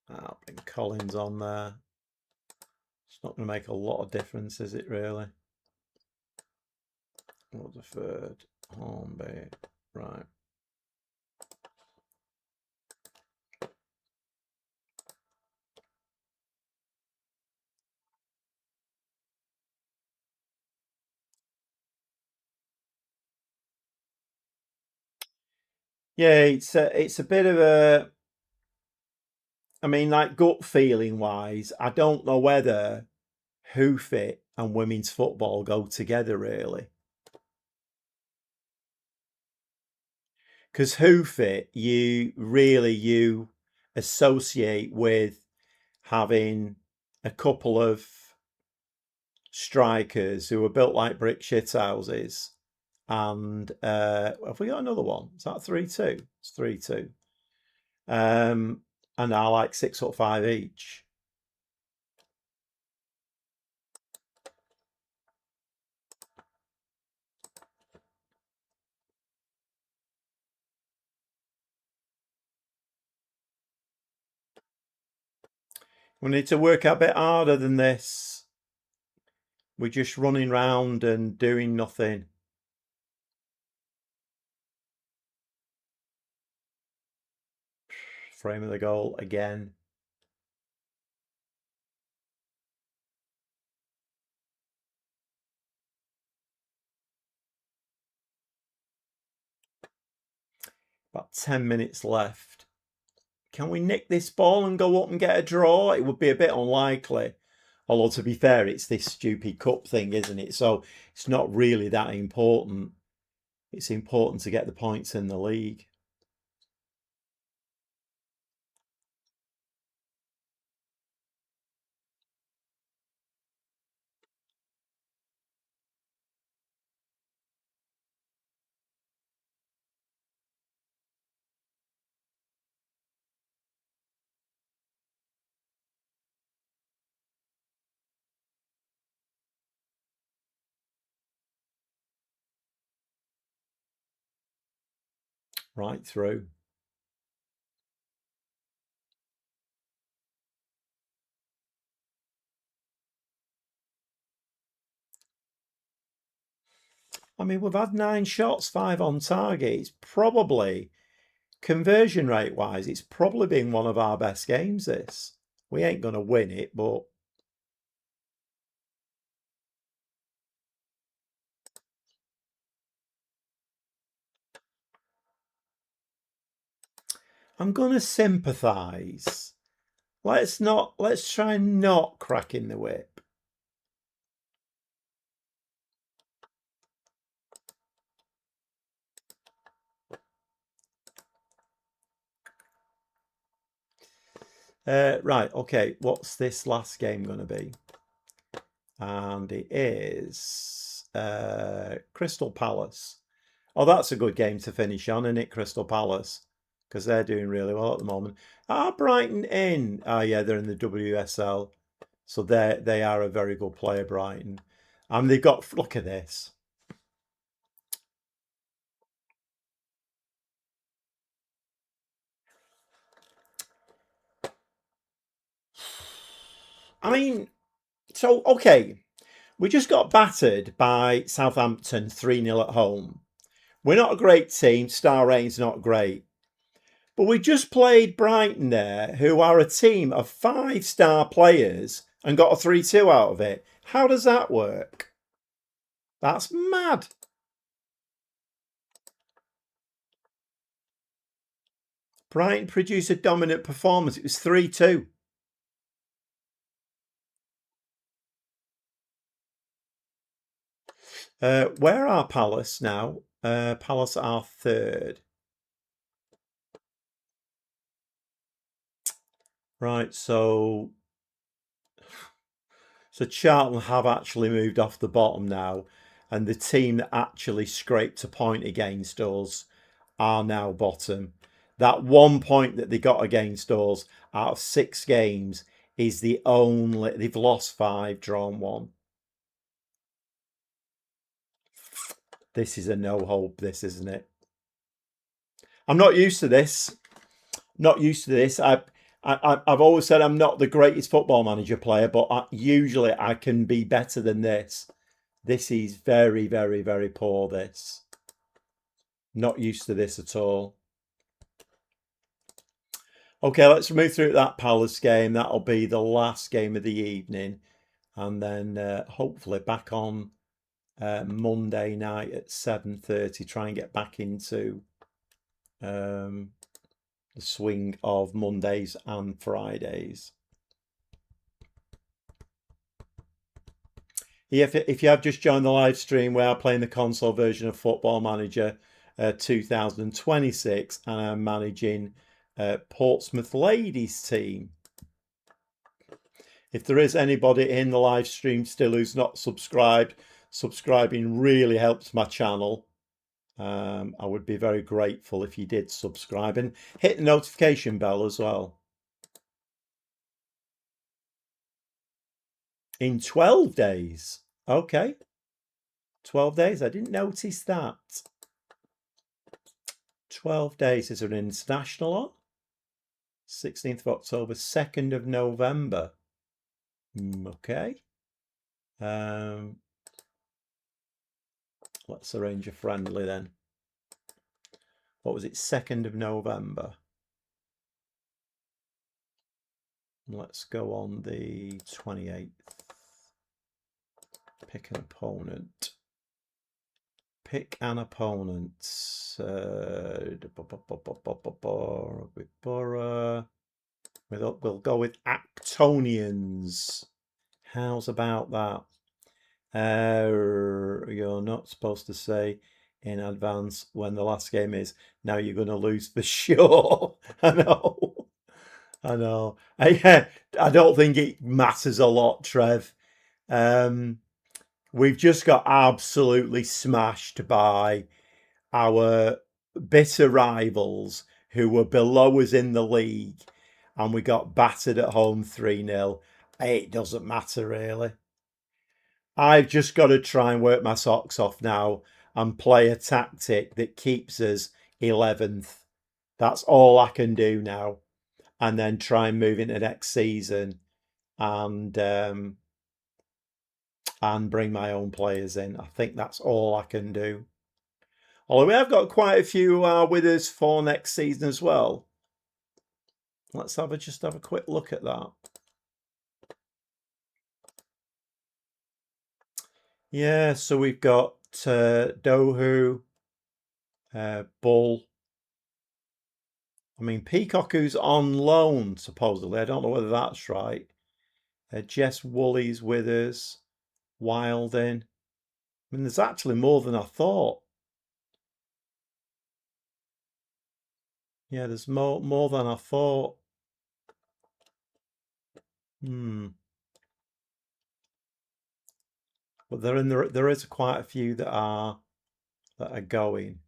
I'll bring Collins on there. It's not going to make a lot of difference, is it really? Rutherford. Hornby. Right. Yeah, it's a bit of a. I mean, like gut feeling wise, I don't know whether hoof it and women's football go together really. Because hoof it, you associate with having a couple of strikers who are built like brick shithouses. And have we got another one? Is that 3-2? It's 3-2. And I like 6'5" each. We need to work a bit harder than this. We're just running round and doing nothing. Frame of the goal again. About 10 minutes left. Can we nick this ball and go up and get a draw? It would be a bit unlikely. Although, to be fair, it's this stupid cup thing, isn't it? So it's not really that important. It's important to get the points in the league. Right through. I mean, we've had 9 shots, 5 on target. It's probably, conversion rate wise, it's probably been one of our best games, this. We ain't going to win it, but I'm going to sympathise. Let's try not cracking the whip. Right, okay, what's this last game going to be? And it is Crystal Palace. Oh, that's a good game to finish on, isn't it, Crystal Palace? Because they're doing really well at the moment. Are Brighton in? Oh, yeah, they're in the WSL. So they are a very good player, Brighton. And they've got, look at this. I mean, so, okay, we just got battered by Southampton 3-0 at home. We're not a great team. Star rating's not great. But we just played Brighton there, who are a team of 5-star players, and got a 3-2 out of it. How does that work? That's mad. Brighton produced a dominant performance. It was 3-2. Where are Palace now? Palace are third. Right, so Charlton have actually moved off the bottom now, and the team that actually scraped a point against us are now bottom. That 1 point that they got against us out of 6 games is the only. They've lost 5, drawn 1. This is a no hope, this, isn't it? I'm not used to this. Not used to this. I've always said I'm not the greatest football manager player, but usually I can be better than this. This is very, very, very poor, this. Not used to this at all. Okay, let's move through that Palace game. That'll be the last game of the evening. And then hopefully back on Monday night at 7:30. Try and get back into the swing of Mondays and Fridays. If you have just joined the live stream, we are playing the console version of Football Manager 2026, and I'm managing Portsmouth Ladies team. If there is anybody in the live stream still who's not subscribed, subscribing really helps my channel. I would be very grateful if you did subscribe and hit the notification bell as well. In 12 days. Okay. 12 days. I didn't notice that. 12 days. Is there an international on? 16th of October, 2nd of November. Okay. Let's arrange a friendly then. What was it? 2nd of November. Let's go on the 28th. Pick an opponent. Pick an opponent. We'll go with Actonians. How's about that? You're not supposed to say in advance when the last game is. Now you're going to lose for sure. I know. I know. I don't think it matters a lot, Trev. We've just got absolutely smashed by our bitter rivals who were below us in the league, and we got battered at home 3-0. It doesn't matter really. I've just got to try and work my socks off now and play a tactic that keeps us 11th. That's all I can do now. And then try and move into next season and bring my own players in. I think that's all I can do. Although we have got quite a few with us for next season as well. Let's just have a quick look at that. Yeah, so we've got Dohu, Bull. I mean, Peacock, who's on loan, supposedly. I don't know whether that's right. Jess Woolley's with us. Wilding. I mean, there's actually more than I thought. Yeah, there's more than I thought. But there is quite a few that are going.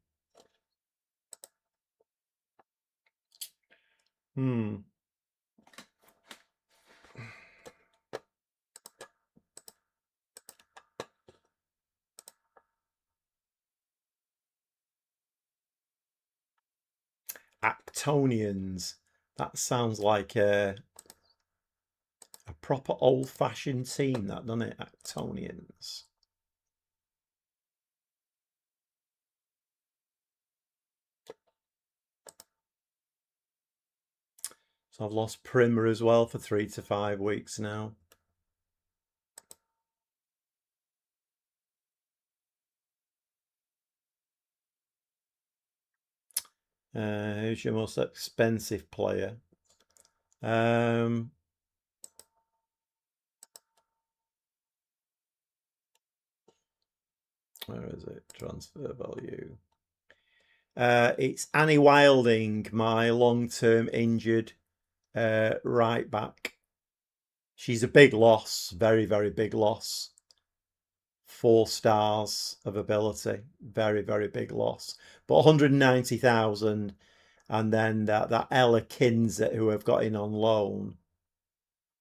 Actonians. That sounds like a proper old-fashioned team, that, doesn't it? Actonians. So I've lost Primer as well for 3 to 5 weeks now. Who's your most expensive player? Where is it? Transfer value. It's Annie Wilding, my long-term injured right back. She's a big loss, very, very big loss. 4 stars of ability, very, very big loss. But 190,000, and then that Ella Kinset, who I've got in on loan,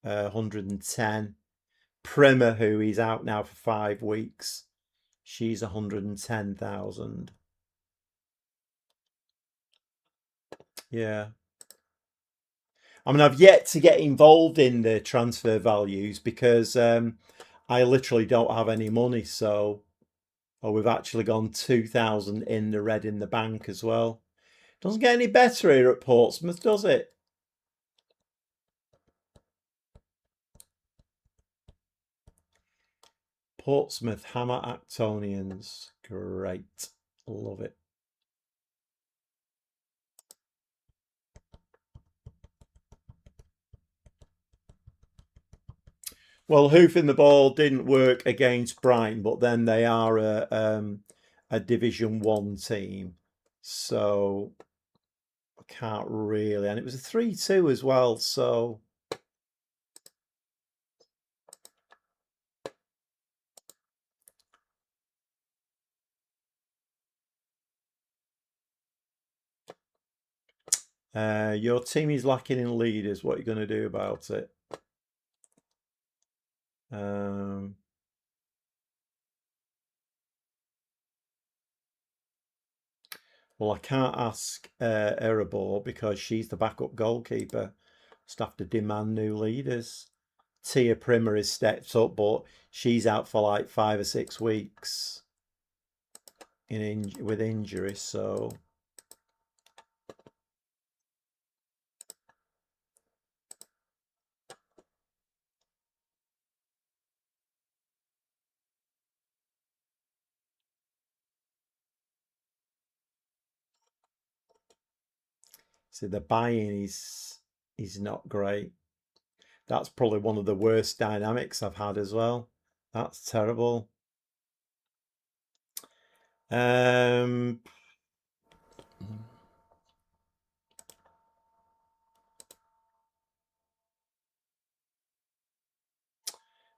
110. Primer, who is out now for 5 weeks, she's 110,000. Yeah. I mean, I've yet to get involved in the transfer values because I literally don't have any money. So Oh, we've actually gone 2,000 in the red in the bank as well. Doesn't get any better here at Portsmouth, does it? Portsmouth Hammer Actonians. Great. Love it. Well, hoofing the ball didn't work against Brighton, but then they are a Division 1 team. So I can't really. And it was a 3-2 as well. So your team is lacking in leaders. What are you going to do about it? Well, I can't ask Erebor because she's the backup goalkeeper. Just have to demand new leaders. Tia Primer is stepped up, but she's out for like 5 or 6 weeks with injury. So the buy-in is not great. That's probably one of the worst dynamics I've had as well. That's terrible.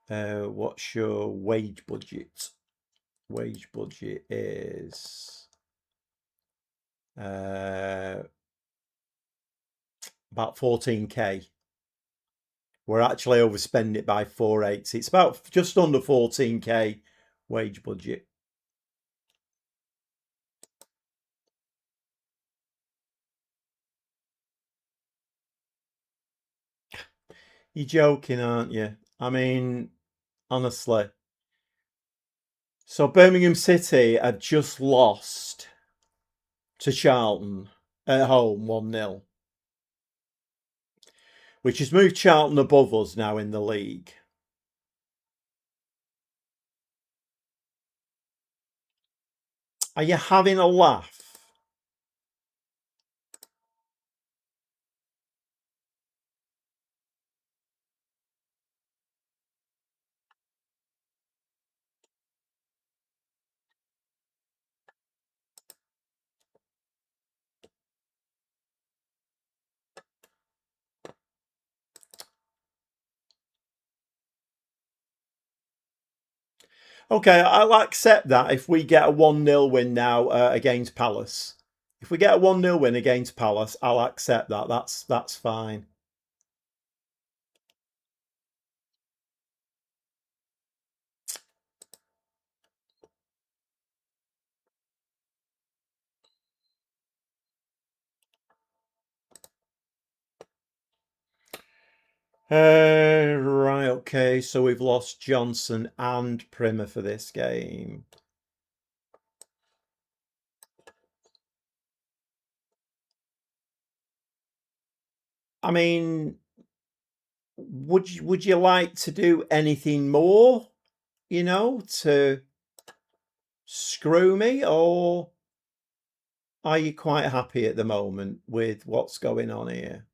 What's your wage budget? Wage budget is about 14k. We're actually overspending it by 4/8. It's about just under 14k wage budget. You're joking, aren't you? I mean, honestly. So Birmingham City had just lost to Charlton at home 1-0, which has moved Charlton above us now in the league. Are you having a laugh? Okay, I'll accept that if we get a 1-0 win now against Palace. If we get a 1-0 win against Palace, I'll accept that. That's fine. Right, okay, so we've lost Johnson and Primer for this game. I mean, would you like to do anything more, to screw me, or are you quite happy at the moment with what's going on here?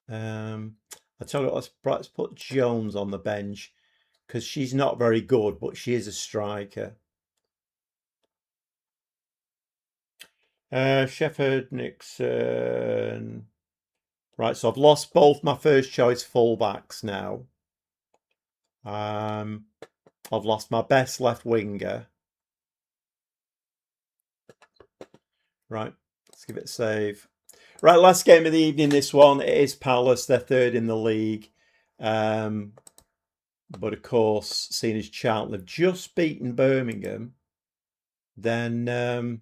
I tell you what, let's put Jones on the bench because she's not very good, but she is a striker. Shepherd, Nixon. Right, so I've lost both my first choice fullbacks now. I've lost my best left winger. Right, let's give it a save. Right, last game of the evening, this one. It is Palace. They're third in the league. But of course, seeing as Charlton have just beaten Birmingham, then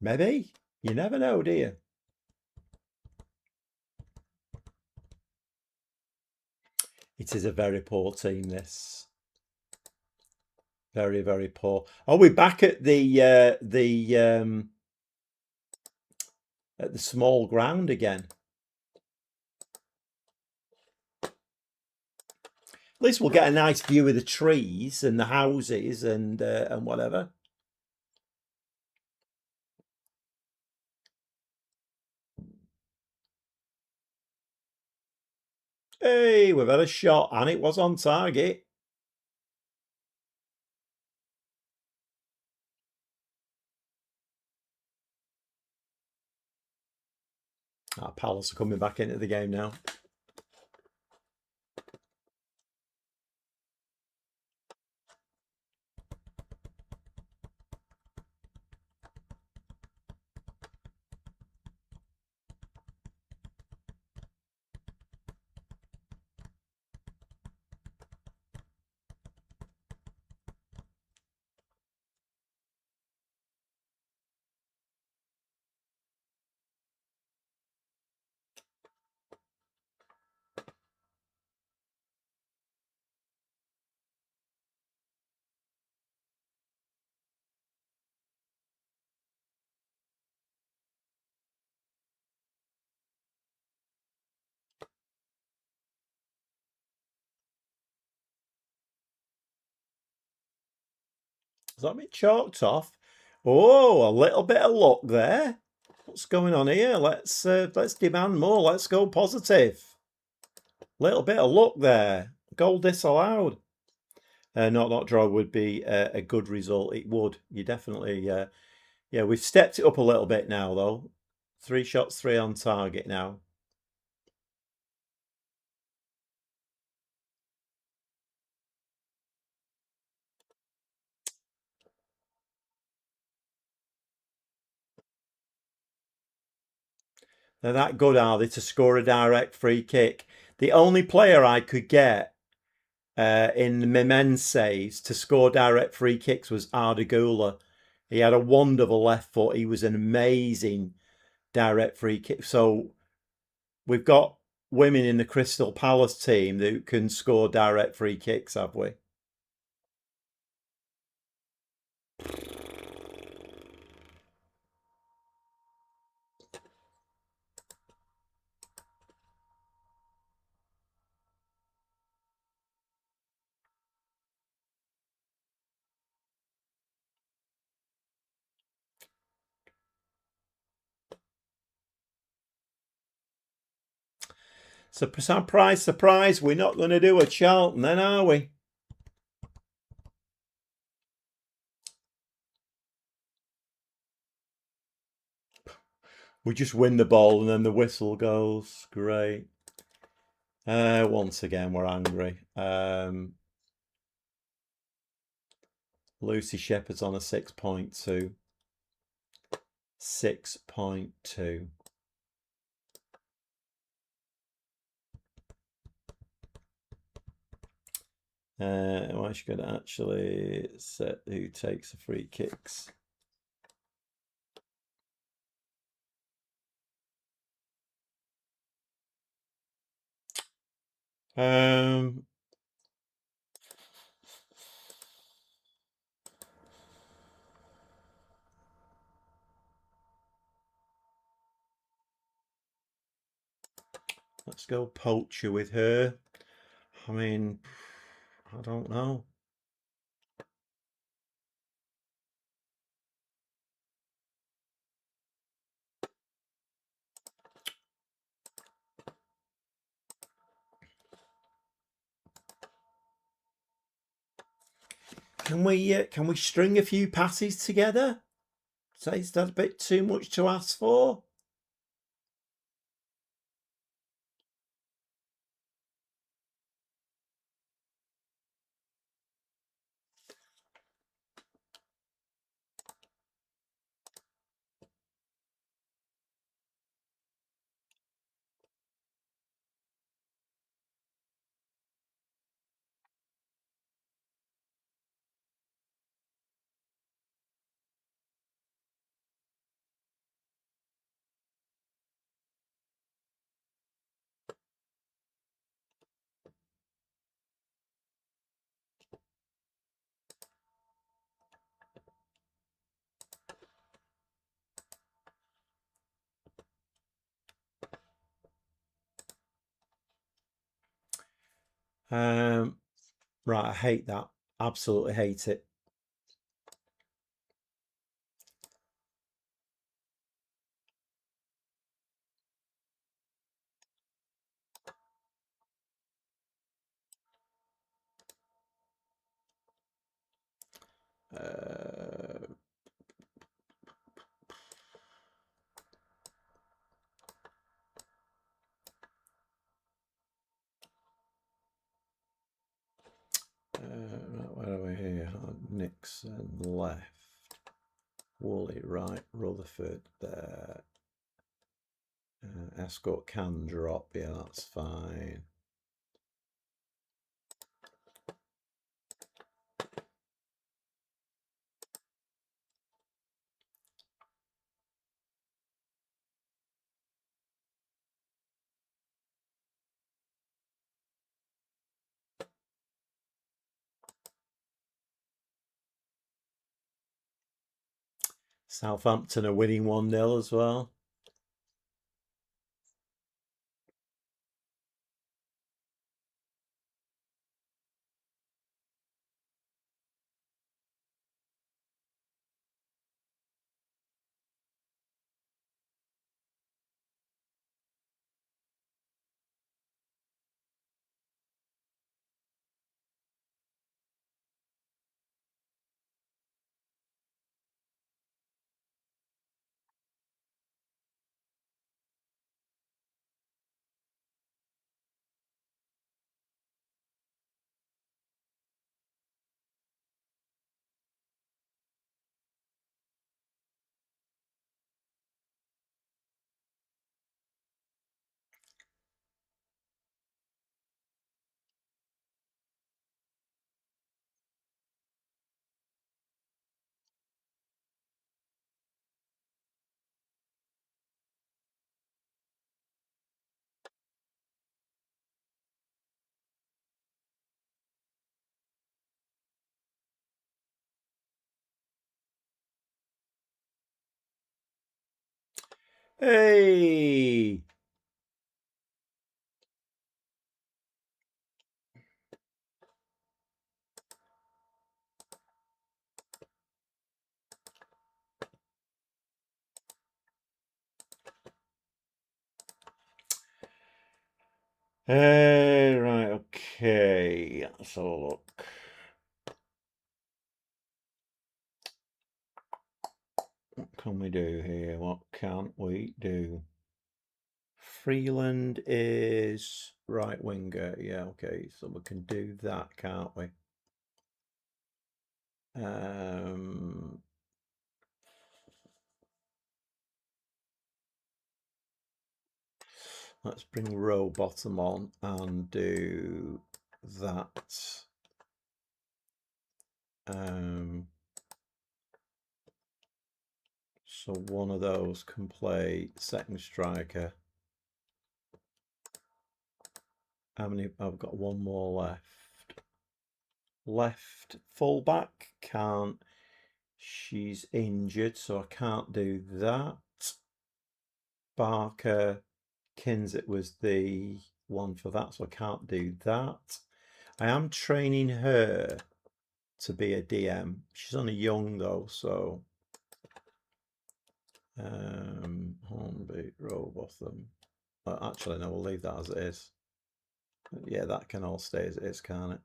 maybe. You never know, do you? It is a very poor team, this. Very, very poor. Are we back at the small ground again? At least we'll get a nice view of the trees and the houses and whatever. Hey, we've had a shot and it was on target. Our Palace are coming back into the game now. Is that me chalked off? Oh, a little bit of luck there. What's going on here? Let's demand more. Let's go positive. Little bit of luck there. Goal disallowed. Not draw would be a good result. It would. You definitely. Yeah, we've stepped it up a little bit now though. 3 shots, 3 on target now. They're that good, are they, to score a direct free kick? The only player I could get in my men's saves to score direct free kicks was Ardagula. He had a wonderful left foot. He was an amazing direct free kick. So we've got women in the Crystal Palace team that can score direct free kicks, have we? So, surprise, surprise, we're not going to do a Charlton then, are we? We just win the ball and then the whistle goes. Great. Once again, we're angry. Lucy Shepherd's on a 6.2. 6.2. Well, she could actually set who takes the free kicks. Let's go poacher with her. I mean, I don't know. Can we string a few passes together? Say is that a bit too much to ask for? Right, I hate that. Absolutely hate it. Uh, where are we here? Nixon left. Woolley right. Rutherford there. Escort can drop. Yeah, that's fine. Southampton are winning 1-0 as well. Hey! Right, okay. Let's have a look. What can we do here? What can't we do? Freeland is right winger. Yeah, okay. So we can do that, can't we? Let's bring row bottom on and do that. So one of those can play second striker. How many? I've got one more left. Left fullback can't. She's injured, so I can't do that. Barker Kinsit was the one for that, so I can't do that. I am training her to be a DM. She's only young though, so Hornby, Rowbotham. Actually, no, we'll leave that as it is. Yeah, that can all stay as it is, can't it?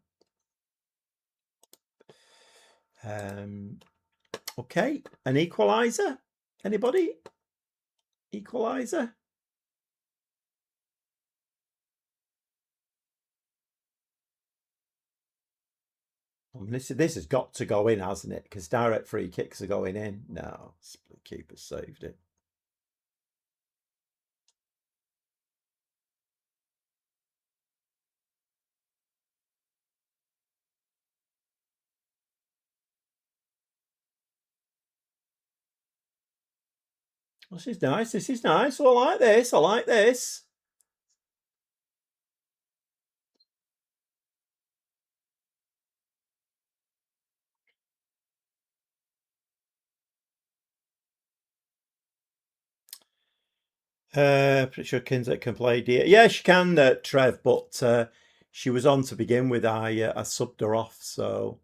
Okay, an equaliser. Anybody? Equaliser. I mean, this has got to go in, hasn't it? Because direct free kicks are going in. No, split keeper saved it. This is nice. This is nice. I like this. I like this. Pretty sure Kinset can play D. Yeah, she can, Trev, but She was on to begin with. I subbed her off, so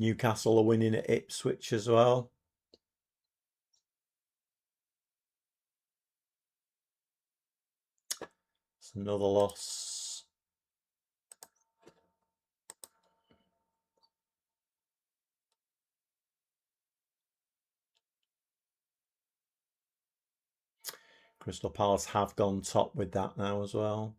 Newcastle are winning at Ipswich as well. It's another loss. Crystal Palace have gone top with that now as well.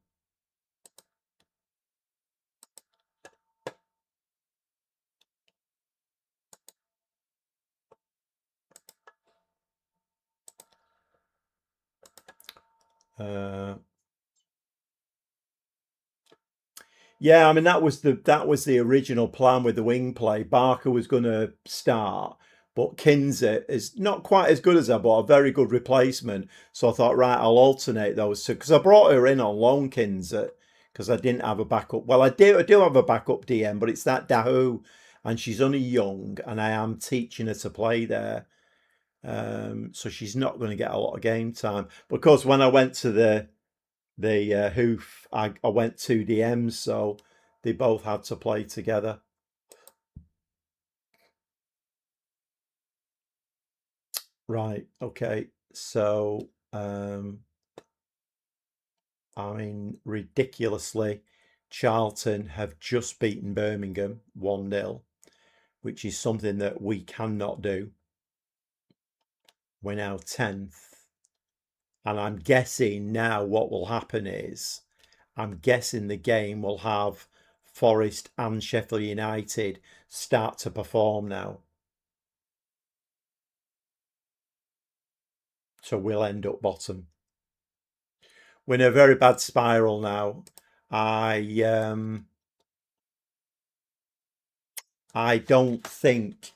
Yeah, I mean that was the original plan with the wing play. Barker was going to start, but Kinzer is not quite as good as her, but a very good replacement. So I thought, right, I'll alternate those two because I brought her in on loan, Kinzer, because I didn't have a backup. Well, I do have a backup DM, but it's that Dahu, and she's only young, and I am teaching her to play there. So she's not going to get a lot of game time. Because when I went to the hoof, I went 2 DMs, so they both had to play together. Right, okay. So I mean, ridiculously, Charlton have just beaten Birmingham 1-0, which is something that we cannot do. We're now 10th. And I'm guessing now what will happen is I'm guessing the game will have Forest and Sheffield United start to perform now. So we'll end up bottom. We're in a very bad spiral now. I don't think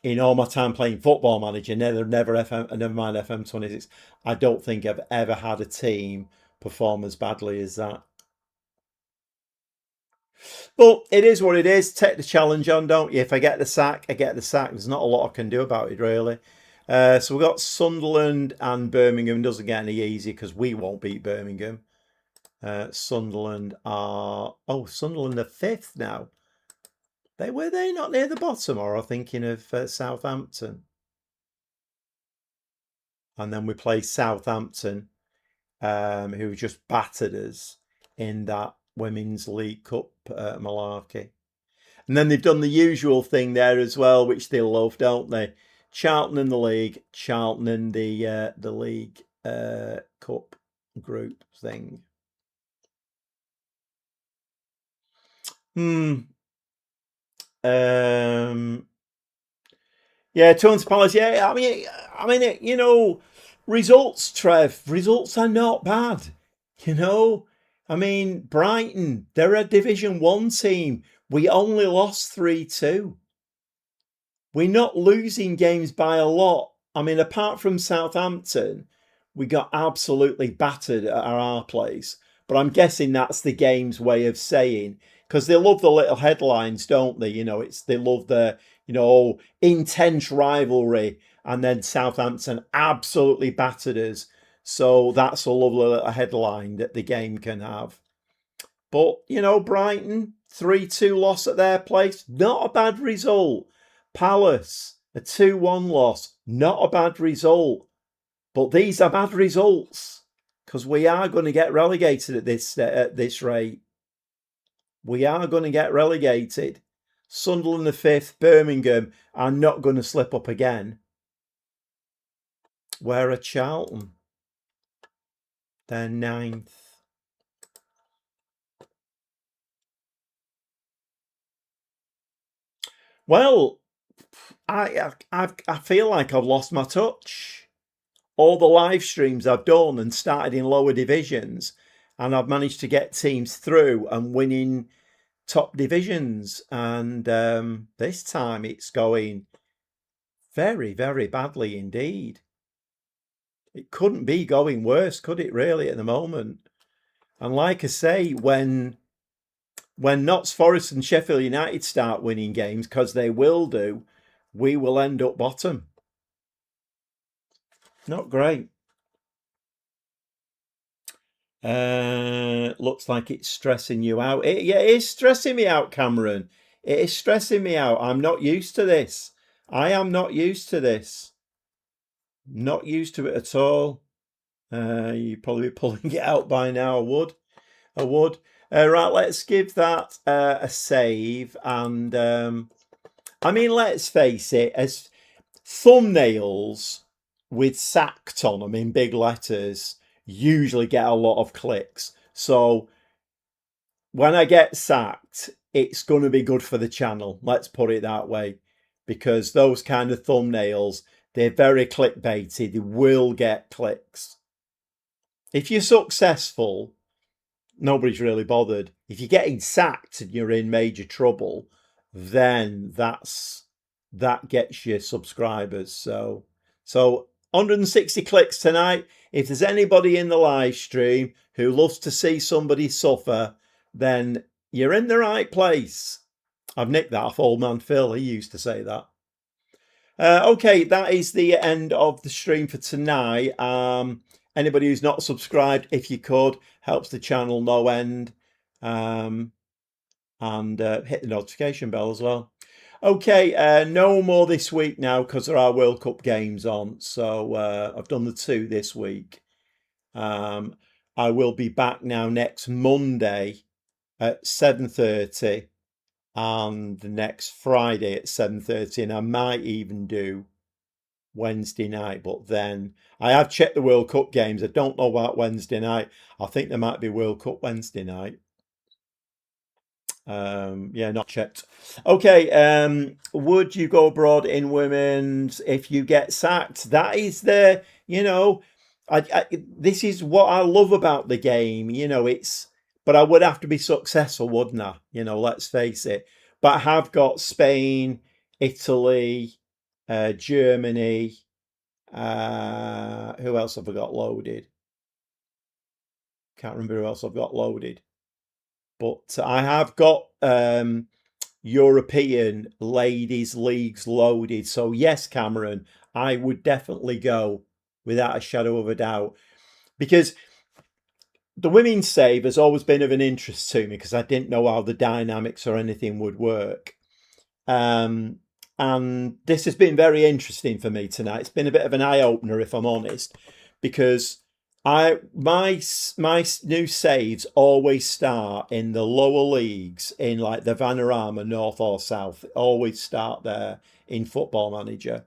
in all my time playing Football Manager, never mind FM26, I don't think I've ever had a team perform as badly as that. But it is what it is. Take the challenge on, don't you? If I get the sack, I get the sack. There's not a lot I can do about it, really. So we've got Sunderland and Birmingham. Doesn't get any easier because we won't beat Birmingham. Sunderland are fifth now. Were they not near the bottom, or are thinking of Southampton? And then we play Southampton, who just battered us in that Women's League Cup malarkey. And then they've done the usual thing there as well, which they love, don't they? Charlton in the league, Charlton in the League Cup group thing. Yeah, Tones Palace. Yeah, results, Trev. Results are not bad. You know, I mean, Brighton. They're a Division One team. We only lost 3-2. We're not losing games by a lot. I mean, apart from Southampton, we got absolutely battered at our place. But I'm guessing that's the game's way of saying, because they love the little headlines, don't they? They love the intense rivalry, and then Southampton absolutely battered us. So that's a lovely little headline that the game can have. But, Brighton, 3-2 loss at their place, not a bad result. Palace, a 2-1 loss, not a bad result. But these are bad results because we are going to get relegated at this rate. We are going to get relegated. Sunderland the fifth, Birmingham are not going to slip up again. Where are Charlton? They're 9th. Well, I feel like I've lost my touch. All the live streams I've done and started in lower divisions, and I've managed to get teams through and winning top divisions. And this time it's going very, very badly indeed. It couldn't be going worse, could it really, at the moment? And like I say, when Notts Forest and Sheffield United start winning games, because they will do, we will end up bottom. Not great. Looks like it's stressing you out. Yeah, it is stressing me out, Cameron. It is stressing me out. I'm not used to this. I am not used to this. Not used to it at all. You'd probably be pulling it out by now. I would. I would. Right, let's give that a save. And I mean, let's face it, as thumbnails with sacked on them in big letters usually get a lot of clicks. So when I get sacked, it's going to be good for the channel. Let's put it that way, because those kind of thumbnails, they're very clickbaity. They will get clicks. If you're successful, nobody's really bothered. If you're getting sacked and you're in major trouble, then that gets you subscribers. So 160 clicks tonight. If there's anybody in the live stream who loves to see somebody suffer, then you're in the right place. I've nicked that off Old Man Phil. He used to say that. Okay, that is the end of the stream for tonight. Anybody who's not subscribed, if you could, helps the channel no end. And hit the notification bell as well. Okay, no more this week now because there are World Cup games on. So I've done the 2 this week. I will be back now next Monday at 7:30 and next Friday at 7:30, and I might even do Wednesday night, but then I have checked the World Cup games. I don't know about Wednesday night. I think there might be World Cup Wednesday night. Yeah, not checked. Okay, would you go abroad in women's if you get sacked? That is the, this is what I love about the game. But I would have to be successful, wouldn't I? Let's face it. But I have got Spain, Italy, Germany. Who else have I got loaded? Can't remember who else I've got loaded. But I have got European ladies leagues loaded. So yes, Cameron, I would definitely go without a shadow of a doubt. Because the women's save has always been of an interest to me because I didn't know how the dynamics or anything would work. And this has been very interesting for me tonight. It's been a bit of an eye-opener, if I'm honest, because my new saves always start in the lower leagues, in like the Vanarama, North or South. Always start there in Football Manager.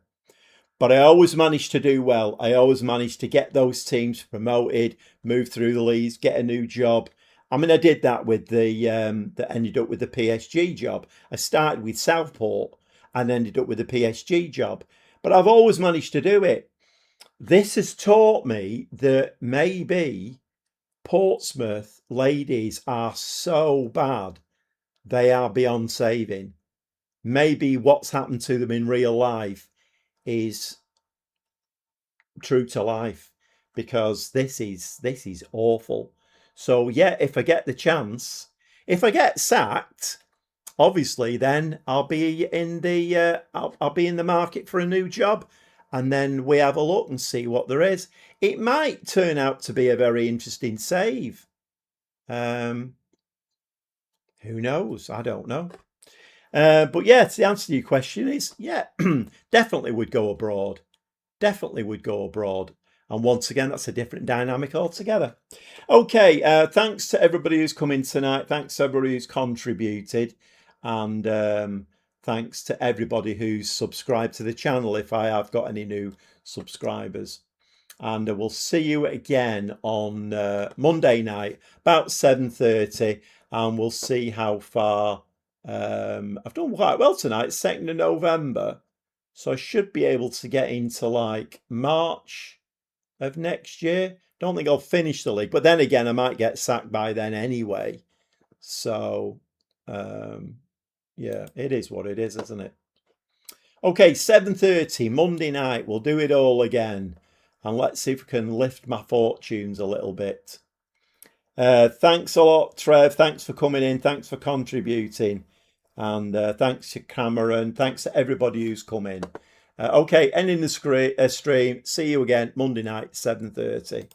But I always managed to do well. I always managed to get those teams promoted, move through the leagues, get a new job. I mean, I did that with that ended up with the PSG job. I started with Southport and ended up with the PSG job. But I've always managed to do it. This has taught me that maybe Portsmouth Ladies are so bad, they are beyond saving. Maybe what's happened to them in real life is true to life, because this is awful. So yeah, if I get the chance, if I get sacked, obviously then I'll be in the I'll be in the market for a new job, and then we have a look and see what there is. It might turn out to be a very interesting save. Who knows? I don't know. But yeah, the answer to your question is yeah, definitely would go abroad. Definitely would go abroad. And once again, that's a different dynamic altogether. Okay, thanks to everybody who's come in tonight. Thanks to everybody who's contributed. And thanks to everybody who's subscribed to the channel, if I have got any new subscribers. And we'll see you again on Monday night, about 7:30. And we'll see how far. I've done quite well tonight, 2nd of November. So I should be able to get into like March of next year. Don't think I'll finish the league, but then again, I might get sacked by then anyway. So, yeah, it is what it is, isn't it? Okay, 7:30 Monday night. We'll do it all again. and let's see if we can lift my fortunes a little bit. Thanks a lot, Trev. Thanks for coming in. Thanks for contributing. And thanks to Cameron. Thanks to everybody who's come in. Okay, ending the stream. See you again Monday night, 7:30.